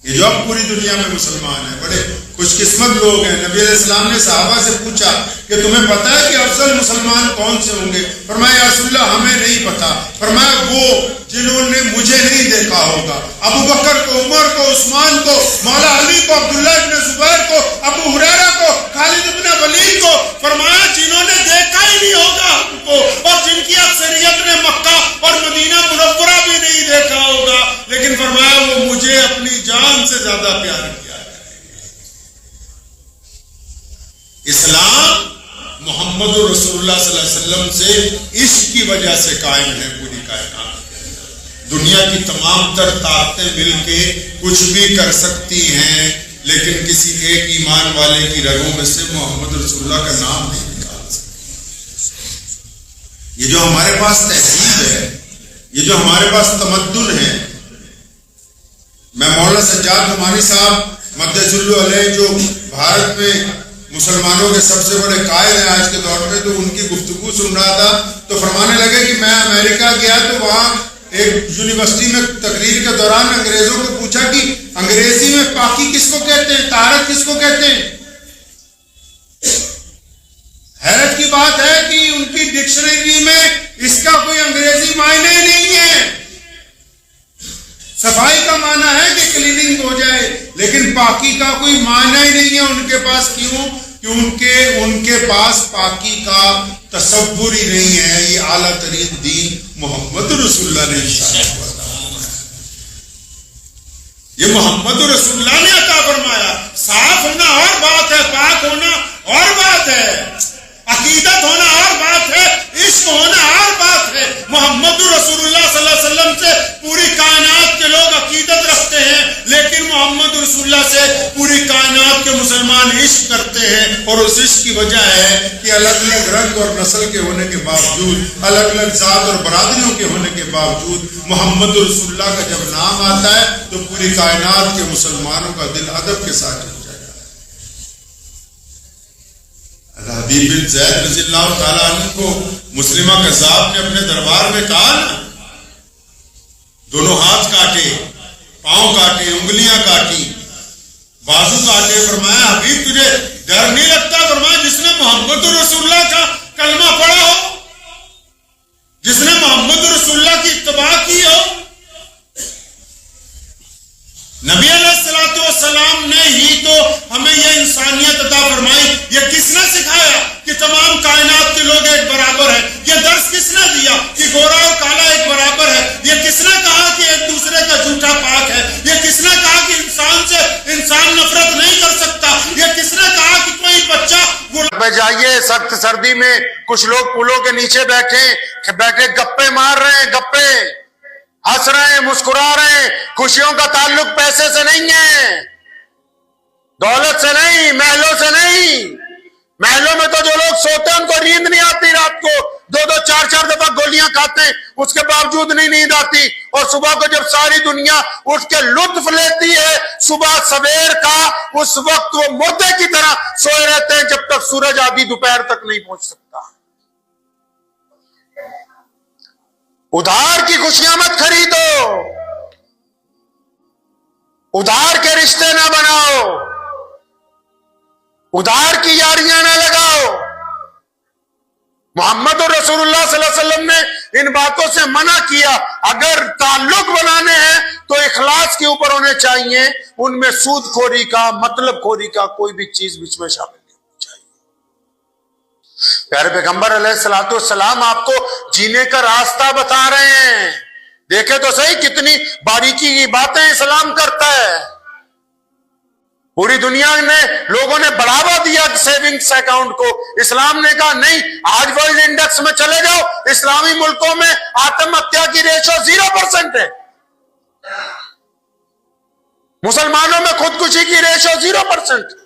یہ جو اب پوری دنیا میں مسلمان ہیں بڑے خوش قسمت لوگ ہیں. نبی علیہ السلام نے صحابہ سے پوچھا کہ تمہیں پتا ہے کہ افضل مسلمان کون سے ہوں گے؟ فرمایا یا رسول اللہ ہمیں نہیں پتا. فرمایا وہ جنہوں نے مجھے نہیں دیکھا ہوگا، ابو بکر کو، عمر کو، عثمان کو، مولا علی کو، عبداللہ ابن زبیر کو، ابو ہریرہ کو، خالد ابن ولید کو. فرمایا جنہوں نے دیکھا ہی نہیں ہوگا ہم کو، اور جن کی اکثریت نے مکہ اور مدینہ منورہ بھی نہیں دیکھا ہوگا، لیکن فرمایا وہ مجھے اپنی جان سے زیادہ پیار کیا ہے. اسلام محمد رسول اللہ صلی اللہ علیہ وسلم سے عشق کی وجہ سے قائم ہے پوری کائنات. دنیا کی تمام تر طاقتیں مل کے کچھ بھی کر سکتی ہیں، لیکن کسی ایک ایمان والے کی رگوں میں سے محمد رسول اللہ کا نام نہیں نکال سکتی. یہ جو ہمارے پاس تہذیب ہے، یہ جو ہمارے پاس تمدن ہے، میں مولانا سجاد نعمانی صاحب مدث اللہ علیہ جو بھارت میں مسلمانوں کے سب سے بڑے قائد ہیں آج کے دور میں، تو ان کی گفتگو سن رہا تھا تو فرمانے لگے کہ میں امریکہ گیا تو وہاں ایک یونیورسٹی میں تقریر کے دوران انگریزوں کو پوچھا کہ انگریزی میں پاکی کس کو کہتے ہیں، طہارت کس کو کہتے ہیں؟ حیرت کی بات ہے کہ ان کی ڈکشنری میں اس کا کوئی انگریزی معنی ہی نہیں ہے. صفائی کا معنی ہے کہ کلیننگ ہو جائے، لیکن پاکی کا کوئی معنی ہی نہیں ہے ان کے پاس. کیوں؟ کہ ان کے پاس پاکی کا تصور ہی نہیں ہے. یہ اعلیٰ ترین دین محمد رسول اللہ نے یہ محمد رسول اللہ نے عطا فرمایا. صاف ہونا اور بات ہے، پاک ہونا اور بات ہے، عقیدت ہونا اور بات ہے، عشق ہونا اور بات ہے. محمد رسول اللہ صلی اللہ علیہ وسلم سے پوری کائنات کے لوگ عقیدت رکھتے ہیں، لیکن محمد رسول اللہ سے پوری کائنات کے مسلمان عشق کرتے ہیں. اور اس عشق کی وجہ ہے کہ الگ الگ رنگ اور نسل کے ہونے کے باوجود، الگ الگ ذات اور برادریوں کے ہونے کے باوجود، محمد رسول اللہ کا جب نام آتا ہے تو پوری کائنات کے مسلمانوں کا دل ادب کے ساتھ جل جائے گا. حبیب بن زید رضی اللہ تعالیٰ عنہ کو مسلمہ کذاب نے اپنے دربار میں کہا نا، دونوں ہاتھ کاٹے، پاؤں کاٹے، انگلیاں کاٹی، بازو کاٹے. فرمایا حبیب تجھے ڈر نہیں لگتا؟ فرمایا جس نے محمد رسول اللہ کا کلمہ پڑھا ہو، جس نے محمد رسول اللہ کی اتباع کی ہو. نبی علیہ الصلوۃ والسلام نے ہی تو ہمیں یہ انسانیت عطا فرمائی. یہ کس نے سکھایا کہ تمام کائنات کے لوگ ایک برابر ہیں؟ یہ درس کس نے دیا کہ گورا اور کالا ایک برابر ہے؟ یہ کس نے کہا کہ ایک دوسرے کا جھوٹا پاک ہے؟ یہ کس نے کہا کہ انسان سے انسان نفرت نہیں کر سکتا؟ یہ کس نے کہا کہ کوئی بچہ پہ جائیے سخت سردی میں کچھ لوگ پلوں کے نیچے بیٹھے گپے مار رہے ہیں، گپے ہنس رہے ہیں، مسکرا رہے ہیں. خوشیوں کا تعلق پیسے سے نہیں ہے، دولت سے نہیں، محلوں سے نہیں. محلوں میں تو جو لوگ سوتے ہیں ان کو نیند نہیں آتی، رات کو 2-2 4-4 دفعہ گولیاں کھاتے ہیں، اس کے باوجود نہیں نیند آتی. اور صبح کو جب ساری دنیا اٹھ کے لطف لیتی ہے صبح سویر کا، اس وقت وہ مردے کی طرح سوئے رہتے ہیں جب تک سورج آدھی دوپہر تک نہیں پہنچ سکتا. ادھار کی خوشیاں مت خریدو، ادھار کے رشتے نہ بناؤ، ادھار کی یاریاں نہ لگاؤ. محمد رسول اللہ صلی اللہ علیہ وسلم نے ان باتوں سے منع کیا. اگر تعلق بنانے ہیں تو اخلاص کے اوپر ہونے چاہیے، ان میں سود خوری کا، مطلب خوری کا کوئی بھی چیز بیچ میں شامل نہیں ہونی چاہیے. پیارے پیغمبر علیہ الصلوۃ والسلام آپ کو جینے کا راستہ بتا رہے ہیں. دیکھیں تو صحیح کتنی باریکی کی باتیں اسلام کرتا ہے. پوری دنیا میں لوگوں نے بڑھاوا دیا سیونگز اکاؤنٹ کو. اسلام نے کہا نہیں، آج ورلڈ انڈیکس میں چلے جاؤ، اسلامی ملکوں میں آتم ہتیا کی ریشو 0% ہے، مسلمانوں میں خودکشی کی ریشو 0%.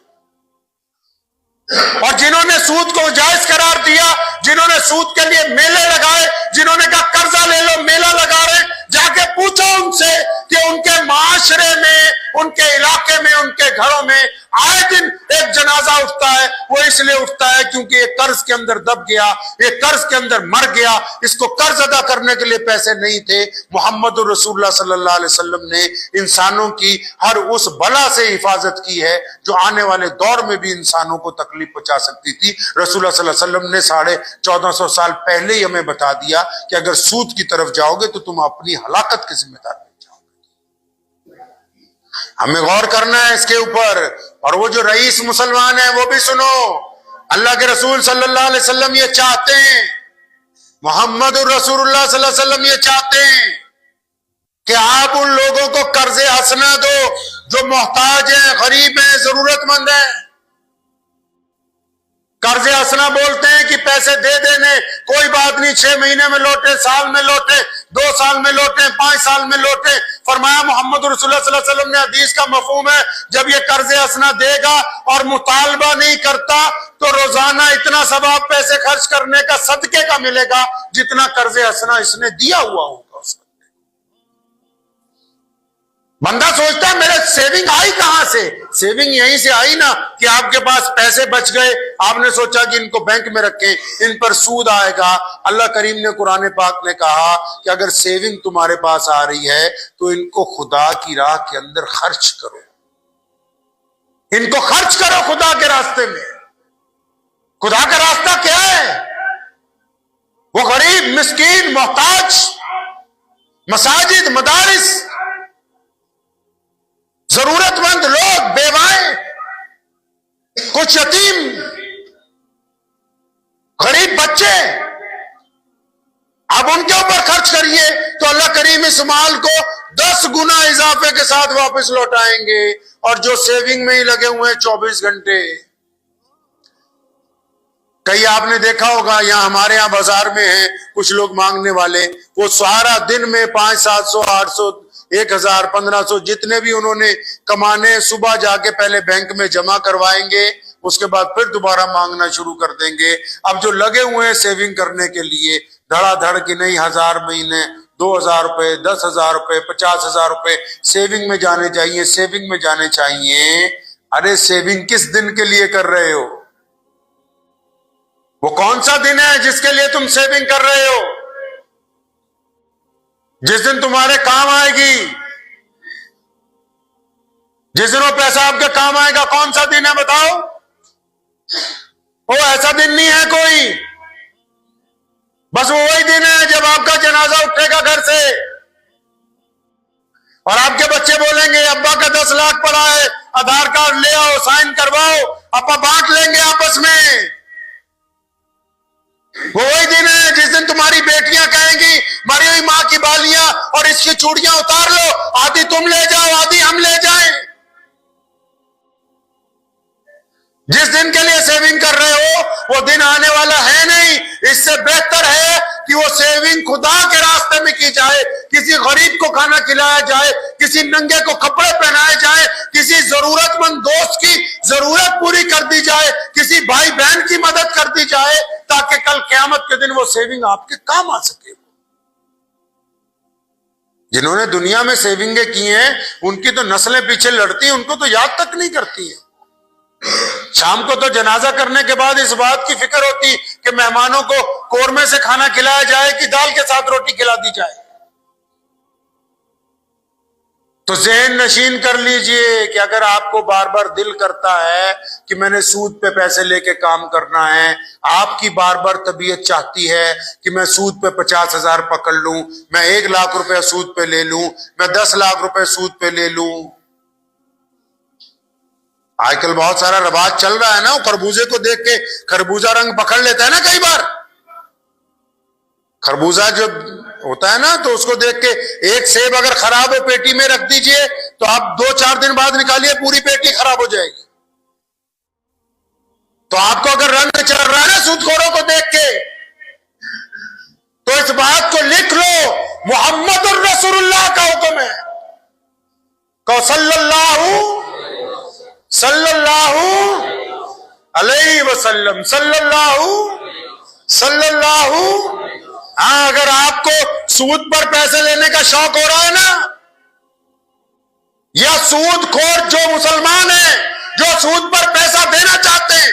اور جنہوں نے سود کو جائز قرار دیا، جنہوں نے سود کے لیے میلے لگائے، جنہوں نے کہا قرضہ لے لو، میلہ لگا رہے، جا کے پوچھو ان سے کہ ان کے معاشرے میں، ان کے علاقے میں، ان کے گھروں میں آئے دن ایک جنازہ اٹھتا ہے. وہ اس لیے اٹھتا ہے کیونکہ یہ قرض قرض کے اندر دب گیا, یہ قرض کے اندر مر گیا, اس کو قرض ادا کرنے کے لیے پیسے نہیں تھے. محمد رسول اللہ صلی اللہ علیہ وسلم نے انسانوں کی ہر اس بلا سے حفاظت کی ہے جو آنے والے دور میں بھی انسانوں کو تکلیف پہنچا سکتی تھی. رسول اللہ صلی اللہ علیہ وسلم نے 1450 سال پہلے ہی ہمیں بتا دیا کہ اگر سود کی طرف جاؤ گے تو تم اپنی ہلاکت کے ذمہ دار بن جاؤ گے. ہمیں غور کرنا ہے اس کے اوپر. اور وہ جو رئیس مسلمان ہیں وہ بھی سنو, اللہ کے رسول صلی اللہ علیہ وسلم یہ چاہتے ہیں, محمد الرسول اللہ صلی اللہ علیہ وسلم یہ چاہتے ہیں کہ آپ ان لوگوں کو قرض حسنہ دو جو محتاج ہیں, غریب ہیں, ضرورت مند ہیں. قرض حسنہ بولتے ہیں کہ پیسے دے دینے, کوئی بات نہیں, 6 مہینے میں لوٹے, سال میں لوٹے, 2 سال میں لوٹے, 5 سال میں لوٹے. فرمایا محمد رسول اللہ صلی اللہ علیہ وسلم نے, حدیث کا مفہوم ہے, جب یہ قرض حسنہ دے گا اور مطالبہ نہیں کرتا تو روزانہ اتنا ثواب پیسے خرچ کرنے کا, صدقے کا ملے گا جتنا قرض حسنہ اس نے دیا ہوا ہوگا. بندہ سوچتا ہے میرے سیونگ آئی کہاں سے؟ سیونگ یہیں سے آئی نا کہ آپ کے پاس پیسے بچ گئے, آپ نے سوچا کہ ان کو بینک میں رکھیں, ان پر سود آئے گا. اللہ کریم نے قرآن پاک نے کہا کہ اگر سیونگ تمہارے پاس آ رہی ہے تو ان کو خدا کی راہ کے اندر خرچ کرو, ان کو خرچ کرو خدا کے راستے میں. خدا کا راستہ کیا ہے؟ وہ غریب, مسکین, محتاج, مساجد, مدارس, ضرورت مند لوگ, بیوائیں, کچھ یتیم, غریب بچے, اب ان کے اوپر خرچ کریے تو اللہ کریم اس مال کو 10 گنا اضافے کے ساتھ واپس لوٹائیں گے. اور جو سیونگ میں ہی لگے ہوئے ہیں 24 گھنٹے, کئی آپ نے دیکھا ہوگا, یہاں ہمارے یہاں بازار میں ہیں کچھ لوگ مانگنے والے, وہ سارا دن میں 500, 700, 800, 1000, 1500 جتنے بھی انہوں نے کمانے, صبح جا کے پہلے بینک میں جمع کروائیں گے, اس کے بعد پھر دوبارہ مانگنا شروع کر دیں گے. اب جو لگے ہوئے ہیں سیونگ کرنے کے لیے, دھڑا دھڑ کی نہیں, 1000 مہینے, 2000 روپے, 10,000 روپے, 50,000 روپے سیونگ میں جانے چاہیے, سیونگ میں جانے چاہیے. ارے سیونگ کس دن کے لیے کر رہے ہو؟ وہ کون سا دن ہے جس کے لیے تم سیونگ کر رہے ہو؟ جس دن تمہارے کام آئے گی, جس دن وہ پیسہ آپ کے کام آئے گا, کون سا دن ہے بتاؤ؟ وہ ایسا دن نہیں ہے کوئی, بس وہی دن ہے جب آپ کا جنازہ اٹھے گا گھر سے اور آپ کے بچے بولیں گے ابا کا 10 لاکھ پڑا ہے, آدھار کارڈ لے آؤ, سائن کرواؤ, ابا بانٹ لیں گے آپس میں. وہی دن ہے جس دن تمہاری بیٹیاں کہیں گی مری ہوئی ماں کی بالیاں اور اس کی چوڑیاں اتار لو, آدھی تم لے جاؤ, آدھی ہم لے جائیں. جس دن کے لیے سیونگ کر رہے ہو وہ دن آنے والا ہے نہیں. اس سے بہتر ہے کہ وہ سیونگ خدا کے راستے میں کی جائے, کسی غریب کو کھانا کھلایا جائے, کسی ننگے کو کپڑے پہنائے جائے, کسی ضرورت مند دوست کی ضرورت پوری کر دی جائے, کسی بھائی بہن کی مدد کر دی جائے, تاکہ کل قیامت کے دن وہ سیونگ آپ کے کام آ سکے. جنہوں نے دنیا میں سیونگیں کی ہیں ان کی تو نسلیں پیچھے لڑتی ہیں, ان کو تو یاد تک نہیں کرتی ہیں. شام کو تو جنازہ کرنے کے بعد اس بات کی فکر ہوتی کہ مہمانوں کو قورمے سے کھانا کھلایا جائے کہ دال کے ساتھ روٹی کھلا دی جائے. تو ذہن نشین کر لیجئے کہ اگر آپ کو بار بار دل کرتا ہے کہ میں نے سود پہ پیسے لے کے کام کرنا ہے, آپ کی بار بار طبیعت چاہتی ہے کہ میں سود پہ 50,000 پکڑ لوں, میں 1 لاکھ روپے سود پہ لے لوں, میں 10 لاکھ روپے سود پہ لے لوں. آج کل بہت سارا رواج چل رہا ہے نا, خربوزے کو دیکھ کے خربوزہ رنگ پکڑ لیتا ہے نا. کئی بار خربوزہ جب ہوتا ہے نا تو اس کو دیکھ کے ایک سیب اگر خراب ہو پیٹی میں رکھ دیجئے تو آپ 2-4 دن بعد نکالیے پوری پیٹی خراب ہو جائے گی. تو آپ کو اگر رنگ چڑھ رہا ہے نا سود خوروں کو دیکھ کے, تو اس بات کو لکھ لو, محمد الرسول اللہ کا حکم ہے کہ صلی اللہ علیہ وسلم, صلی اللہ. ہاں اگر آپ کو سود پر پیسے لینے کا شوق ہو رہا ہے نا, یا سود خور جو مسلمان ہیں جو سود پر پیسہ دینا چاہتے ہیں,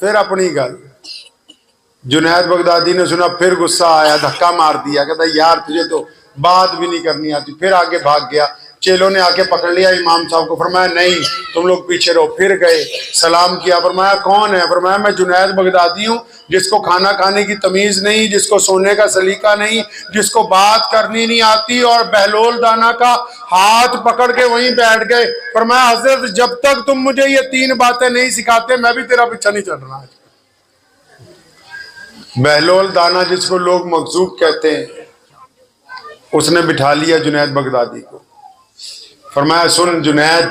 پھر اپنی گل. جنید بغدادی نے سنا, پھر غصہ آیا, دھکا مار دیا, کہتا یار تجھے تو بات بھی نہیں کرنی آتی. پھر آگے بھاگ گیا. چیلوں نے آ کے پکڑ لیا امام صاحب کو, فرمایا نہیں تم لوگ پیچھے رہو. پھر گئے, سلام کیا, فرمایا کون ہے؟ فرمایا میں جنید بغدادی ہوں, جس کو کھانا کھانے کی تمیز نہیں, جس کو سونے کا سلیقہ نہیں, جس کو بات کرنی نہیں آتی. اور بہلول دانا کا ہاتھ پکڑ کے وہیں بیٹھ گئے. فرمایا حضرت جب تک تم مجھے یہ 3 باتیں نہیں سکھاتے میں بھی تیرا پیچھا نہیں چل رہا. بہلول دانا جس کو لوگ مغزوب کہتے ہیں, اس نے بٹھا لیا جنید بغدادی کو. فرمایا سن جنید,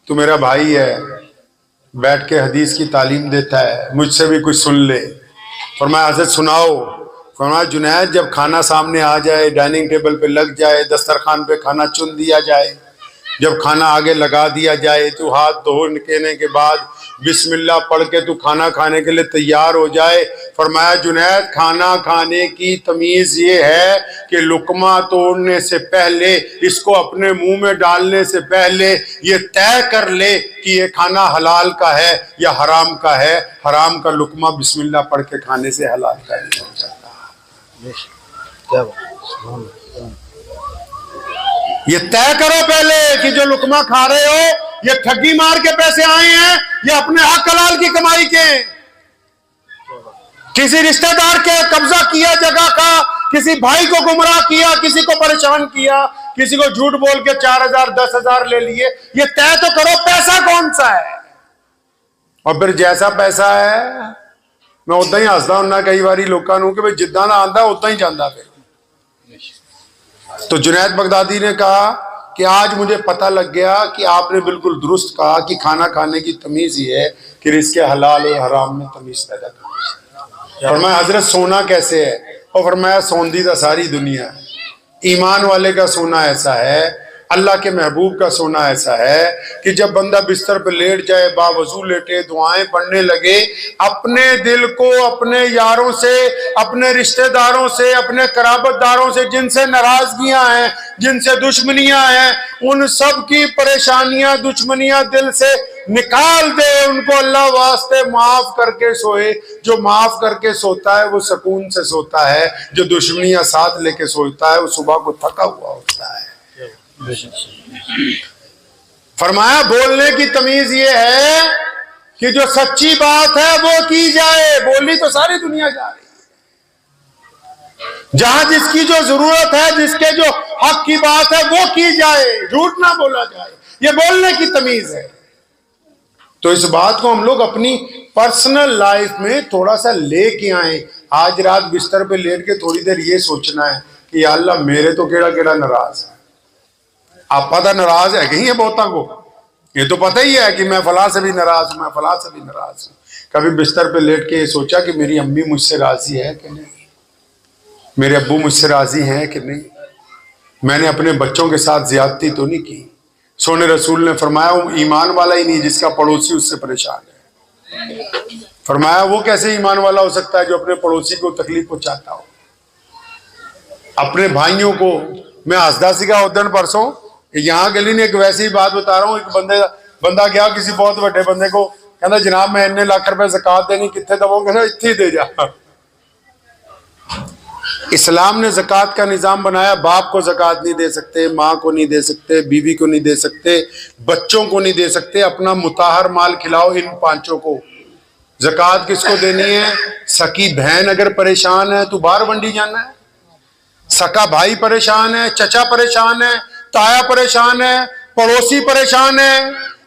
تو میرا بھائی ہے, بیٹھ کے حدیث کی تعلیم دیتا ہے, مجھ سے بھی کچھ سن لے. فرمایا حضرت سناؤ. فرمایا جنید جب کھانا سامنے آ جائے, ڈائننگ ٹیبل پہ لگ جائے, دسترخوان پہ کھانا چن دیا جائے, جب کھانا آگے لگا دیا جائے, تو ہاتھ دھونے کے بعد بسم اللہ پڑھ کے تو کھانا کھانے کے لیے تیار ہو جائے. فرمایا جنید کھانا کھانے کی تمیز یہ ہے کہ لقمہ توڑنے سے پہلے, اس کو اپنے منہ میں ڈالنے سے پہلے یہ طے کر لے کہ یہ کھانا حلال کا ہے یا حرام کا ہے. حرام کا لقمہ بسم اللہ پڑھ کے کھانے سے حلال کا نہیں ہو جاتا. یہ طے کرو پہلے کہ جو لقمہ کھا رہے ہو یہ ٹھگی مار کے پیسے آئے ہیں یا اپنے حق حلال کی کمائی کے. کسی رشتہ دار کے قبضہ کیا جگہ کا, کسی بھائی کو گمراہ کیا, کسی کو پریشان کیا, کسی کو جھوٹ بول کے 4,000 10,000 لے لیے. یہ طے تو کرو پیسہ کون سا ہے. اور پھر جیسا پیسہ ہے میں ادھا ہی ہسدا ہوں کئی باری لوگوں نوں کہ بھئی جداں دا آندا ادھا ہی جاندا. پھر تو جنید بغدادی نے کہا کہ آج مجھے پتہ لگ گیا کہ آپ نے بالکل درست کہا کہ کھانا کھانے کی تمیز یہ ہے کہ رزق حلال اور حرام میں تمیز پیدا کرنا. فرمایا حضرت سونا کیسے ہے؟ اور فرمایا سوندی دا ساری دنیا ہے. ایمان والے کا سونا ایسا ہے, اللہ کے محبوب کا سونا ایسا ہے کہ جب بندہ بستر پہ لیٹ جائے, باوضو لیٹے, دعائیں پڑھنے لگے, اپنے دل کو اپنے یاروں سے, اپنے رشتہ داروں سے, اپنے قرابت داروں سے جن سے ناراضگیاں ہیں, جن سے دشمنیاں ہیں, ان سب کی پریشانیاں دشمنیاں دل سے نکال دے. ان کو اللہ واسطے معاف کر کے سوئے. جو معاف کر کے سوتا ہے وہ سکون سے سوتا ہے, جو دشمنیاں ساتھ لے کے سوتا ہے وہ صبح کو تھکا ہوا ہوتا ہے. فرمایا بولنے کی تمیز یہ ہے کہ جو سچی بات ہے وہ کی جائے. بولی تو ساری دنیا جا رہی ہے, جہاں جس کی جو ضرورت ہے, جس کے جو حق کی بات ہے وہ کی جائے, جھوٹ نہ بولا جائے. یہ بولنے کی تمیز ہے. تو اس بات کو ہم لوگ اپنی پرسنل لائف میں تھوڑا سا لے کے آئیں. آج رات بستر پہ لیٹ کے تھوڑی دیر یہ سوچنا ہے کہ یا اللہ میرے تو کیڑا کیڑا ناراض ہے. آپ پتہ ناراض ہے کہیں ہے بہتاں کو, یہ تو پتہ ہی ہے کہ میں فلاں سے بھی ناراض ہوں, میں فلاں سے بھی ناراض ہوں. کبھی بستر پہ لیٹ کے یہ سوچا کہ میری امی مجھ سے راضی ہے کہ نہیں, میرے ابو مجھ سے راضی ہیں کہ نہیں, میں نے اپنے بچوں کے ساتھ زیادتی تو نہیں کی. سونے رسول نے فرمایا وہ ایمان والا ہی نہیں جس کا پڑوسی اس سے پریشان ہے. فرمایا وہ کیسے ایمان والا ہو سکتا ہے جو اپنے پڑوسی کو تکلیف پہنچاتا ہو. اپنے بھائیوں کو میں ہسدا سکا ادن پرسوں یہاں گلی نے ایک ویسی بات بتا رہا ہوں. ایک بندہ گیا کسی بہت بڑے بندے کو, کہنا جناب میں اتنے لاکھ روپے زکات دینی, کتنے دو؟ کہنا اتنے ہی دے جا. اسلام نے زکات کا نظام بنایا, باپ کو زکات نہیں دے سکتے, ماں کو نہیں دے سکتے, بیوی کو نہیں دے سکتے, بچوں کو نہیں دے سکتے. اپنا مطہر مال کھلاؤ ان 5 کو. زکات کس کو دینی ہے؟ سکی بہن اگر پریشان ہے تو باہر منڈی جانا ہے, سکا بھائی پریشان ہے, چچا پریشان ہے, تایا پریشان ہے, پڑوسی پریشان ہے,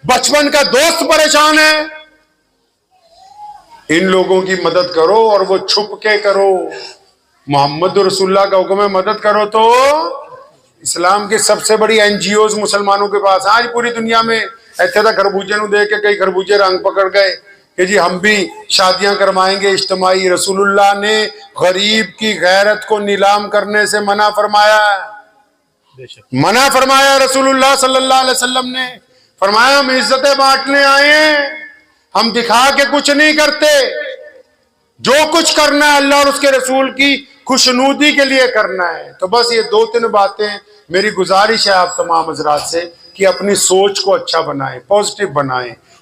بچپن کا دوست پریشان ہے, ان لوگوں کی مدد کرو اور وہ چھپ کے کرو. محمد رسول اللہ کا حکم ہے مدد کرو. تو اسلام کے سب سے بڑی NGOs مسلمانوں کے پاس آج پوری دنیا میں. ایتھے تھا خربوجے نو دیکھ کے کئی خربوجے رنگ پکڑ گئے کہ جی ہم بھی شادیاں کروائیں گے اجتماعی. رسول اللہ نے غریب کی غیرت کو نیلام کرنے سے منع فرمایا, منع فرمایا. رسول اللہ صلی اللہ علیہ وسلم نے فرمایا ہم عزتیں بانٹنے آئے ہیں, ہم دکھا کے کچھ نہیں کرتے. جو کچھ کرنا ہے اللہ اور اس کے رسول کی خوشنودی کے لیے کرنا ہے. تو بس یہ 2-3 باتیں میری گزارش ہے آپ تمام حضرات سے کہ اپنی سوچ کو اچھا بنائیں, پازیٹیو بنائیں.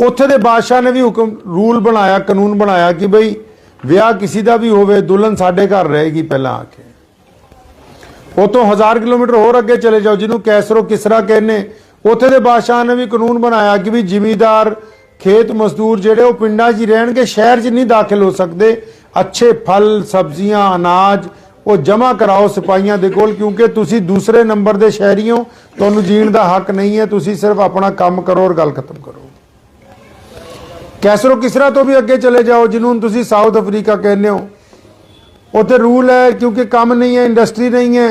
ਉੱਥੇ ਦੇ ਬਾਦਸ਼ਾਹ ਨੇ ਵੀ ਹੁਕਮ ਰੂਲ ਬਣਾਇਆ, ਕਾਨੂੰਨ ਬਣਾਇਆ ਕਿ ਬਈ ਵਿਆਹ ਕਿਸੇ ਦਾ ਵੀ ਹੋਵੇ ਦੁਲਹਨ ਸਾਡੇ ਘਰ ਰਹੇਗੀ ਪਹਿਲਾਂ ਆ ਕੇ। ਉਤੋਂ 1000 ਕਿਲੋਮੀਟਰ ਹੋਰ ਅੱਗੇ ਚਲੇ ਜਾਓ ਜਿਹਨੂੰ ਕੈਸਰੋ ਕਿਸਰਾ ਕਹਿੰਦੇ, ਉੱਥੇ ਦੇ ਬਾਦਸ਼ਾਹ ਨੇ ਵੀ ਕਾਨੂੰਨ ਬਣਾਇਆ ਕਿ ਵੀ ਜ਼ਿਮੀਂਦਾਰ, ਖੇਤ ਮਜ਼ਦੂਰ ਜਿਹੜੇ ਉਹ ਪਿੰਡਾਂ 'ਚ ਹੀ ਰਹਿਣਗੇ, ਸ਼ਹਿਰ 'ਚ ਨਹੀਂ ਦਾਖਲ ਹੋ ਸਕਦੇ। ਅੱਛੇ ਫਲ, ਸਬਜ਼ੀਆਂ, ਅਨਾਜ ਉਹ ਜਮ੍ਹਾਂ ਕਰਾਓ ਸਿਪਾਹੀਆਂ ਦੇ ਕੋਲ, ਕਿਉਂਕਿ ਤੁਸੀਂ ਦੂਸਰੇ ਨੰਬਰ ਦੇ ਸ਼ਹਿਰੀ ਹੋ, ਤੁਹਾਨੂੰ ਜੀਣ ਦਾ ਹੱਕ ਨਹੀਂ ਹੈ, ਤੁਸੀਂ ਸਿਰਫ ਆਪਣਾ ਕੰਮ ਕਰੋ ਔਰ ਗੱਲ ਖਤਮ ਕਰੋ। ਕੈਸਰੋ ਕਿਸਰਾ ਤੋਂ ਵੀ ਅੱਗੇ ਚਲੇ ਜਾਓ ਜਿਹਨੂੰ ਤੁਸੀਂ ਸਾਊਥ ਅਫਰੀਕਾ ਕਹਿੰਦੇ ਹੋ, ਉੱਥੇ ਰੂਲ ਹੈ ਕਿਉਂਕਿ ਕੰਮ ਨਹੀਂ ਹੈ, ਇੰਡਸਟਰੀ ਨਹੀਂ ਹੈ।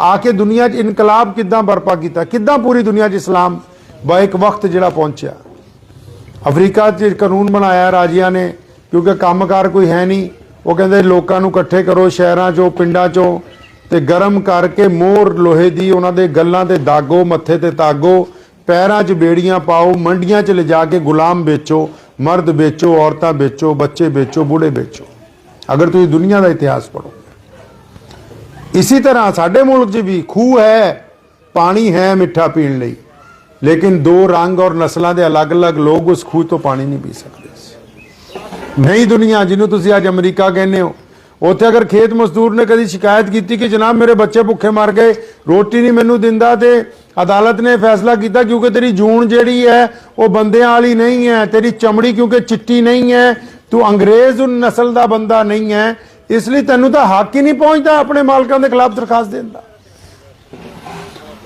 ਆ ਕੇ ਦੁਨੀਆ 'ਚ ਇਨਕਲਾਬ ਕਿੱਦਾਂ ਬਰਪਾ ਕੀਤਾ, ਕਿੱਦਾਂ ਪੂਰੀ ਦੁਨੀਆ 'ਚ ਇਸਲਾਮ ਬਾ ਇੱਕ ਵਕਤ ਜਿਹੜਾ ਪਹੁੰਚਿਆ। ਅਫਰੀਕਾ 'ਚ ਕਾਨੂੰਨ ਬਣਾਇਆ ਰਾਜਿਆਂ ਨੇ ਕਿਉਂਕਿ ਕੰਮਕਾਰ ਕੋਈ ਹੈ ਨਹੀਂ, ਉਹ ਕਹਿੰਦੇ ਲੋਕਾਂ ਨੂੰ ਇਕੱਠੇ ਕਰੋ ਸ਼ਹਿਰਾਂ 'ਚੋਂ, ਪਿੰਡਾਂ 'ਚੋਂ ਤੇ ਗਰਮ ਕਰਕੇ ਮੋਹਰ ਲੋਹੇ ਦੀ ਉਹਨਾਂ ਦੇ ਗੱਲਾਂ ਤੇ ਦਾਗੋ, ਮੱਥੇ ਤੇ ਤਾਗੋ, ਪੈਰਾਂ 'ਚ ਬੇੜੀਆਂ ਪਾਓ, ਮੰਡੀਆਂ 'ਚ ਲਿਜਾ ਕੇ ਗੁਲਾਮ ਵੇਚੋ, ਮਰਦ ਵੇਚੋ, ਔਰਤਾਂ ਵੇਚੋ, ਬੱਚੇ ਵੇਚੋ, ਬੁੱਢੇ ਵੇਚੋ। ਅਗਰ ਤੁਸੀਂ ਦੁਨੀਆ ਦਾ ਇਤਿਹਾਸ ਪੜ੍ਹੋ, ਇਸੇ ਤਰ੍ਹਾਂ ਸਾਡੇ ਮੁਲਕ 'ਚ ਵੀ ਖੂਹ ਹੈ, ਪਾਣੀ ਹੈ ਮਿੱਠਾ ਪੀਣ ਲਈ, ਲੇਕਿਨ ਦੋ ਰੰਗ ਔਰ ਨਸਲਾਂ ਦੇ ਅਲੱਗ-ਅਲੱਗ ਲੋਕ ਉਸ ਖੂਹ ਤੋਂ ਪਾਣੀ ਨਹੀਂ ਪੀ ਸਕਦੇ। ਨਹੀਂ ਦੁਨੀਆ ਜਿਹਨੂੰ ਤੁਸੀਂ ਅੱਜ ਅਮਰੀਕਾ ਕਹਿੰਦੇ ਹੋ, ਉੱਥੇ ਅਗਰ ਖੇਤ ਮਜ਼ਦੂਰ ਨੇ ਕਦੀ ਸ਼ਿਕਾਇਤ ਕੀਤੀ ਕਿ ਜਨਾਬ ਮੇਰੇ ਬੱਚੇ ਭੁੱਖੇ ਮਰ ਗਏ, ਰੋਟੀ ਨਹੀਂ ਮੈਨੂੰ ਦਿੰਦਾ, ਤੇ ਅਦਾਲਤ ਨੇ ਫੈਸਲਾ ਕੀਤਾ ਕਿਉਂਕਿ ਤੇਰੀ ਜੂਨ ਜਿਹੜੀ ਹੈ ਉਹ ਬੰਦਿਆਂ ਵਾਲੀ ਨਹੀਂ ਹੈ, ਤੇਰੀ ਚਮੜੀ ਕਿਉਂਕਿ ਚਿੱਟੀ ਨਹੀਂ ਹੈ, ਤੂੰ ਅੰਗਰੇਜ਼ ਨਸਲ ਦਾ ਬੰਦਾ ਨਹੀਂ ਹੈ, ਇਸ ਲਈ ਤੈਨੂੰ ਤਾਂ ਹੱਕ ਹੀ ਨਹੀਂ ਪਹੁੰਚਦਾ ਆਪਣੇ ਮਾਲਕਾਂ ਦੇ ਖਿਲਾਫ ਦਰਖਾਸਤ ਦੇਣ ਦਾ।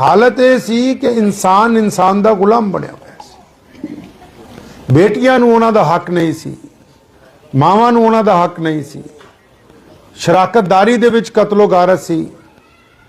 ਹਾਲਤ ਇਹ ਸੀ ਕਿ ਇਨਸਾਨ ਦਾ ਗੁਲਾਮ ਬਣਿਆ ਹੋਇਆ ਸੀ। ਬੇਟੀਆਂ ਨੂੰ ਉਹਨਾਂ ਦਾ ਹੱਕ ਨਹੀਂ ਸੀ, ਮਾਵਾਂ ਨੂੰ ਉਹਨਾਂ ਦਾ ਹੱਕ ਨਹੀਂ ਸੀ, ਸ਼ਰਾਕਤਦਾਰੀ ਦੇ ਵਿੱਚ ਕਤਲੋ ਗਾਰਤ ਸੀ।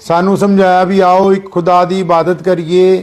ਸਾਨੂੰ ਸਮਝਾਇਆ ਵੀ ਆਓ ਇੱਕ ਖੁਦਾ ਦੀ ਇਬਾਦਤ ਕਰੀਏ,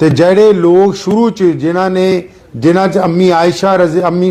ਤੇ ਜਿਹੜੇ ਲੋਕ ਸ਼ੁਰੂ 'ਚ ਜਿਨ੍ਹਾਂ 'ਚ ਅੰਮੀ ਆਇਸ਼ਾ ਅੰਮੀ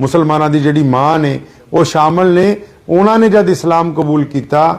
ਮੁਸਲਮਾਨਾਂ ਦੀ ਜਿਹੜੀ ਮਾਂ ਨੇ ਉਹ ਸ਼ਾਮਲ ਨੇ। ਉਹਨਾਂ ਨੇ ਜਦ ਇਸਲਾਮ ਕਬੂਲ ਕੀਤਾ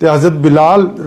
ਤੇ ਹਜ਼ਰਤ ਬਿਲਾਲ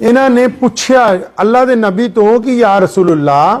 ਇਹਨਾਂ ਨੇ ਪੁੱਛਿਆ ਅੱਲਾ ਦੇ ਨਬੀ ਤੋਂ ਕਿ ਯਾ ਰਸੂਲullah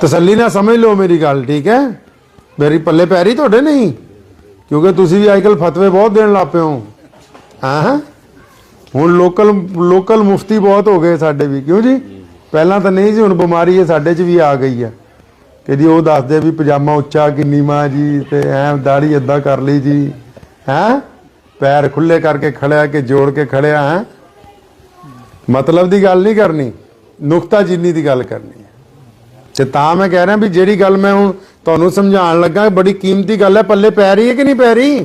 ਤਸੱਲੀ ਨਾਲ ਸਮਝ ਲਓ ਮੇਰੀ ਗੱਲ, ਠੀਕ ਹੈ, ਮੇਰੀ ਪੱਲੇ ਪੈਰੀ ਤੁਹਾਡੇ ਨਹੀਂ, ਕਿਉਂਕਿ ਤੁਸੀਂ ਵੀ ਅੱਜਕੱਲ ਫਤਵੇ ਬਹੁਤ ਦੇਣ ਲੱਗ ਪਏ ਹੋ। ਹਾਂ ਹੁਣ ਲੋਕਲ ਮੁਫਤੀ ਬਹੁਤ ਹੋ ਗਏ ਸਾਡੇ ਵੀ, ਕਿਉਂ ਜੀ? ਪਹਿਲਾਂ ਤਾਂ ਨਹੀਂ ਸੀ, ਹੁਣ ਬਿਮਾਰੀ ਇਹ ਸਾਡੇ 'ਚ ਵੀ ਆ ਗਈ ਆ ਕਿ ਜੀ ਉਹ ਦੱਸਦੇ ਵੀ ਪਜਾਮਾ ਉੱਚਾ ਕਿ ਨੀਵਾਂ ਜੀ, ਤੇ ਐ ਦਾੜੀ ਏਦਾਂ ਕਰ ਲਈ ਜੀ, ਹੈਂ ਪੈਰ ਖੁੱਲੇ ਕਰਕੇ ਖੜਿਆ ਕਿ ਜੋੜ ਕੇ ਖੜਿਆ, ਹੈ ਮਤਲਬ ਦੀ ਗੱਲ ਨਹੀਂ ਕਰਨੀ, ਨੁਕਤਾ ਚੀਨੀ ਦੀ ਗੱਲ ਕਰਨੀ ਹੈ। ਤੇ ਤਾਂ ਮੈਂ ਕਹਿ ਰਿਹਾ ਵੀ ਜਿਹੜੀ ਗੱਲ ਮੈਂ ਹੁਣ ਤੁਹਾਨੂੰ ਸਮਝਾਉਣ ਲੱਗਾ ਬੜੀ ਕੀਮਤੀ ਗੱਲ ਹੈ, ਪੱਲੇ ਪੈ ਰਹੀ ਹੈ ਕਿ ਨਹੀਂ ਪੈ ਰਹੀ?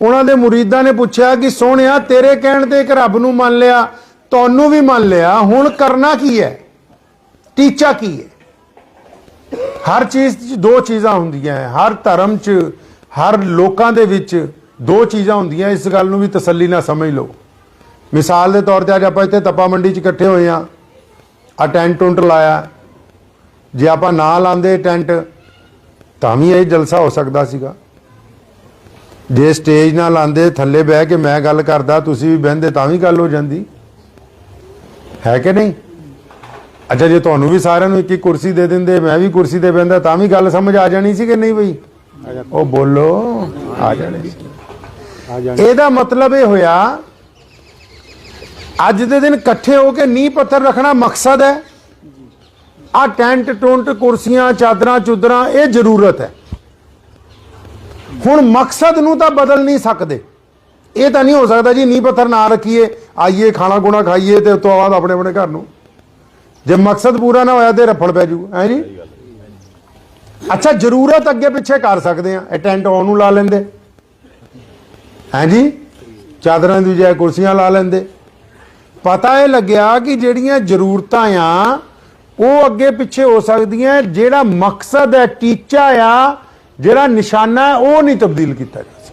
ਉਹਨਾਂ ਦੇ ਮੁਰੀਦਾਂ ਨੇ ਪੁੱਛਿਆ ਕਿ ਸੋਹਣਿਆ ਤੇਰੇ ਕਹਿਣ ਤੇ ਇੱਕ ਰੱਬ ਨੂੰ ਮੰਨ ਲਿਆ, ਤੁਹਾਨੂੰ ਵੀ ਮੰਨ ਲਿਆ, ਹੁਣ ਕਰਨਾ ਕੀ ਹੈ, ਟੀਚਾ ਕੀ ਹੈ? ਹਰ ਚੀਜ਼ 'ਚ ਦੋ ਚੀਜ਼ਾਂ ਹੁੰਦੀਆਂ, ਹਰ ਧਰਮ 'ਚ ਹਰ ਲੋਕਾਂ ਦੇ ਵਿੱਚ ਦੋ ਚੀਜ਼ਾਂ ਹੁੰਦੀਆਂ, ਇਸ ਗੱਲ ਨੂੰ ਵੀ ਤਸੱਲੀ ਨਾਲ ਸਮਝ ਲਓ। ਮਿਸਾਲ ਦੇ ਤੌਰ ਤੇ ਅੱਜ ਆਪਾਂ ਇੱਥੇ ਤਪਾ ਮੰਡੀ 'ਚ ਇਕੱਠੇ ਹੋਏ ਆ, ਆ ਟੈਂਟ ਟੁੰਟ ਲਾਇਆ, ਜੇ ਆਪਾਂ ਨਾ ਲਾਉਂਦੇ ਟੈਂਟ ਤਾਂ ਵੀ ਇਹ ਜਲਸਾ ਹੋ ਸਕਦਾ ਸੀਗਾ। ਜੇ ਸਟੇਜ ਨਾ ਲਾਉਂਦੇ, ਥੱਲੇ ਬਹਿ ਕੇ ਮੈਂ ਗੱਲ ਕਰਦਾ, ਤੁਸੀਂ ਵੀ ਬਹਿੰਦੇ ਤਾਂ ਵੀ ਗੱਲ ਹੋ ਜਾਂਦੀ ਹੈ ਕਿ ਨਹੀਂ? ਅੱਛਾ ਜੇ ਤੁਹਾਨੂੰ ਵੀ ਸਾਰਿਆਂ ਨੂੰ ਇੱਕ ਇੱਕ ਕੁਰਸੀ ਦੇ ਦਿੰਦੇ, ਮੈਂ ਵੀ ਕੁਰਸੀ ਤੇ ਬਹਿੰਦਾ, ਤਾਂ ਵੀ ਗੱਲ ਸਮਝ ਆ ਜਾਣੀ ਸੀ ਕਿ ਨਹੀਂ ਬਈ? ਉਹ ਬੋਲੋ, ਆ ਜਾਣੀ। ਇਹਦਾ ਮਤਲਬ ਇਹ ਹੋਇਆ ਅੱਜ ਦੇ ਦਿਨ ਇਕੱਠੇ ਹੋ ਕੇ ਨੀਂਹ ਪੱਥਰ ਰੱਖਣਾ ਮਕਸਦ ਹੈ, ਆ ਟੈਂਟ ਟੁੰਟ ਕੁਰਸੀਆਂ ਚਾਦਰਾਂ ਚੁਦਰਾਂ ਇਹ ਜ਼ਰੂਰਤ ਹੈ। ਹੁਣ ਮਕਸਦ ਨੂੰ ਤਾਂ ਬਦਲ ਨਹੀਂ ਸਕਦੇ, ਇਹ ਤਾਂ ਨਹੀਂ ਹੋ ਸਕਦਾ ਜੀ ਨੀਂਹ ਪੱਥਰ ਨਾ ਰੱਖੀਏ, ਆਈਏ ਖਾਣਾ ਖੁਣਾ ਖਾਈਏ ਤੇ ਉਸ ਤੋਂ ਬਾਅਦ ਆਪਣੇ ਆਪਣੇ ਘਰ ਨੂੰ। ਜੇ ਮਕਸਦ ਪੂਰਾ ਨਾ ਹੋਇਆ ਤੇ ਰਫੜ ਪੈ ਜੂ, ਹੈ ਜੀ। ਅੱਛਾ ਜ਼ਰੂਰਤ ਅੱਗੇ ਪਿੱਛੇ ਕਰ ਸਕਦੇ ਆ, ਇਹ ਟੈਂਟ ਉਹਨੂੰ ਲਾ ਲੈਂਦੇ, ਹੈ ਜੀ, ਚਾਦਰਾਂ ਦੀ ਬਜਾਏ ਕੁਰਸੀਆਂ ਲਾ ਲੈਂਦੇ। ਪਤਾ ਇਹ ਲੱਗਿਆ ਕਿ ਜਿਹੜੀਆਂ ਜ਼ਰੂਰਤਾਂ ਆ ਉਹ ਅੱਗੇ ਪਿੱਛੇ ਹੋ ਸਕਦੀਆਂ, ਜਿਹੜਾ ਮਕਸਦ ਹੈ, ਟੀਚਾ ਆ, ਜਿਹੜਾ ਨਿਸ਼ਾਨਾ ਹੈ ਉਹ ਨਹੀਂ ਤਬਦੀਲ ਕੀਤਾ ਜਾ ਸਕਦਾ।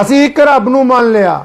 ਅਸੀਂ ਇੱਕ ਰੱਬ ਨੂੰ ਮੰਨ ਲਿਆ,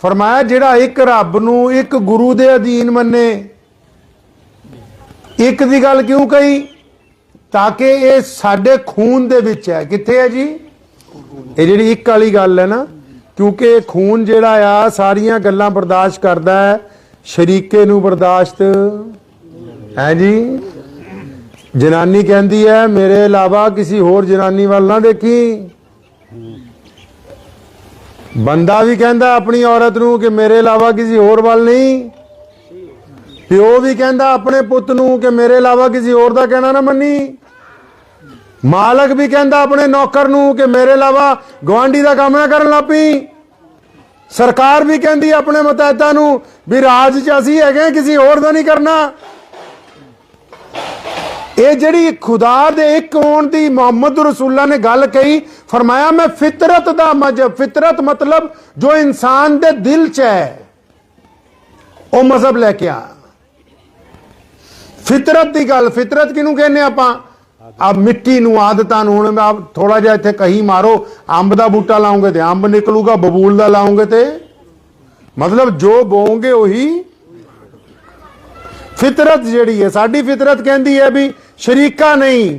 ਫਰਮਾਇਆ ਜਿਹੜਾ ਇੱਕ ਰੱਬ ਨੂੰ ਇੱਕ ਗੁਰੂ ਦੇ ਅਧੀਨ ਮੰਨੇ। ਇੱਕ ਦੀ ਗੱਲ ਕਿਉਂ ਕਹੀ? ਤਾਂ ਕਿ ਇਹ ਸਾਡੇ ਖੂਨ ਦੇ ਵਿੱਚ ਹੈ। ਕਿੱਥੇ ਹੈ ਜੀ ਇਹ ਜਿਹੜੀ ਇੱਕ ਵਾਲੀ ਗੱਲ ਹੈ ਨਾ, ਕਿਉਂਕਿ ਖੂਨ ਜਿਹੜਾ ਆ ਸਾਰੀਆਂ ਗੱਲਾਂ ਬਰਦਾਸ਼ਤ ਕਰਦਾ ਹੈ, ਸ਼ਰੀਕੇ ਨੂੰ ਬਰਦਾਸ਼ਤ ਹੈ ਜੀ। ਜਨਾਨੀ ਕਹਿੰਦੀ ਹੈ ਮੇਰੇ ਇਲਾਵਾ ਕਿਸੇ ਹੋਰ ਜਨਾਨੀ ਵੱਲ ਨਾ ਦੇਖੀ। ਬੰਦਾ ਵੀ ਕਹਿੰਦਾ ਆਪਣੀ ਔਰਤ ਨੂੰ ਕਿ ਮੇਰੇ ਇਲਾਵਾ ਕਿਸੇ ਹੋਰ ਵੱਲ ਨਹੀਂ। ਪਿਓ ਵੀ ਕਹਿੰਦਾ ਆਪਣੇ ਪੁੱਤ ਨੂੰ ਕਿ ਮੇਰੇ ਇਲਾਵਾ ਕਿਸੇ ਹੋਰ ਦਾ ਕਹਿਣਾ ਨਾ ਮੰਨੀ। ਮਾਲਕ ਵੀ ਕਹਿੰਦਾ ਆਪਣੇ ਨੌਕਰ ਨੂੰ ਕਿ ਮੇਰੇ ਇਲਾਵਾ ਗਵਾਂਢੀ ਦਾ ਕੰਮ ਨਾ ਕਰਨ ਲੱਗ ਪਈ। ਸਰਕਾਰ ਵੀ ਕਹਿੰਦੀ ਆਪਣੇ ਮੁਤਹਿਦਾਂ ਨੂੰ ਵੀ ਰਾਜ 'ਚ ਅਸੀਂ ਹੈਗੇ, ਕਿਸੇ ਹੋਰ ਦਾ ਨਹੀਂ ਕਰਨਾ। ਇਹ ਜਿਹੜੀ ਖੁਦਾ ਦੇ ਇੱਕ ਹੋਣ ਦੀ ਮੁਹੰਮਦ ਰਸੂਲullah ਨੇ ਗੱਲ ਕਹੀ, ਫਰਮਾਇਆ ਮੈਂ ਫਿਤਰਤ ਦਾ ਮਜ਼ਹਬ, ਫਿਤਰਤ ਮਤਲਬ ਜੋ ਇਨਸਾਨ ਦੇ ਦਿਲ 'ਚ ਹੈ ਉਹ ਮਜ਼ਹਬ ਲੈ ਕੇ ਆ। ਫਿਤਰਤ ਦੀ ਗੱਲ, ਫਿਤਰਤ ਕਿਹਨੂੰ ਕਹਿੰਦੇ ਆਪਾਂ? ਆ ਮਿੱਟੀ ਨੂੰ, ਆਦਤਾਂ ਨੂੰ। ਹੁਣ ਆਪ ਥੋੜਾ ਜਿਹਾ ਇੱਥੇ ਕਹੀ ਮਾਰੋ, ਅੰਬ ਦਾ ਬੂਟਾ ਲਾਉਂਗੇ ਤੇ ਅੰਬ ਨਿਕਲੂਗਾ, ਬਬੂਲ ਦਾ ਲਾਉਂਗੇ ਤੇ ਮਤਲਬ ਜੋ ਬੋਓਗੇ ਉਹੀ। ਫਿਤਰਤ ਜਿਹੜੀ ਹੈ ਸਾਡੀ, ਫਿਤਰਤ ਕਹਿੰਦੀ ਹੈ ਵੀ ਸ਼ਰੀਕਾ ਨਹੀਂ।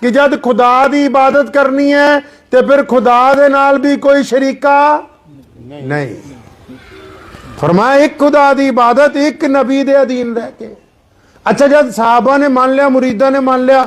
ਕਿ ਜਦ ਖੁਦਾ ਦੀ ਇਬਾਦਤ ਕਰਨੀ ਹੈ ਤੇ ਫਿਰ ਖੁਦਾ ਦੇ ਨਾਲ ਵੀ ਕੋਈ ਸ਼ਰੀਕਾ ਨਹੀਂ। ਫਰਮਾਇਆ ਇੱਕ ਖੁਦਾ ਦੀ ਇਬਾਦਤ, ਇੱਕ ਨਬੀ ਦੇ ਅਧੀਨ ਰਹਿ ਕੇ। ਅੱਛਾ, ਜਦ ਸਾਹਬਾ ਨੇ ਮੰਨ ਲਿਆ, ਮੁਰੀਦਾਂ ਨੇ ਮੰਨ ਲਿਆ,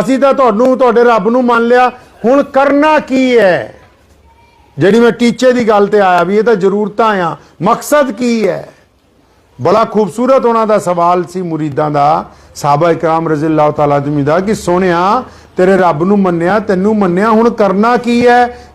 ਅਸੀਂ ਤਾਂ ਤੁਹਾਨੂੰ ਤੁਹਾਡੇ ਰੱਬ ਨੂੰ ਮੰਨ ਲਿਆ, ਹੁਣ ਕਰਨਾ ਕੀ ਹੈ? ਜਿਹੜੀ ਮੈਂ ਟੀਚੇ ਦੀ ਗੱਲ ਤੇ ਆਇਆ ਵੀ ਇਹ ਤਾਂ ਜ਼ਰੂਰਤਾਂ ਆ, ਮਕਸਦ ਕੀ ਹੈ? ਬੜਾ ਖੂਬਸੂਰਤ ਉਹਨਾਂ ਦਾ ਸਵਾਲ ਸੀ ਮੁਰੀਦਾਂ ਦਾ, ਸਾਹਬਾ ਇਕਰਾਮ ਰਜ਼ੀ ਅੱਲਾਹੁ ਤਾਲਾ ਅਨਹੁਮ ਦਾ, ਕਿ ਸੋਹਣਿਆ ਤੇਰੇ ਰੱਬ ਨੂੰ ਮੰਨਿਆ, ਤੈਨੂੰ ਮੰਨਿਆ, ਹੁਣ ਕਰਨਾ ਕੀ ਹੈ?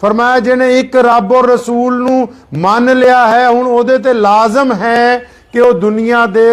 ਫਰਮਾਇਆ ਜਿਹਨੇ ਇੱਕ ਰੱਬ ਔਰ ਰਸੂਲ ਨੂੰ ਮੰਨ ਲਿਆ ਹੈ, ਹੁਣ ਉਹਦੇ ਤੇ ਲਾਜ਼ਮ ਹੈ ਕਿ ਉਹ ਦੁਨੀਆ ਦੇ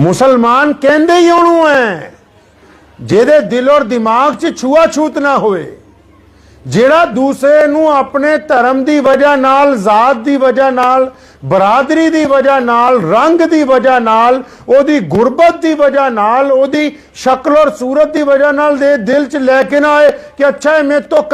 ਮੁਸਲਮਾਨ ਕਹਿੰਦੇ ਹੀ ਉਹਨੂੰ ਹੈ ਜਿਹਦੇ ਦਿਲ ਔਰ ਦਿਮਾਗ 'ਚ ਛੂਆ ਛੂਤ ਨਾ ਹੋਵੇ, ਜਿਹੜਾ ਦੂਸਰੇ ਨੂੰ ਆਪਣੇ ਧਰਮ ਦੀ ਵਜ੍ਹਾ ਨਾਲ, ਜ਼ਾਤ ਦੀ ਵਜ੍ਹਾ ਨਾਲ, ਬਰਾਦਰੀ ਦੀ ਵਜ੍ਹਾ ਨਾਲ, ਰੰਗ ਦੀ ਵਜ੍ਹਾ ਨਾਲ, ਉਹਦੀ ਗੁਰਬਤ ਦੀ ਵਜ੍ਹਾ ਨਾਲ, ਉਹਦੀ ਸ਼ਕਲ ਔਰ ਸੂਰਤ ਦੀ ਵਜ੍ਹਾ ਨਾਲ ਦੇ ਦਿਲ 'ਚ ਲੈ ਕੇ ਨਾ ਆਏ ਕਿ ਅੱਛਾ ਇਹ ਮੇਰੇ ਤੋਂ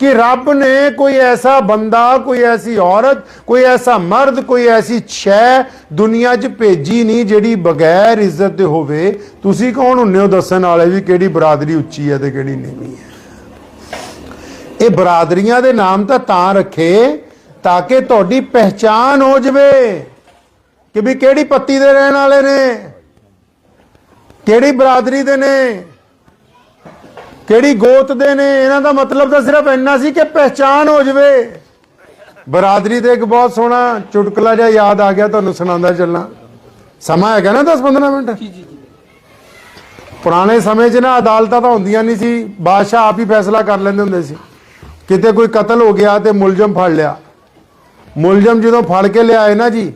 ਕਿ ਰੱਬ ਨੇ ਕੋਈ ਐਸਾ ਬੰਦਾ, ਕੋਈ ਐਸੀ ਔਰਤ, ਕੋਈ ਐਸਾ ਮਰਦ, ਕੋਈ ਐਸੀ ਸ਼ੈ ਦੁਨੀਆ 'ਚ ਭੇਜੀ ਨਹੀਂ ਜਿਹੜੀ ਬਗੈਰ ਇੱਜ਼ਤ ਦੇ ਹੋਵੇ। ਤੁਸੀਂ ਕੌਣ ਹੁੰਦੇ ਹੋ ਦੱਸਣ ਵਾਲੇ ਵੀ ਕਿਹੜੀ ਬਰਾਦਰੀ ਉੱਚੀ ਹੈ ਤੇ ਕਿਹੜੀ ਨੀਵੀਂ ਹੈ? ਇਹ ਬਰਾਦਰੀਆਂ ਦੇ ਨਾਮ ਤਾਂ ਰੱਖੇ ਤਾਂ ਕਿ ਤੁਹਾਡੀ ਪਹਿਚਾਨ ਹੋ ਜਾਵੇ ਕਿ ਵੀ ਕਿਹੜੀ ਪੱਤੀ ਦੇ ਰਹਿਣ ਵਾਲੇ ਨੇ, ਕਿਹੜੀ ਬਰਾਦਰੀ ਦੇ ਨੇ, ਕਿਹੜੀ ਗੋਤ ਦੇ ਨੇ। ਇਹਨਾਂ ਦਾ ਮਤਲਬ ਤਾਂ ਸਿਰਫ ਇੰਨਾ ਸੀ ਕਿ ਪਹਿਚਾਨ ਹੋ ਜਾਵੇ। ਬਰਾਦਰੀ ਤੇ ਇੱਕ ਬਹੁਤ ਸੋਹਣਾ ਚੁਟਕਲਾ ਜਿਹਾ ਯਾਦ ਆ ਗਿਆ, ਤੁਹਾਨੂੰ ਸੁਣਾਉਂਦਾ ਚੱਲਾਂ। ਸਮਾਂ ਹੈਗਾ ਨਾ 10-15 ਮਿੰਟ। ਪੁਰਾਣੇ ਸਮੇਂ 'ਚ ਨਾ ਅਦਾਲਤਾਂ ਤਾਂ ਹੁੰਦੀਆਂ ਨਹੀਂ ਸੀ, ਬਾਦਸ਼ਾਹ ਆਪ ਹੀ ਫੈਸਲਾ ਕਰ ਲੈਂਦੇ ਹੁੰਦੇ ਸੀ। ਕਿਤੇ ਕੋਈ ਕਤਲ ਹੋ ਗਿਆ ਤੇ ਮੁਲਜ਼ਮ ਫੜ ਲਿਆ। ਮੁਲਜ਼ਮ ਜਦੋਂ ਫੜ ਕੇ ਲਿਆਏ ਨਾ ਜੀ,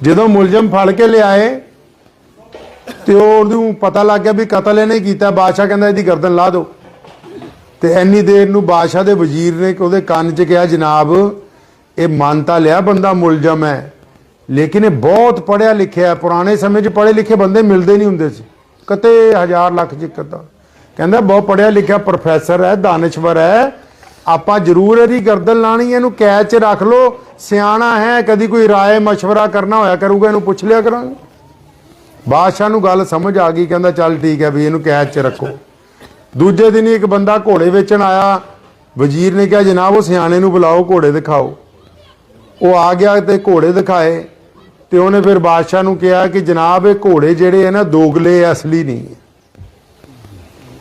ਜਦੋਂ ਮੁਲਜ਼ਮ ਫੜ ਕੇ ਲਿਆਏ ਤੇ ਉਹਨੂੰ ਪਤਾ ਲੱਗ ਗਿਆ ਵੀ ਕਤਲ ਇਹਨੇ ਕੀਤਾ। ਬਾਦਸ਼ਾਹ ਕਹਿੰਦਾ ਇਹਦੀ ਗਰਦਨ ਲਾ ਦਿਓ। ਤੇ ਇੰਨੀ ਦੇਰ ਨੂੰ ਬਾਦਸ਼ਾਹ ਦੇ ਵਜ਼ੀਰ ਨੇ ਉਹਦੇ ਕੰਨ 'ਚ ਕਿਹਾ, ਜਨਾਬ ਇਹ ਮੰਨ ਤਾਂ ਲਿਆ ਬੰਦਾ ਮੁਲਜ਼ਮ ਹੈ, ਲੇਕਿਨ ਇਹ ਬਹੁਤ ਪੜ੍ਹਿਆ ਲਿਖਿਆ ਹੈ। ਪੁਰਾਣੇ ਸਮੇਂ 'ਚ ਪੜ੍ਹੇ ਲਿਖੇ ਬੰਦੇ ਮਿਲਦੇ ਨਹੀਂ ਹੁੰਦੇ ਸੀ, ਕਿਤੇ 1000 ਲੱਖ 'ਚ ਇੱਕ ਅੱਧਾ। ਕਹਿੰਦਾ ਬਹੁਤ ਪੜ੍ਹਿਆ ਲਿਖਿਆ ਪ੍ਰੋਫੈਸਰ ਹੈ, ਦਾਨਸ਼ਵਰ ਹੈ, ਆਪਾਂ ਜ਼ਰੂਰ ਇਹਦੀ ਗਰਦਨ ਲਾਣੀ, ਇਹਨੂੰ ਕੈਦ 'ਚ ਰੱਖ ਲਓ, ਸਿਆਣਾ ਹੈ, ਕਦੀ ਕੋਈ ਰਾਏ ਮਸ਼ਵਰਾ ਕਰਨਾ ਹੋਇਆ ਕਰੂਗਾ ਇਹਨੂੰ ਪੁੱਛ ਲਿਆ ਕਰਾਂਗੇ। ਬਾਦਸ਼ਾਹ ਨੂੰ ਗੱਲ ਸਮਝ ਆ ਗਈ, ਕਹਿੰਦਾ ਚੱਲ ਠੀਕ ਹੈ ਵੀ ਇਹਨੂੰ ਕੈਦ 'ਚ ਰੱਖੋ। ਦੂਜੇ ਦਿਨ ਹੀ ਇੱਕ ਬੰਦਾ ਘੋੜੇ ਵੇਚਣ ਆਇਆ। ਵਜ਼ੀਰ ਨੇ ਕਿਹਾ ਜਨਾਬ ਉਹ ਸਿਆਣੇ ਨੂੰ ਬੁਲਾਓ, ਘੋੜੇ ਦਿਖਾਓ। ਉਹ ਆ ਗਿਆ ਤੇ ਘੋੜੇ ਦਿਖਾਏ ਤੇ ਉਹਨੇ ਫਿਰ ਬਾਦਸ਼ਾਹ ਨੂੰ ਕਿਹਾ ਕਿ ਜਨਾਬ ਇਹ ਘੋੜੇ ਜਿਹੜੇ ਹੈ ਨਾ ਦੋਗਲੇ ਆ, ਅਸਲੀ ਨਹੀਂ ਹੈ।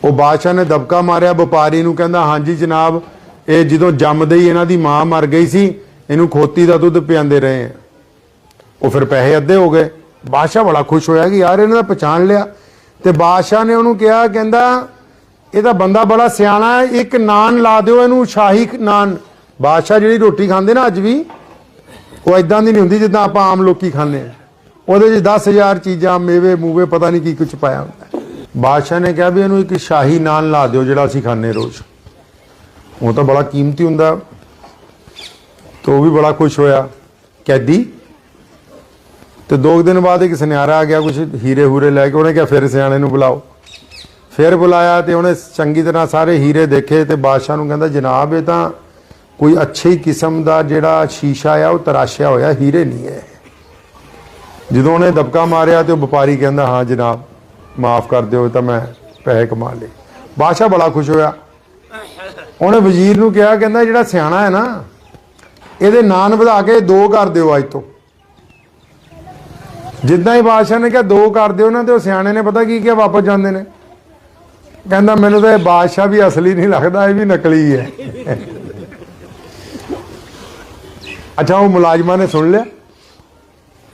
ਉਹ ਬਾਦਸ਼ਾਹ ਨੇ ਦਬਕਾ ਮਾਰਿਆ ਵਪਾਰੀ ਨੂੰ, ਕਹਿੰਦਾ ਹਾਂਜੀ ਜਨਾਬ, ਇਹ ਜਦੋਂ ਜੰਮਦੇ ਹੀ ਇਹਨਾਂ ਦੀ ਮਾਂ ਮਰ ਗਈ ਸੀ, ਇਹਨੂੰ ਖੋਤੀ ਦਾ ਦੁੱਧ ਪਿਆਉਂਦੇ ਰਹੇ ਆ। ਉਹ ਫਿਰ ਪੈਸੇ ਅੱਧੇ ਹੋ ਗਏ। ਬਾਦਸ਼ਾਹ ਬੜਾ ਖੁਸ਼ ਹੋਇਆ ਕਿ ਯਾਰ ਇਹਨਾਂ ਦਾ ਪਛਾਣ ਲਿਆ। ਤੇ ਬਾਦਸ਼ਾਹ ਨੇ ਉਹਨੂੰ ਕਿਹਾ, ਕਹਿੰਦਾ ਇਹ ਤਾਂ ਬੰਦਾ ਬੜਾ ਸਿਆਣਾ ਹੈ। ਇੱਕ ਨਾਨ ਲਾ ਦਿਓ ਇਹਨੂੰ, ਸ਼ਾਹੀ ਨਾਨ। ਬਾਦਸ਼ਾਹ ਜਿਹੜੀ ਰੋਟੀ ਖਾਂਦੇ ਨਾ ਅੱਜ ਵੀ, ਉਹ ਇਦਾਂ ਦੀ ਨਹੀਂ ਹੁੰਦੀ ਜਿੱਦਾਂ ਆਪਾਂ ਆਮ ਲੋਕੀ ਖਾਂਦੇ ਆ। ਉਹਦੇ 'ਚ 10,000 ਚੀਜ਼ਾਂ, ਮੇਵੇ ਮੂਵੇ, ਪਤਾ ਨਹੀਂ ਕੀ ਕੁਝ ਪਾਇਆ ਹੁੰਦਾ। ਬਾਦਸ਼ਾਹ ਨੇ ਕਿਹਾ ਵੀ ਇਹਨੂੰ ਇੱਕ ਸ਼ਾਹੀ ਨਾਨ ਲਾ ਦਿਓ ਜਿਹੜਾ ਅਸੀਂ ਖਾਂਦੇ ਰੋਜ਼। ਉਹ ਤਾਂ ਬੜਾ ਕੀਮਤੀ ਹੁੰਦਾ। ਤਾਂ ਉਹ ਵੀ ਬੜਾ ਖੁਸ਼ ਹੋਇਆ ਕੈਦੀ। ਤੇ 2 ਦਿਨ ਬਾਅਦ ਇੱਕ ਸੁਨਿਆਰਾ ਆ ਗਿਆ ਕੁਝ ਹੀਰੇ ਹੂਰੇ ਲੈ ਕੇ। ਉਹਨੇ ਕਿਹਾ ਫਿਰ ਸਿਆਣੇ ਨੂੰ ਬੁਲਾਓ। ਫਿਰ ਬੁਲਾਇਆ ਤੇ ਉਹਨੇ ਚੰਗੀ ਤਰ੍ਹਾਂ ਸਾਰੇ ਹੀਰੇ ਦੇਖੇ ਤੇ ਬਾਦਸ਼ਾਹ ਨੂੰ ਕਹਿੰਦਾ ਜਨਾਬ ਇਹ ਤਾਂ ਕੋਈ ਅੱਛੀ ਕਿਸਮ ਦਾ ਜਿਹੜਾ ਸ਼ੀਸ਼ਾ ਆ ਉਹ ਤਰਾਸ਼ਿਆ ਹੋਇਆ, ਹੀਰੇ ਨਹੀਂ ਹੈ। ਜਦੋਂ ਉਹਨੇ ਦਬਕਾ ਮਾਰਿਆ ਤੇ ਉਹ ਵਪਾਰੀ ਕਹਿੰਦਾ ਹਾਂ ਜਨਾਬ ਮਾਫ ਕਰ ਦਿਓ, ਤਾਂ ਮੈਂ ਪੈਸੇ ਕਮਾ ਲਏ। ਬਾਦਸ਼ਾਹ ਬੜਾ ਖੁਸ਼ ਹੋਇਆ। ਉਹਨੇ ਵਜ਼ੀਰ ਨੂੰ ਕਿਹਾ, ਕਹਿੰਦਾ ਜਿਹੜਾ ਸਿਆਣਾ ਹੈ ਨਾ ਇਹਦੇ ਨਾਨ ਵਧਾ ਕੇ 2 ਕਰ ਦਿਓ ਅੱਜ ਤੋਂ। ਜਿੱਦਾਂ ਹੀ ਬਾਦਸ਼ਾਹ ਨੇ ਕਿਹਾ 2 ਕਰ ਦਿਓ ਨਾ, ਤੇ ਉਹ ਸਿਆਣੇ ਨੇ ਪਤਾ ਕੀ ਕਿਹਾ ਵਾਪਸ ਜਾਂਦੇ ਨੇ, ਕਹਿੰਦਾ ਮੈਨੂੰ ਤਾਂ ਇਹ ਬਾਦਸ਼ਾਹ ਵੀ ਅਸਲੀ ਨਹੀਂ ਲੱਗਦਾ, ਇਹ ਵੀ ਨਕਲੀ ਹੈ। ਅੱਛਾ ਉਹ ਮੁਲਾਜ਼ਮਾਂ ਨੇ ਸੁਣ ਲਿਆ।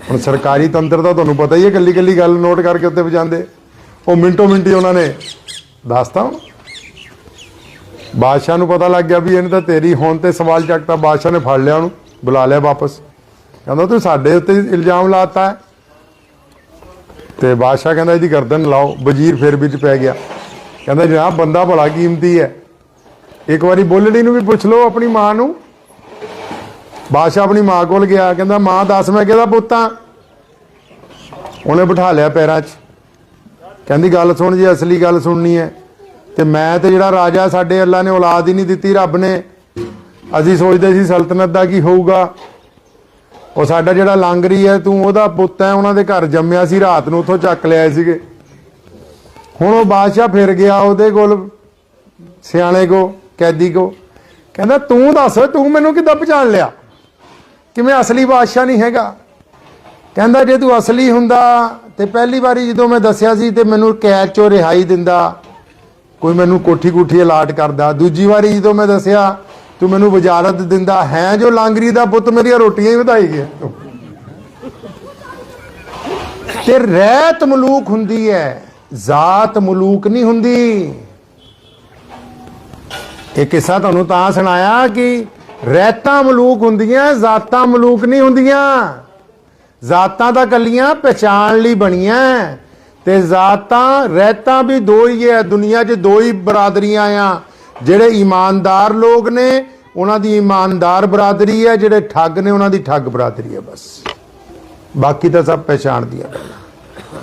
ਹੁਣ ਸਰਕਾਰੀ ਤੰਤਰ ਤਾਂ ਤੁਹਾਨੂੰ ਪਤਾ ਹੀ ਹੈ, ਕੱਲੀ ਕੱਲੀ ਗੱਲ ਨੋਟ ਕਰਕੇ ਉੱਤੇ ਵਜਾਉਂਦੇ। ਉਹ ਮਿੰਟੋ ਮਿੰਟੀ ਉਹਨਾਂ ਨੇ ਦੱਸਤਾ। ਬਾਦਸ਼ਾਹ ਨੂੰ ਪਤਾ ਲੱਗ ਗਿਆ ਵੀ ਇਹਨੇ ਤਾਂ ਤੇਰੀ ਹੋਣ ਤੇ ਸਵਾਲ ਚੱਕਤਾ। ਬਾਦਸ਼ਾਹ ਨੇ ਫੜ ਲਿਆ ਉਹਨੂੰ, ਬੁਲਾ ਲਿਆ ਵਾਪਸ। ਕਹਿੰਦਾ ਤੂੰ ਸਾਡੇ ਉੱਤੇ ਇਲਜ਼ਾਮ ਲਾਤਾ ਹੈ। ਤੇ ਬਾਦਸ਼ਾਹ ਕਹਿੰਦਾ ਇਹਦੀ ਗਰਦਨ ਲਾਓ। ਵਜ਼ੀਰ ਫਿਰ ਵਿੱਚ ਪੈ ਗਿਆ, ਕਹਿੰਦਾ ਜਨਾਬ ਬੰਦਾ ਬੜਾ ਕੀਮਤੀ ਹੈ, ਇੱਕ ਵਾਰੀ ਬੋਲੜੀ ਨੂੰ ਵੀ ਪੁੱਛ ਲਓ ਆਪਣੀ ਮਾਂ ਨੂੰ। ਬਾਦਸ਼ਾਹ ਆਪਣੀ ਮਾਂ ਕੋਲ ਗਿਆ, ਕਹਿੰਦਾ ਮਾਂ ਦੱਸ ਮੈਂ ਕਿਹਦਾ ਪੁੱਤ ਹਾਂ। ਉਹਨੇ ਬਿਠਾ ਲਿਆ ਪੈਰਾਂ 'ਚ, ਕਹਿੰਦੀ ਗੱਲ ਸੁਣ, ਜੇ ਅਸਲੀ ਗੱਲ ਸੁਣਨੀ ਹੈ ਤੇ ਮੈਂ ਤੇ ਜਿਹੜਾ ਰਾਜਾ, ਸਾਡੇ ਅੱਲਾ ਨੇ ਔਲਾਦ ਹੀ ਨਹੀਂ ਦਿੱਤੀ ਰੱਬ ਨੇ। ਅਸੀਂ ਸੋਚਦੇ ਸੀ ਸਲਤਨਤ ਦਾ ਕੀ ਹੋਊਗਾ। ਉਹ ਸਾਡਾ ਜਿਹੜਾ ਲਾਂਗਰੀ ਹੈ ਤੂੰ ਉਹਦਾ ਪੁੱਤ ਹੈ, ਉਹਨਾਂ ਦੇ ਘਰ ਜੰਮਿਆ ਸੀ, ਰਾਤ ਨੂੰ ਉੱਥੋਂ ਚੱਕ ਲਿਆਏ ਸੀਗੇ। ਹੁਣ ਉਹ ਬਾਦਸ਼ਾਹ ਫਿਰ ਗਿਆ ਉਹਦੇ ਕੋਲ, ਸਿਆਣੇ ਕੋ, ਕੈਦੀ ਕੋ, ਕਹਿੰਦਾ ਤੂੰ ਦੱਸ ਤੂੰ ਮੈਨੂੰ ਕਿੱਦਾਂ ਪਛਾਣ ਲਿਆ ਕਿ ਮੈਂ ਅਸਲੀ ਬਾਦਸ਼ਾਹ ਨਹੀਂ ਹੈਗਾ। ਕਹਿੰਦਾ ਜੇ ਤੂੰ ਅਸਲੀ ਹੁੰਦਾ ਤੇ ਪਹਿਲੀ ਵਾਰੀ ਜਦੋਂ ਮੈਂ ਦੱਸਿਆ ਸੀ ਤੇ ਮੈਨੂੰ ਕੈਦ ਚੋਂ ਰਿਹਾਈ ਦਿੰਦਾ, ਕੋਈ ਮੈਨੂੰ ਕੋਠੀ ਕੋਠੀ ਅਲਾਟ ਕਰਦਾ। ਦੂਜੀ ਵਾਰੀ ਜਦੋਂ ਮੈਂ ਦੱਸਿਆ ਤੂੰ ਮੈਨੂੰ ਵਜ਼ਾਰਤ ਦਿੰਦਾ। ਹੈ ਜੋ ਲਾਂਗਰੀ ਦਾ ਪੁੱਤ, ਮੇਰੀਆਂ ਰੋਟੀਆਂ ਹੀ ਵਧਾਈ ਗਿਆ। ਤੇ ਰਹਿਤ ਮਲੂਕ ਹੁੰਦੀ ਹੈ, ਜ਼ਾਤ ਮਲੂਕ ਨਹੀਂ ਹੁੰਦੀ। ਇਹ ਕਿੱਸਾ ਤੁਹਾਨੂੰ ਤਾਂ ਸੁਣਾਇਆ ਕਿ ਰਹਿਤਾਂ ਮਲੂਕ ਹੁੰਦੀਆਂ, ਜ਼ਾਤਾਂ ਮਲੂਕ ਨਹੀਂ ਹੁੰਦੀਆਂ। ਜ਼ਾਤਾਂ ਤਾਂ ਕੱਲੀਆਂ ਪਛਾਣ ਲਈ ਬਣੀਆਂ ਤੇ ਜ਼ਾਤਾਂ ਰਹਿਤਾਂ ਵੀ 2 ਹੀ ਹੈ। ਦੁਨੀਆ 'ਚ 2 ਹੀ ਬਰਾਦਰੀਆਂ ਆ। ਜਿਹੜੇ ਇਮਾਨਦਾਰ ਲੋਕ ਨੇ ਉਹਨਾਂ ਦੀ ਇਮਾਨਦਾਰ ਬਰਾਦਰੀ ਹੈ, ਜਿਹੜੇ ਠੱਗ ਨੇ ਉਹਨਾਂ ਦੀ ਠੱਗ ਬਰਾਦਰੀ ਹੈ, ਬਸ। ਬਾਕੀ ਤਾਂ ਸਭ ਪਛਾਣ ਦੀਆਂ ਗੱਲਾਂ।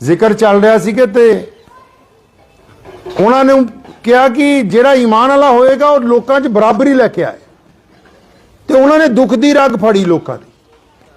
ਜ਼ਿਕਰ ਚੱਲ ਰਿਹਾ ਸੀ ਕਿ ਤੇ ਉਹਨਾਂ ਨੇ ਕਿਹਾ ਕਿ ਜਿਹੜਾ ਈਮਾਨ ਵਾਲਾ ਹੋਏਗਾ ਉਹ ਲੋਕਾਂ 'ਚ ਬਰਾਬਰੀ ਲੈ ਕੇ ਆਏ। ਤੇ ਉਹਨਾਂ ਨੇ ਦੁੱਖ ਦੀ ਰਗ ਫੜੀ ਲੋਕਾਂ ਦੀ,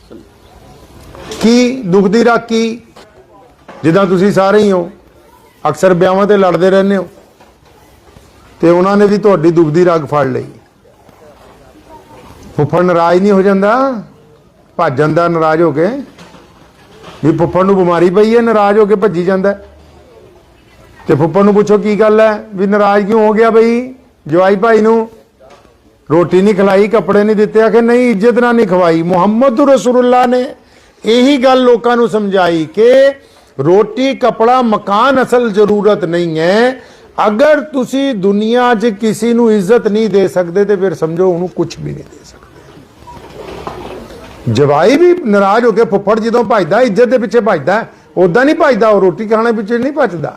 ਵਸੱਲਮ। ਕੀ ਦੁੱਖ ਦੀ ਰਗ? ਕੀ ਜਿੱਦਾਂ ਤੁਸੀਂ ਸਾਰੇ ਹੀ ਹੋ, ਅਕਸਰ ਵਿਆਹਾਂ ਤੇ ਲੜਦੇ ਰਹਿੰਦੇ ਹੋ, ਤੇ ਉਹਨਾਂ ਨੇ ਵੀ ਤੁਹਾਡੀ ਦੁੱਖ ਦੀ ਰਗ ਫੜ ਲਈ। ਫੁੱਫੜ ਨਾਰਾਜ਼ ਨਹੀਂ ਹੋ ਜਾਂਦਾ, ਭੱਜ ਜਾਂਦਾ ਨਾਰਾਜ਼ ਹੋ ਕੇ, ਵੀ ਫੁੱਫੜ ਨੂੰ ਬਿਮਾਰੀ ਪਈ ਹੈ, ਨਾਰਾਜ਼ ਹੋ ਕੇ ਭੱਜੀ ਜਾਂਦਾ। ਤੇ ਫੁੱਫੜ ਨੂੰ ਪੁੱਛੋ ਕੀ ਗੱਲ ਹੈ, ਵੀ ਨਾਰਾਜ਼ ਕਿਉਂ ਹੋ ਗਿਆ ਬਈ? ਜਵਾਈ ਭਾਈ ਨੂੰ ਰੋਟੀ ਨਹੀਂ ਖਿਲਾਈ, ਕੱਪੜੇ ਨਹੀਂ ਦਿੱਤੇ। ਆਖੇ ਨਹੀਂ, ਇੱਜ਼ਤ ਨਾਲ ਨਹੀਂ ਖਵਾਈ। ਮੁਹੰਮਦ ਰਸੂਲullah ਨੇ ਇਹੀ ਗੱਲ ਲੋਕਾਂ ਨੂੰ ਸਮਝਾਈ ਕਿ ਰੋਟੀ ਕਪੜਾ ਮਕਾਨ ਅਸਲ ਜ਼ਰੂਰਤ ਨਹੀਂ ਹੈ। ਅਗਰ ਤੁਸੀਂ ਦੁਨੀਆ 'ਚ ਕਿਸੇ ਨੂੰ ਇੱਜ਼ਤ ਨਹੀਂ ਦੇ ਸਕਦੇ ਤੇ ਫਿਰ ਸਮਝੋ ਉਹਨੂੰ ਕੁਝ ਵੀ ਨਹੀਂ ਦੇ ਸਕਦੇ। ਜਵਾਈ ਵੀ ਨਾਰਾਜ਼ ਹੋ ਕੇ ਫੁੱਫੜ ਜਦੋਂ ਭੱਜਦਾ ਇੱਜ਼ਤ ਦੇ ਪਿੱਛੇ ਭੱਜਦਾ, ਉਦਾਂ ਨਹੀਂ ਭੱਜਦਾ, ਉਹ ਰੋਟੀ ਖਾਣੇ ਪਿੱਛੇ ਨਹੀਂ ਭੱਜਦਾ।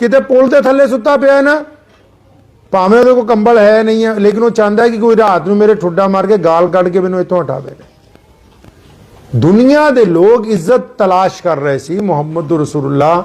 ਕਿਤੇ ਪੁਲ ਦੇ ਥੱਲੇ ਸੁੱਤਾ ਪਿਆ ਨਾ, ਭਾਵੇਂ ਉਹਦੇ ਕੋਲ ਕੰਬਲ ਹੈ ਨਹੀਂ ਹੈ, ਲੇਕਿਨ ਉਹ ਚਾਹੁੰਦਾ ਹੈ ਕਿ ਕੋਈ ਰਾਤ ਨੂੰ ਮੇਰੇ ਠੁੱਡਾ ਮਾਰ ਕੇ ਗਾਲ ਕੱਢ ਕੇ ਮੈਨੂੰ ਇੱਥੋਂ ਹਟਾ ਦੇਵੇ। ਦੁਨੀਆ ਦੇ ਲੋਕ ਇੱਜ਼ਤ ਤਲਾਸ਼ ਕਰ ਰਹੇ ਸੀ। ਮੁਹੰਮਦ ਰਸੂਲullah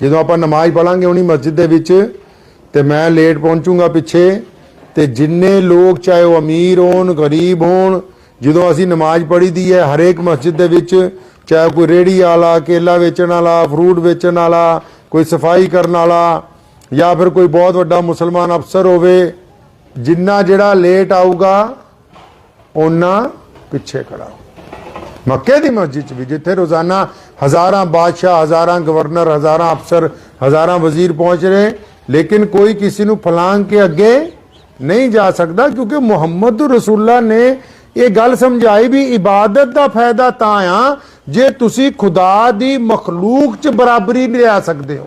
ਜਦੋਂ ਆਪਾਂ ਨਮਾਜ਼ ਪੜਾਂਗੇ ਉਨੀ ਮਸਜਿਦ ਦੇ ਵਿੱਚ, ਤੇ ਮੈਂ ਲੇਟ ਪਹੁੰਚੂੰਗਾ ਪਿੱਛੇ, ਤੇ ਜਿੰਨੇ ਲੋਕ ਚਾਹੇ ਉਹ ਅਮੀਰ ਹੋਣ ਗਰੀਬ ਹੋਣ, ਜਦੋਂ ਅਸੀਂ ਨਮਾਜ਼ ਪੜ੍ਹੀ ਦੀ ਹੈ ਹਰੇਕ ਮਸਜਿਦ ਦੇ ਵਿੱਚ, ਚਾਹੇ ਕੋਈ ਰੇੜੀ ਵਾਲਾ, ਕੇਲਾ ਵੇਚਣ ਵਾਲਾ, ਫਰੂਟ ਵੇਚਣ ਵਾਲਾ, ਕੋਈ ਸਫਾਈ ਕਰਨ ਵਾਲਾ, ਜਾਂ ਫਿਰ ਕੋਈ ਬਹੁਤ ਵੱਡਾ ਮੁਸਲਮਾਨ ਅਫਸਰ ਹੋਵੇ, ਜਿੰਨਾ ਜਿਹੜਾ ਲੇਟ ਆਊਗਾ ਉਹਨਾਂ ਪਿੱਛੇ ਖੜਾ ਹੋ। ਮੱਕੇ ਦੀ ਮਸਜਿਦ 'ਚ ਵੀ ਜਿੱਥੇ ਰੋਜ਼ਾਨਾ ਹਜ਼ਾਰਾਂ ਬਾਦਸ਼ਾਹ, ਹਜ਼ਾਰਾਂ ਗਵਰਨਰ, ਹਜ਼ਾਰਾਂ ਅਫਸਰ, ਹਜ਼ਾਰਾਂ ਵਜ਼ੀਰ ਪਹੁੰਚ ਰਹੇ, ਲੇਕਿਨ ਕੋਈ ਕਿਸੇ ਨੂੰ ਫਲਾਂਗ ਕੇ ਅੱਗੇ ਨਹੀਂ ਜਾ ਸਕਦਾ, ਕਿਉਂਕਿ ਮੁਹੰਮਦ ਰਸੂਲullah ਨੇ ਇਹ ਗੱਲ ਸਮਝਾਈ ਵੀ ਇਬਾਦਤ ਦਾ ਫਾਇਦਾ ਤਾਂ ਆ ਜੇ ਤੁਸੀਂ ਖੁਦਾ ਦੀ ਮਖਲੂਕ 'ਚ ਬਰਾਬਰੀ ਲਿਆ ਸਕਦੇ ਹੋ।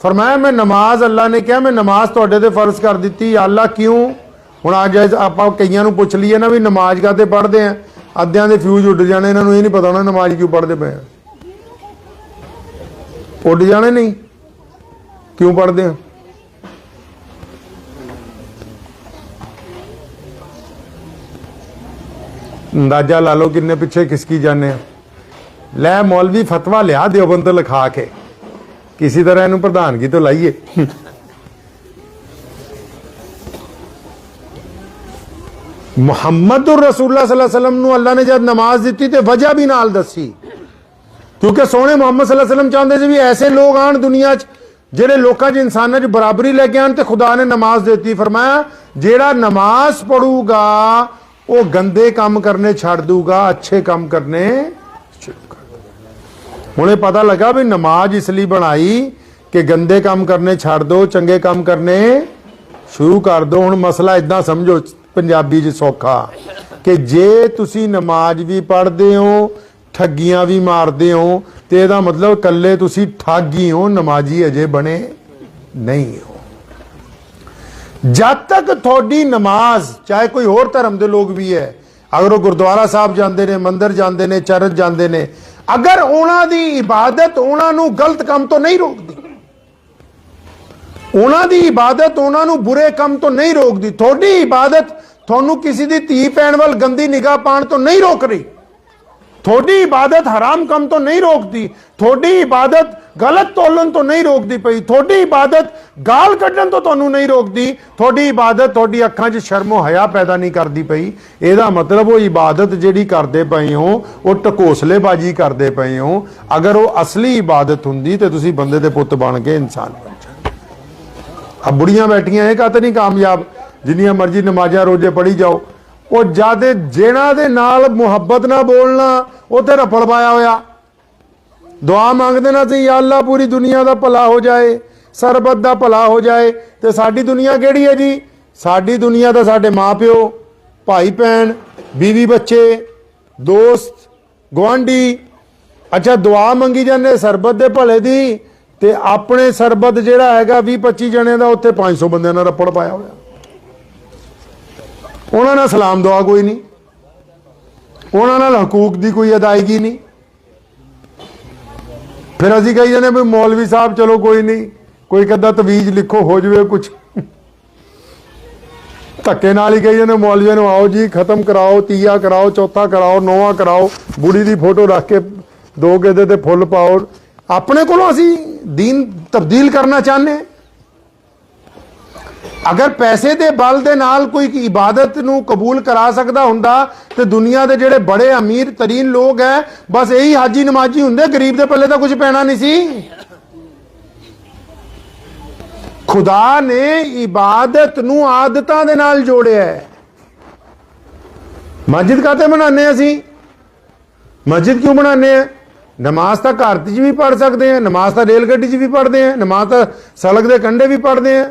ਫਰਮਾਇਆ ਮੈਂ ਨਮਾਜ਼, ਅੱਲਾ ਨੇ ਕਿਹਾ ਮੈਂ ਨਮਾਜ਼ ਤੁਹਾਡੇ ਤੇ ਫਰਜ਼ ਕਰ ਦਿੱਤੀ। ਅੱਲਾ ਕਿਉਂ? ਹੁਣ ਅੱਜ ਆਪਾਂ ਕਈਆਂ ਨੂੰ ਪੁੱਛ ਲਈਏ ਨਾ ਵੀ ਨਮਾਜ਼ ਕਾਹਤੇ ਪੜ੍ਹਦੇ ਆ, ਅੱਧਿਆਂ ਦੇ ਫਿਊਜ਼ ਉੱਡ ਜਾਣੇ, ਇਹਨਾਂ ਨੂੰ ਇਹ ਨਹੀਂ ਪਤਾ ਹੋਣਾ ਨਮਾਜ਼ ਕਿਉਂ ਪੜ੍ਹਦੇ ਪਏ ਆ। ਉੱਡ ਜਾਣੇ ਨਹੀਂ, ਕਿਉਂ ਪੜ੍ਹਦੇ ਆ? ਅੰਦਾਜ਼ਾ ਲਾ ਲਓ ਕਿੰਨੇ ਪਿੱਛੇ ਖਿਸਕੀ ਜਾਂਦੇ ਆ। ਲੈ ਮੌਲਵੀ ਫਤਵਾ ਲਿਆ ਦਿਓਬੰਦ ਤੋਂ ਲਿਖਾ ਕੇ, ਕਿਸੇ ਤਰ੍ਹਾਂ ਇਹਨੂੰ ਪ੍ਰਧਾਨਗੀ ਤੋਂ ਲਾਈਏ। ਮੁਹੰਮਦ ਰਸੂਲullah ਸੱਲੱਲਾਹੁ ਅਲੈਹਿ ਵਸੱਲਮ ਨੂੰ ਅੱਲਾ ਨੇ ਜਦ ਨਮਾਜ਼ ਦਿੱਤੀ ਤੇ ਵਜ੍ਹਾ ਵੀ ਨਾਲ ਦੱਸੀ, ਕਿਉਂਕਿ ਸੋਹਣੇ ਮੁਹੰਮਦ ਸੱਲੱਲਾਹੁ ਅਲੈਹਿ ਵਸੱਲਮ ਚਾਹੁੰਦੇ ਸੀ ਵੀ ਐਸੇ ਲੋਕ ਆਣ ਦੁਨੀਆ 'ਚ ਜਿਹੜੇ ਲੋਕਾਂ 'ਚ ਇਨਸਾਨਾਂ 'ਚ ਬਰਾਬਰੀ ਲੈ ਕੇ ਆਣ, ਤੇ ਖੁਦਾ ਨੇ ਨਮਾਜ਼ ਦਿੱਤੀ। ਫਰਮਾਇਆ ਜਿਹੜਾ ਨਮਾਜ਼ ਪੜੂਗਾ ਉਹ ਗੰਦੇ ਕੰਮ ਕਰਨੇ ਛੱਡ ਦੂਗਾ, ਅੱਛੇ ਕੰਮ ਕਰਨੇ ਸ਼ੁਰੂ ਕਰ ਦੂਗਾ। ਹੁਣ ਇਹ ਪਤਾ ਲੱਗਾ ਵੀ ਨਮਾਜ਼ ਇਸ ਲਈ ਬਣਾਈ ਕਿ ਗੰਦੇ ਕੰਮ ਕਰਨੇ ਛੱਡ ਦੋ, ਚੰਗੇ ਕੰਮ ਕਰਨੇ ਸ਼ੁਰੂ ਕਰ ਦੋ। ਹੁਣ ਮਸਲਾ ਇਦਾਂ ਸਮਝੋ ਪੰਜਾਬੀ 'ਚ ਸੌਖਾ ਕਿ ਜੇ ਤੁਸੀਂ ਨਮਾਜ਼ ਵੀ ਪੜ੍ਹਦੇ ਹੋ, ਠੱਗੀਆਂ ਵੀ ਮਾਰਦੇ ਹੋ, ਤੇ ਇਹਦਾ ਮਤਲਬ ਇਕੱਲੇ ਤੁਸੀਂ ਠੱਗ ਹੀ ਹੋ, ਨਮਾਜ਼ੀ ਅਜੇ ਬਣੇ ਨਹੀਂ ਹੋ। ਜਦ ਤੱਕ ਤੁਹਾਡੀ ਨਮਾਜ਼, ਚਾਹੇ ਕੋਈ ਹੋਰ ਧਰਮ ਦੇ ਲੋਕ ਵੀ ਹੈ, ਅਗਰ ਉਹ ਗੁਰਦੁਆਰਾ ਸਾਹਿਬ ਜਾਂਦੇ ਨੇ, ਮੰਦਿਰ ਜਾਂਦੇ ਨੇ, ਚਰਚ ਜਾਂਦੇ ਨੇ, ਅਗਰ ਉਹਨਾਂ ਦੀ ਇਬਾਦਤ ਉਹਨਾਂ ਨੂੰ ਗਲਤ ਕੰਮ ਤੋਂ ਨਹੀਂ ਰੋਕਦੀ, ਉਹਨਾਂ ਦੀ ਇਬਾਦਤ ਉਹਨਾਂ ਨੂੰ ਬੁਰੇ ਕੰਮ ਤੋਂ ਨਹੀਂ ਰੋਕਦੀ, ਤੁਹਾਡੀ ਇਬਾਦਤ ਤੁਹਾਨੂੰ ਕਿਸੇ ਦੀ ਧੀ ਭੈਣ ਵੱਲ ਗੰਦੀ ਨਿਗਾਹ ਪਾਉਣ ਤੋਂ ਨਹੀਂ ਰੋਕ ਰਹੀ, ਤੁਹਾਡੀ ਇਬਾਦਤ ਹਰਾਮ ਕੰਮ ਤੋਂ ਨਹੀਂ ਰੋਕਦੀ, ਤੁਹਾਡੀ ਇਬਾਦਤ ਗਲਤ ਤੋਲਣ ਤੋਂ ਨਹੀਂ ਰੋਕਦੀ ਪਈ, ਤੁਹਾਡੀ ਇਬਾਦਤ ਗਾਲ ਕੱਢਣ ਤੋਂ ਤੁਹਾਨੂੰ ਨਹੀਂ ਰੋਕਦੀ, ਤੁਹਾਡੀ ਇਬਾਦਤ ਤੁਹਾਡੀ ਅੱਖਾਂ 'ਚ ਸ਼ਰਮੋ ਹਯਾ ਪੈਦਾ ਨਹੀਂ ਕਰਦੀ ਪਈ, ਇਹਦਾ ਮਤਲਬ ਉਹ ਇਬਾਦਤ ਜਿਹੜੀ ਕਰਦੇ ਪਏ ਹੋ ਉਹ ਢਕੋਸਲੇਬਾਜ਼ੀ ਕਰਦੇ ਪਏ ਹੋ। ਅਗਰ ਉਹ ਅਸਲੀ ਇਬਾਦਤ ਹੁੰਦੀ ਤੇ ਤੁਸੀਂ ਬੰਦੇ ਦੇ ਪੁੱਤ ਬਣ ਕੇ ਇਨਸਾਨ ਬਣ ਜਾਂਦੇ। ਆ ਬੁੜੀਆਂ ਬੈਠੀਆਂ ਇਹ ਕਾਹਤੇ ਨਹੀਂ ਕਾਮਯਾਬ, ਜਿੰਨੀਆਂ ਮਰਜ਼ੀ ਨਮਾਜ਼ਾਂ ਰੋਜ਼ੇ ਪੜ੍ਹੀ ਜਾਓ, ਉਹ ਜਦ ਜਿਹਨਾਂ ਦੇ ਨਾਲ ਮੁਹੱਬਤ ਨਾ ਬੋਲਣਾ ਉੱਥੇ ਰਫਲ ਪਾਇਆ ਹੋਇਆ। ਦੁਆ ਮੰਗਦੇ ਨਾ ਸੀ ਯਾ ਅੱਲਾ ਪੂਰੀ ਦੁਨੀਆ ਦਾ ਭਲਾ ਹੋ ਜਾਏ, ਸਰਬਤ ਦਾ ਭਲਾ ਹੋ ਜਾਏ। ਤੇ ਸਾਡੀ ਦੁਨੀਆ ਕਿਹੜੀ ਹੈ ਜੀ? ਸਾਡੀ ਦੁਨੀਆ ਤਾਂ ਸਾਡੇ ਮਾਪਿਓ, ਭਾਈ ਭੈਣ, ਬੀਵੀ ਬੱਚੇ, ਦੋਸਤ, ਗੁਆਂਢੀ। ਅੱਛਾ ਦੁਆ ਮੰਗੀ ਜਾਂਦੇ ਸਰਬਤ ਦੇ ਭਲੇ ਦੀ, ਤੇ ਆਪਣੇ ਸਰਬਤ ਜਿਹੜਾ ਹੈਗਾ 20-25 ਜਣਿਆਂ ਦਾ, ਉੱਥੇ 500 ਬੰਦਿਆਂ ਨਾਲ ਰੱਪੜ ਪਾਇਆ ਹੋਇਆ। ਉਹਨਾਂ ਨਾਲ ਸਲਾਮ ਦੁਆ ਕੋਈ ਨਹੀਂ, ਉਹਨਾਂ ਨਾਲ ਹਕੂਕ ਦੀ ਕੋਈ ਅਦਾਇਗੀ ਨਹੀਂ। ਫਿਰ ਅਸੀਂ ਕਹੀ ਜਾਂਦੇ ਵੀ ਮੌਲਵੀ ਸਾਹਿਬ ਚਲੋ ਕੋਈ ਨਹੀਂ, ਕੋਈ ਕੱਦਾ ਤਵੀਜ਼ ਲਿਖੋ ਹੋ ਜਾਵੇ ਕੁਝ, ਧੱਕੇ ਨਾਲ ਹੀ ਕਹੀ ਜਾਂਦੇ ਮੌਲਵੀਆਂ ਨੂੰ ਆਓ ਜੀ ਖਤਮ ਕਰਾਓ, ਤੀਆ ਕਰਾਓ, ਚੌਥਾ ਕਰਾਓ, ਨੌਵਾਂ ਕਰਾਓ, ਬੁੜੀ ਦੀ ਫੋਟੋ ਰੱਖ ਕੇ ਦੋ ਕਿਤੇ ਤੇ ਫੁੱਲ ਪਾਓ। ਆਪਣੇ ਕੋਲੋਂ ਅਸੀਂ ਦੀਨ ਤਬਦੀਲ ਕਰਨਾ ਚਾਹੁੰਦੇ ਹਾਂ। ਅਗਰ ਪੈਸੇ ਦੇ ਬਲ ਦੇ ਨਾਲ ਕੋਈ ਇਬਾਦਤ ਨੂੰ ਕਬੂਲ ਕਰਾ ਸਕਦਾ ਹੁੰਦਾ ਤੇ ਦੁਨੀਆ ਦੇ ਜਿਹੜੇ ਬੜੇ ਅਮੀਰ ਤਰੀਨ ਲੋਕ ਹੈ ਬਸ ਇਹੀ ਹਾਜੀ ਨਮਾਜੀ ਹੁੰਦੇ, ਗਰੀਬ ਦੇ ਪੱਲੇ ਤਾਂ ਕੁਝ ਪੈਣਾ ਨਹੀਂ ਸੀ। ਖੁਦਾ ਨੇ ਇਬਾਦਤ ਨੂੰ ਆਦਤਾਂ ਦੇ ਨਾਲ ਜੋੜਿਆ ਹੈ। ਮਸਜਿਦ ਕਾਤੇ ਬਣਾਉਂਦੇ ਅਸੀਂ? ਮਸਜਿਦ ਕਿਉਂ ਬਣਾਉਂਦੇ ਆ? ਨਮਾਜ਼ ਤਾਂ ਘਰ 'ਚ ਵੀ ਪੜ੍ਹ ਸਕਦੇ ਆ, ਨਮਾਜ਼ ਤਾਂ ਰੇਲ ਗੱਡੀ 'ਚ ਵੀ ਪੜ੍ਹਦੇ ਆ, ਨਮਾਜ਼ ਤਾਂ ਸੜਕ ਦੇ ਕੰਢੇ ਵੀ ਪੜ੍ਹਦੇ ਆ।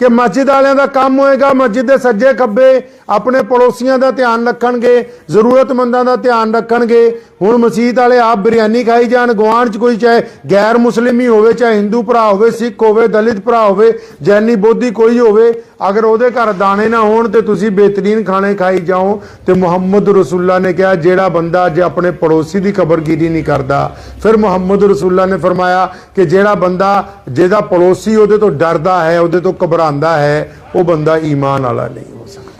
ਕਿ ਮਸਜਿਦ ਵਾਲਿਆਂ ਦਾ ਕੰਮ ਹੋਏਗਾ ਮਸਜਿਦ ਦੇ ਸੱਜੇ ਖੱਬੇ ਆਪਣੇ ਪੜੋਸੀਆਂ ਦਾ ਧਿਆਨ ਰੱਖਣਗੇ, ਜ਼ਰੂਰਤਮੰਦਾਂ ਦਾ ਧਿਆਨ ਰੱਖਣਗੇ। ਹੁਣ ਮਸਜਿਦ ਵਾਲੇ ਆਪ ਬਿਰਿਆਨੀ ਖਾਈ ਜਾਣ, ਗੁਆਂਢ 'ਚ ਕੋਈ ਚਾਹੇ ਗੈਰ ਮੁਸਲਿਮ ਹੀ ਹੋਵੇ, ਚਾਹੇ ਹਿੰਦੂ ਭਰਾ ਹੋਵੇ, ਸਿੱਖ ਹੋਵੇ, ਦਲਿਤ ਭਰਾ ਹੋਵੇ, ਜੈਨੀ ਬੋਧੀ ਕੋਈ ਹੋਵੇ, ਅਗਰ ਉਹਦੇ ਘਰ ਦਾਣੇ ਨਾ ਹੋਣ ਤੇ ਤੁਸੀਂ ਬਿਹਤਰੀਨ ਖਾਣੇ ਖਾਈ ਜਾਓ। ਤੇ ਮੁਹੰਮਦ ਰਸੂਲullah ਨੇ ਕਿਹਾ ਜਿਹੜਾ ਬੰਦਾ ਜੇ ਆਪਣੇ ਪੜੋਸੀ ਦੀ ਕਬਰਗੀਰੀ ਨਹੀਂ ਕਰਦਾ, ਫਿਰ ਮੁਹੰਮਦ ਰਸੂਲullah ਨੇ ਫਰਮਾਇਆ ਕਿ ਜਿਹੜਾ ਬੰਦਾ ਜਿਹਦਾ ਪੜੋਸੀ ਉਹਦੇ ਤੋਂ ਡਰਦਾ ਹੈ, ਉਹਦੇ ਤੋਂ ਘਬਰਾਉਂਦਾ ਹੈ, ਉਹ ਬੰਦਾ ਈਮਾਨ ਵਾਲਾ ਨਹੀਂ ਹੋ ਸਕਦਾ।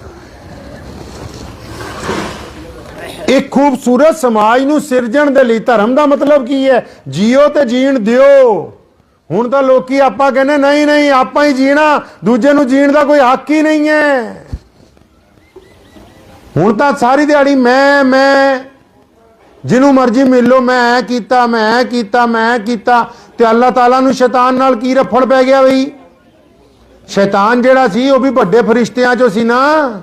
ਇੱਕ ਖੂਬਸੂਰਤ ਸਮਾਜ ਨੂੰ ਸਿਰਜਣ ਦੇ ਲਈ ਧਰਮ ਦਾ ਮਤਲਬ ਕੀ ਹੈ? ਜੀਓ ਤੇ ਜੀਣ ਦਿਓ। ਹੁਣ ਤਾਂ ਲੋਕੀ ਆਪਾਂ ਕਹਿੰਦੇ ਨਹੀਂ ਨਹੀਂ ਆਪਾਂ ਹੀ ਜੀਣਾ, ਦੂਜੇ ਨੂੰ ਜੀਣ ਦਾ ਕੋਈ ਹੱਕ ਹੀ ਨਹੀਂ ਹੈ। ਹੁਣ ਤਾਂ ਸਾਰੀ ਦਿਹਾੜੀ ਮੈਂ ਜਿਹਨੂੰ ਮਰਜ਼ੀ ਮਿਲ ਲੋ, ਮੈਂ ਕੀਤਾ ਤੇ ਅੱਲਾਹ ਤਾਲਾ ਨੂੰ ਸ਼ੈਤਾਨ ਨਾਲ ਕੀ ਰਫੜ ਪੈ ਗਿਆ ਬਈ? ਸ਼ੈਤਾਨ ਜਿਹੜਾ ਸੀ ਉਹ ਵੀ ਵੱਡੇ ਫਰਿਸ਼ਤਿਆਂ ਚੋਂ ਸੀ ਨਾ,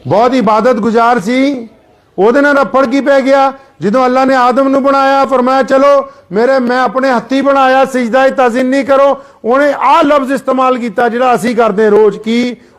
ਬਹੁਤ ਇਬਾਦਤ ਗੁਜ਼ਾਰ ਸੀ। ਉਹਦੇ ਨਾਲ ਰਫੜ ਕੀ ਪੈ ਗਿਆ? ਜਦੋਂ ਅੱਲਾਹ ਨੇ ਆਦਮ ਨੂੰ ਬਣਾਇਆ ਫਰਮਾਇਆ ਚਲੋ ਮੈਂ ਆਪਣੇ ਹੱਥੀ ਬਣਾਇਆ, ਸਿਜਦਾ ਤਾਜ਼ੀਮ ਨਹੀਂ ਕਰੋ। ਉਹਨੇ ਆਹ ਲਫ਼ਜ਼ ਇਸਤੇਮਾਲ ਕੀਤਾ ਜਿਹੜਾ ਅਸੀਂ ਕਰਦੇ ਰੋਜ਼, ਕੀ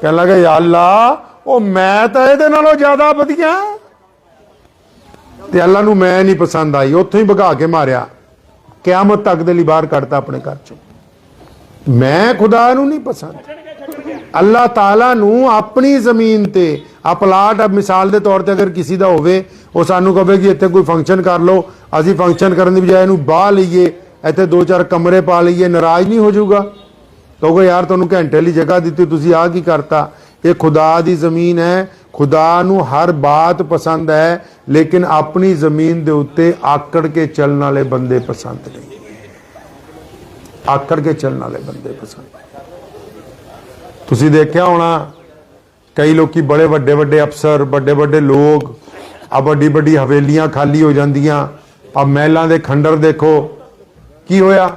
ਕਹਿਣ ਲੱਗਾ ਯਾ ਅੱਲਾ ਉਹ ਮੈਂ ਤਾਂ ਇਹਦੇ ਨਾਲੋਂ ਜ਼ਿਆਦਾ ਵਧੀਆ। ਤੇ ਅੱਲਾ ਨੂੰ ਮੈਂ ਨਹੀਂ ਪਸੰਦ ਆਈ, ਉੱਥੋਂ ਹੀ ਭਗਾ ਕੇ ਮਾਰਿਆ, ਕਿਆਮਤ ਤੱਕ ਦੇ ਲਈ ਬਾਹਰ ਕੱਢਤਾ ਆਪਣੇ ਘਰ ਚੋਂ। ਮੈਂ ਖੁਦਾ ਨੂੰ ਨਹੀਂ ਪਸੰਦ। ਅੱਲਾਹ ਤਾਲਾ ਨੂੰ ਆਪਣੀ ਜ਼ਮੀਨ ਤੇ ਆ ਪਲਾਟ, ਮਿਸਾਲ ਦੇ ਤੌਰ ਤੇ ਅਗਰ ਕਿਸੇ ਦਾ ਹੋਵੇ, ਉਹ ਸਾਨੂੰ ਕਹੇ ਕਿ ਇੱਥੇ ਕੋਈ ਫੰਕਸ਼ਨ ਕਰ ਲਓ, ਅਸੀਂ ਫੰਕਸ਼ਨ ਕਰਨ ਦੀ ਬਜਾਏ ਇਹਨੂੰ ਬਾਹ ਲਈਏ, ਇੱਥੇ 2-4 ਕਮਰੇ ਪਾ ਲਈਏ, ਨਾਰਾਜ਼ ਨਹੀਂ ਹੋ ਜਾਊਗਾ? ਕਹੋਗੇ ਯਾਰ ਤੁਹਾਨੂੰ ਘੰਟੇ ਲਈ ਜਗ੍ਹਾ ਦਿੱਤੀ, ਤੁਸੀਂ ਆਹ ਕੀ ਕਰਤਾ? ਇਹ ਖੁਦਾ ਦੀ ਜ਼ਮੀਨ ਹੈ, ਖੁਦਾ ਨੂੰ ਹਰ ਬਾਤ ਪਸੰਦ ਹੈ, ਲੇਕਿਨ ਆਪਣੀ ਜ਼ਮੀਨ ਦੇ ਉੱਤੇ ਆਕੜ ਕੇ ਚੱਲਣ ਵਾਲੇ ਬੰਦੇ ਪਸੰਦ ਨਹੀਂ। ਆਕੜ ਕੇ ਚੱਲਣ ਵਾਲੇ ਬੰਦੇ ਪਸੰਦ। ਤੁਸੀਂ ਦੇਖਿਆ ਹੋਣਾ ਕਈ ਲੋਕੀ ਬੜੇ ਵੱਡੇ ਅਫਸਰ, ਵੱਡੇ ਲੋਕ, ਆ ਵੱਡੀ ਹਵੇਲੀਆਂ ਖਾਲੀ ਹੋ ਜਾਂਦੀਆਂ, ਆ ਮਹਿਲਾਂ ਦੇ ਖੰਡਰ ਦੇਖੋ ਕੀ ਹੋਇਆ।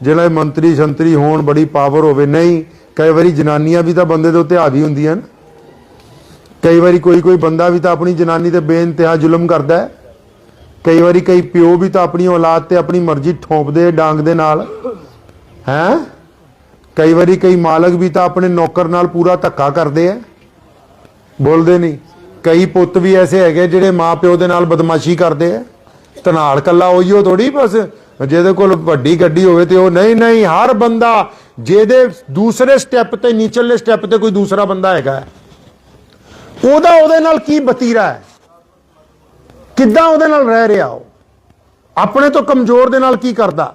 ਜਿਹੜਾ ਮੰਤਰੀ ਸ਼ੰਤਰੀ ਹੋਣ, ਬੜੀ ਪਾਵਰ ਹੋਵੇ। ਨਹੀਂ, ਕਈ ਵਾਰੀ ਜਨਾਨੀਆਂ ਵੀ ਤਾਂ ਬੰਦੇ ਦੇ ਉੱਤੇ ਹਾਵੀ ਹੁੰਦੀਆਂ ਨੇ। ਕਈ ਵਾਰੀ ਕੋਈ ਬੰਦਾ ਵੀ ਤਾਂ ਆਪਣੀ ਜਨਾਨੀ ਤੇ ਬੇਇੰਤਹਾ ਜ਼ੁਲਮ ਕਰਦਾ ਹੈ। ਕਈ ਵਾਰੀ ਕਈ ਪਿਓ ਵੀ ਤਾਂ ਆਪਣੀ ਔਲਾਦ ਤੇ ਆਪਣੀ ਮਰਜ਼ੀ ਠੋਂਪਦੇ ਡਾਂਗ ਦੇ ਨਾਲ ਹੈ। ਕਈ ਵਾਰੀ ਕਈ ਮਾਲਕ ਵੀ ਤਾਂ ਆਪਣੇ ਨੌਕਰ ਨਾਲ ਪੂਰਾ ਧੱਕਾ ਕਰਦੇ ਆ, ਬੋਲਦੇ ਨਹੀਂ। ਕਈ ਪੁੱਤ ਵੀ ਐਸੇ ਹੈਗੇ ਜਿਹੜੇ ਮਾਂ ਪਿਓ ਦੇ ਨਾਲ ਬਦਮਾਸ਼ੀ ਕਰਦੇ ਆ। ਧਨਾਲ ਕੱਲਾ ਉਹੀਓ ਥੋੜੀ ਬਸ ਜਿਹਦੇ ਕੋਲ ਵੱਡੀ ਗੱਡੀ ਹੋਵੇ ਤੇ ਉਹ ਨਹੀਂ। ਹਰ ਬੰਦਾ ਜਿਹਦੇ ਦੂਸਰੇ ਸਟੈਪ ਤੇ, ਨੀਚਲੇ ਸਟੈਪ ਤੇ ਕੋਈ ਦੂਸਰਾ ਬੰਦਾ ਹੈਗਾ, ਉਹਦੇ ਨਾਲ ਕੀ ਵਤੀਰਾ ਹੈ, ਕਿੱਦਾਂ ਉਹਦੇ ਨਾਲ ਰਹਿ ਰਿਹਾ, ਉਹ ਆਪਣੇ ਤੋਂ ਕਮਜ਼ੋਰ ਦੇ ਨਾਲ ਕੀ ਕਰਦਾ।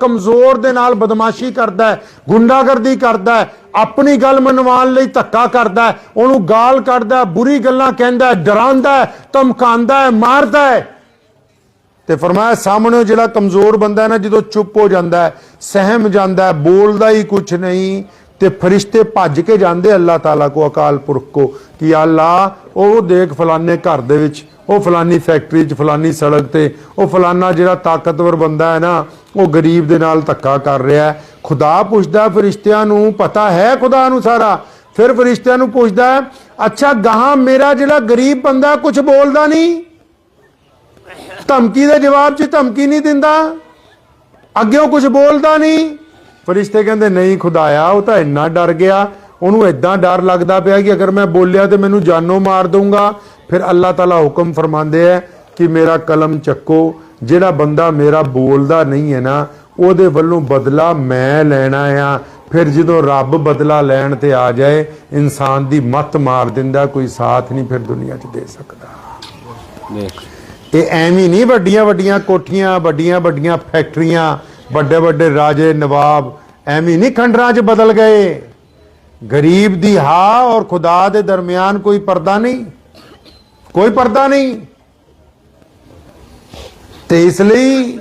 ਕਮਜ਼ੋਰ ਦੇ ਨਾਲ ਬਦਮਾਸ਼ੀ ਕਰਦਾ ਹੈ, ਗੁੰਡਾਗਰਦੀ ਕਰਦਾ ਹੈ, ਆਪਣੀ ਗੱਲ ਮਨਵਾਉਣ ਲਈ ਧੱਕਾ ਕਰਦਾ ਹੈ, ਉਹਨੂੰ ਗਾਲ ਕੱਢਦਾ ਹੈ, ਬੁਰੀ ਗੱਲਾਂ ਕਹਿੰਦਾ ਹੈ, ਡਰਾਉਂਦਾ ਹੈ, ਧਮਕਾਉਂਦਾ ਹੈ, ਮਾਰਦਾ ਹੈ, ਤੇ ਫਰਮਾਇਆ ਸਾਹਮਣੇ ਜਿਹੜਾ ਕਮਜ਼ੋਰ ਬੰਦਾ ਹੈ ਨਾ, ਜਦੋਂ ਚੁੱਪ ਹੋ ਜਾਂਦਾ ਹੈ, ਸਹਿਮ ਜਾਂਦਾ ਹੈ, ਬੋਲਦਾ ਹੀ ਕੁਛ ਨਹੀਂ, ਤੇ ਫਰਿਸ਼ਤੇ ਭੱਜ ਕੇ ਜਾਂਦੇ ਅੱਲਾਹ ਤਾਲਾ ਕੋ, ਅਕਾਲ ਪੁਰਖ ਕੋ, ਕਿ ਅੱਲਾਹ ਉਹ ਦੇਖ ਫਲਾਨੇ ਘਰ ਦੇ ਵਿੱਚ, ਉਹ ਫਲਾਨੀ ਫੈਕਟਰੀ 'ਚ, ਫਲਾਨੀ ਸੜਕ ਤੇ, ਉਹ ਫਲਾਨਾ ਜਿਹੜਾ ਤਾਕਤਵਰ ਬੰਦਾ ਹੈ ਨਾ, ਉਹ ਗਰੀਬ ਦੇ ਨਾਲ ਧੱਕਾ ਕਰ ਰਿਹਾ ਹੈ। ਖੁਦਾ ਪੁੱਛਦਾ ਫਰਿਸ਼ਤਿਆਂ ਨੂੰ, ਪਤਾ ਹੈ ਖੁਦਾ ਨੂੰ ਸਾਰਾ। ਫਿਰ ਫਰਿਸ਼ਤਿਆਂ ਨੂੰ ਪੁੱਛਦਾ ਹੈ, ਅੱਛਾ ਗਾਹਾਂ ਮੇਰਾ ਜਿਹੜਾ ਗਰੀਬ ਬੰਦਾ ਕੁਝ ਬੋਲਦਾ ਨਹੀਂ, ਧਮਕੀ ਦੇ ਜਵਾਬ 'ਚ ਧਮਕੀ ਨਹੀਂ ਦਿੰਦਾ, ਅੱਗਿਓਂ ਕੁਝ ਬੋਲਦਾ ਨਹੀਂ? ਫਰਿਸ਼ਤੇ ਕਹਿੰਦੇ ਨਹੀਂ ਖੁਦਾਇਆ, ਉਹ ਤਾਂ ਇੰਨਾ ਡਰ ਗਿਆ, ਉਹਨੂੰ ਇਦਾਂ ਡਰ ਲੱਗਦਾ ਪਿਆ ਕਿ ਅਗਰ ਮੈਂ ਬੋਲਿਆ ਤੇ ਮੈਨੂੰ ਜਾਨੋਂ ਮਾਰ ਦਊਂਗਾ। ਫਿਰ ਅੱਲਾਹ ਤਾਲਾ ਹੁਕਮ ਫਰਮਾਉਂਦੇ ਹੈ ਕਿ ਮੇਰਾ ਕਲਮ ਚੱਕੋ, ਜਿਹੜਾ ਬੰਦਾ ਮੇਰਾ ਬੋਲਦਾ ਨਹੀਂ ਹੈ ਨਾ, ਉਹਦੇ ਵੱਲੋਂ ਬਦਲਾ ਮੈਂ ਲੈਣਾ ਆ। ਫਿਰ ਜਦੋਂ ਰੱਬ ਬਦਲਾ ਲੈਣ ਤੇ ਆ ਜਾਏ, ਇਨਸਾਨ ਦੀ ਮੱਤ ਮਾਰ ਦਿੰਦਾ, ਕੋਈ ਸਾਥ ਨਹੀਂ ਫਿਰ ਦੁਨੀਆ 'ਚ ਦੇ ਸਕਦਾ। ਇਹ ਐਵੇਂ ਨਹੀਂ ਵੱਡੀਆਂ ਕੋਠੀਆਂ, ਵੱਡੀਆਂ ਫੈਕਟਰੀਆਂ, ਵੱਡੇ ਰਾਜੇ ਨਵਾਬ ਐਵੇਂ ਨਹੀਂ ਖੰਡਰਾਂ 'ਚ ਬਦਲ ਗਏ। ਗਰੀਬ ਦੀ ਹਾਂ ਔਰ ਖੁਦਾ ਦੇ ਦਰਮਿਆਨ ਕੋਈ ਪਰਦਾ ਨਹੀਂ, ਕੋਈ ਪਰਦਾ ਨਹੀਂ। ਤੇ ਇਸ ਲਈ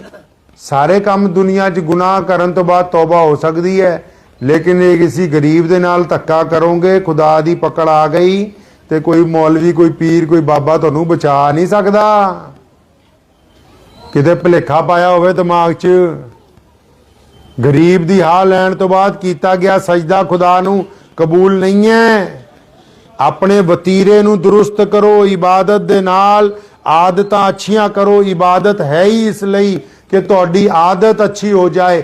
ਸਾਰੇ ਕੰਮ ਦੁਨੀਆ 'ਚ ਗੁਨਾਹ ਕਰਨ ਤੋਂ ਬਾਅਦ ਤੌਬਾ ਹੋ ਸਕਦੀ ਹੈ, ਲੇਕਿਨ ਇਹ ਕਿਸੇ ਗਰੀਬ ਦੇ ਨਾਲ ਧੱਕਾ ਕਰੋਗੇ, ਖੁਦਾ ਦੀ ਪਕੜ ਆ ਗਈ ਤੇ ਕੋਈ ਮੌਲਵੀ, ਕੋਈ ਪੀਰ, ਕੋਈ ਬਾਬਾ ਤੁਹਾਨੂੰ ਬਚਾ ਨਹੀਂ ਸਕਦਾ। ਕਿਤੇ ਭੁਲੇਖਾ ਪਾਇਆ ਹੋਵੇ ਦਿਮਾਗ 'ਚ। ਗਰੀਬ ਦੀ ਹਾਲ ਲੈਣ ਤੋਂ ਬਾਅਦ ਕੀਤਾ ਗਿਆ ਸਜਦਾ ਖੁਦਾ ਨੂੰ ਕਬੂਲ ਨਹੀਂ ਹੈ। ਆਪਣੇ ਵਤੀਰੇ ਨੂੰ ਦੁਰਸਤ ਕਰੋ, ਇਬਾਦਤ ਦੇ ਨਾਲ ਆਦਤਾਂ ਅੱਛੀਆਂ ਕਰੋ। ਇਬਾਦਤ ਹੈ ਹੀ ਇਸ ਲਈ ਕਿ ਤੁਹਾਡੀ ਆਦਤ ਅੱਛੀ ਹੋ ਜਾਏ,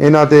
ਇਹਨਾਂ ਤੇ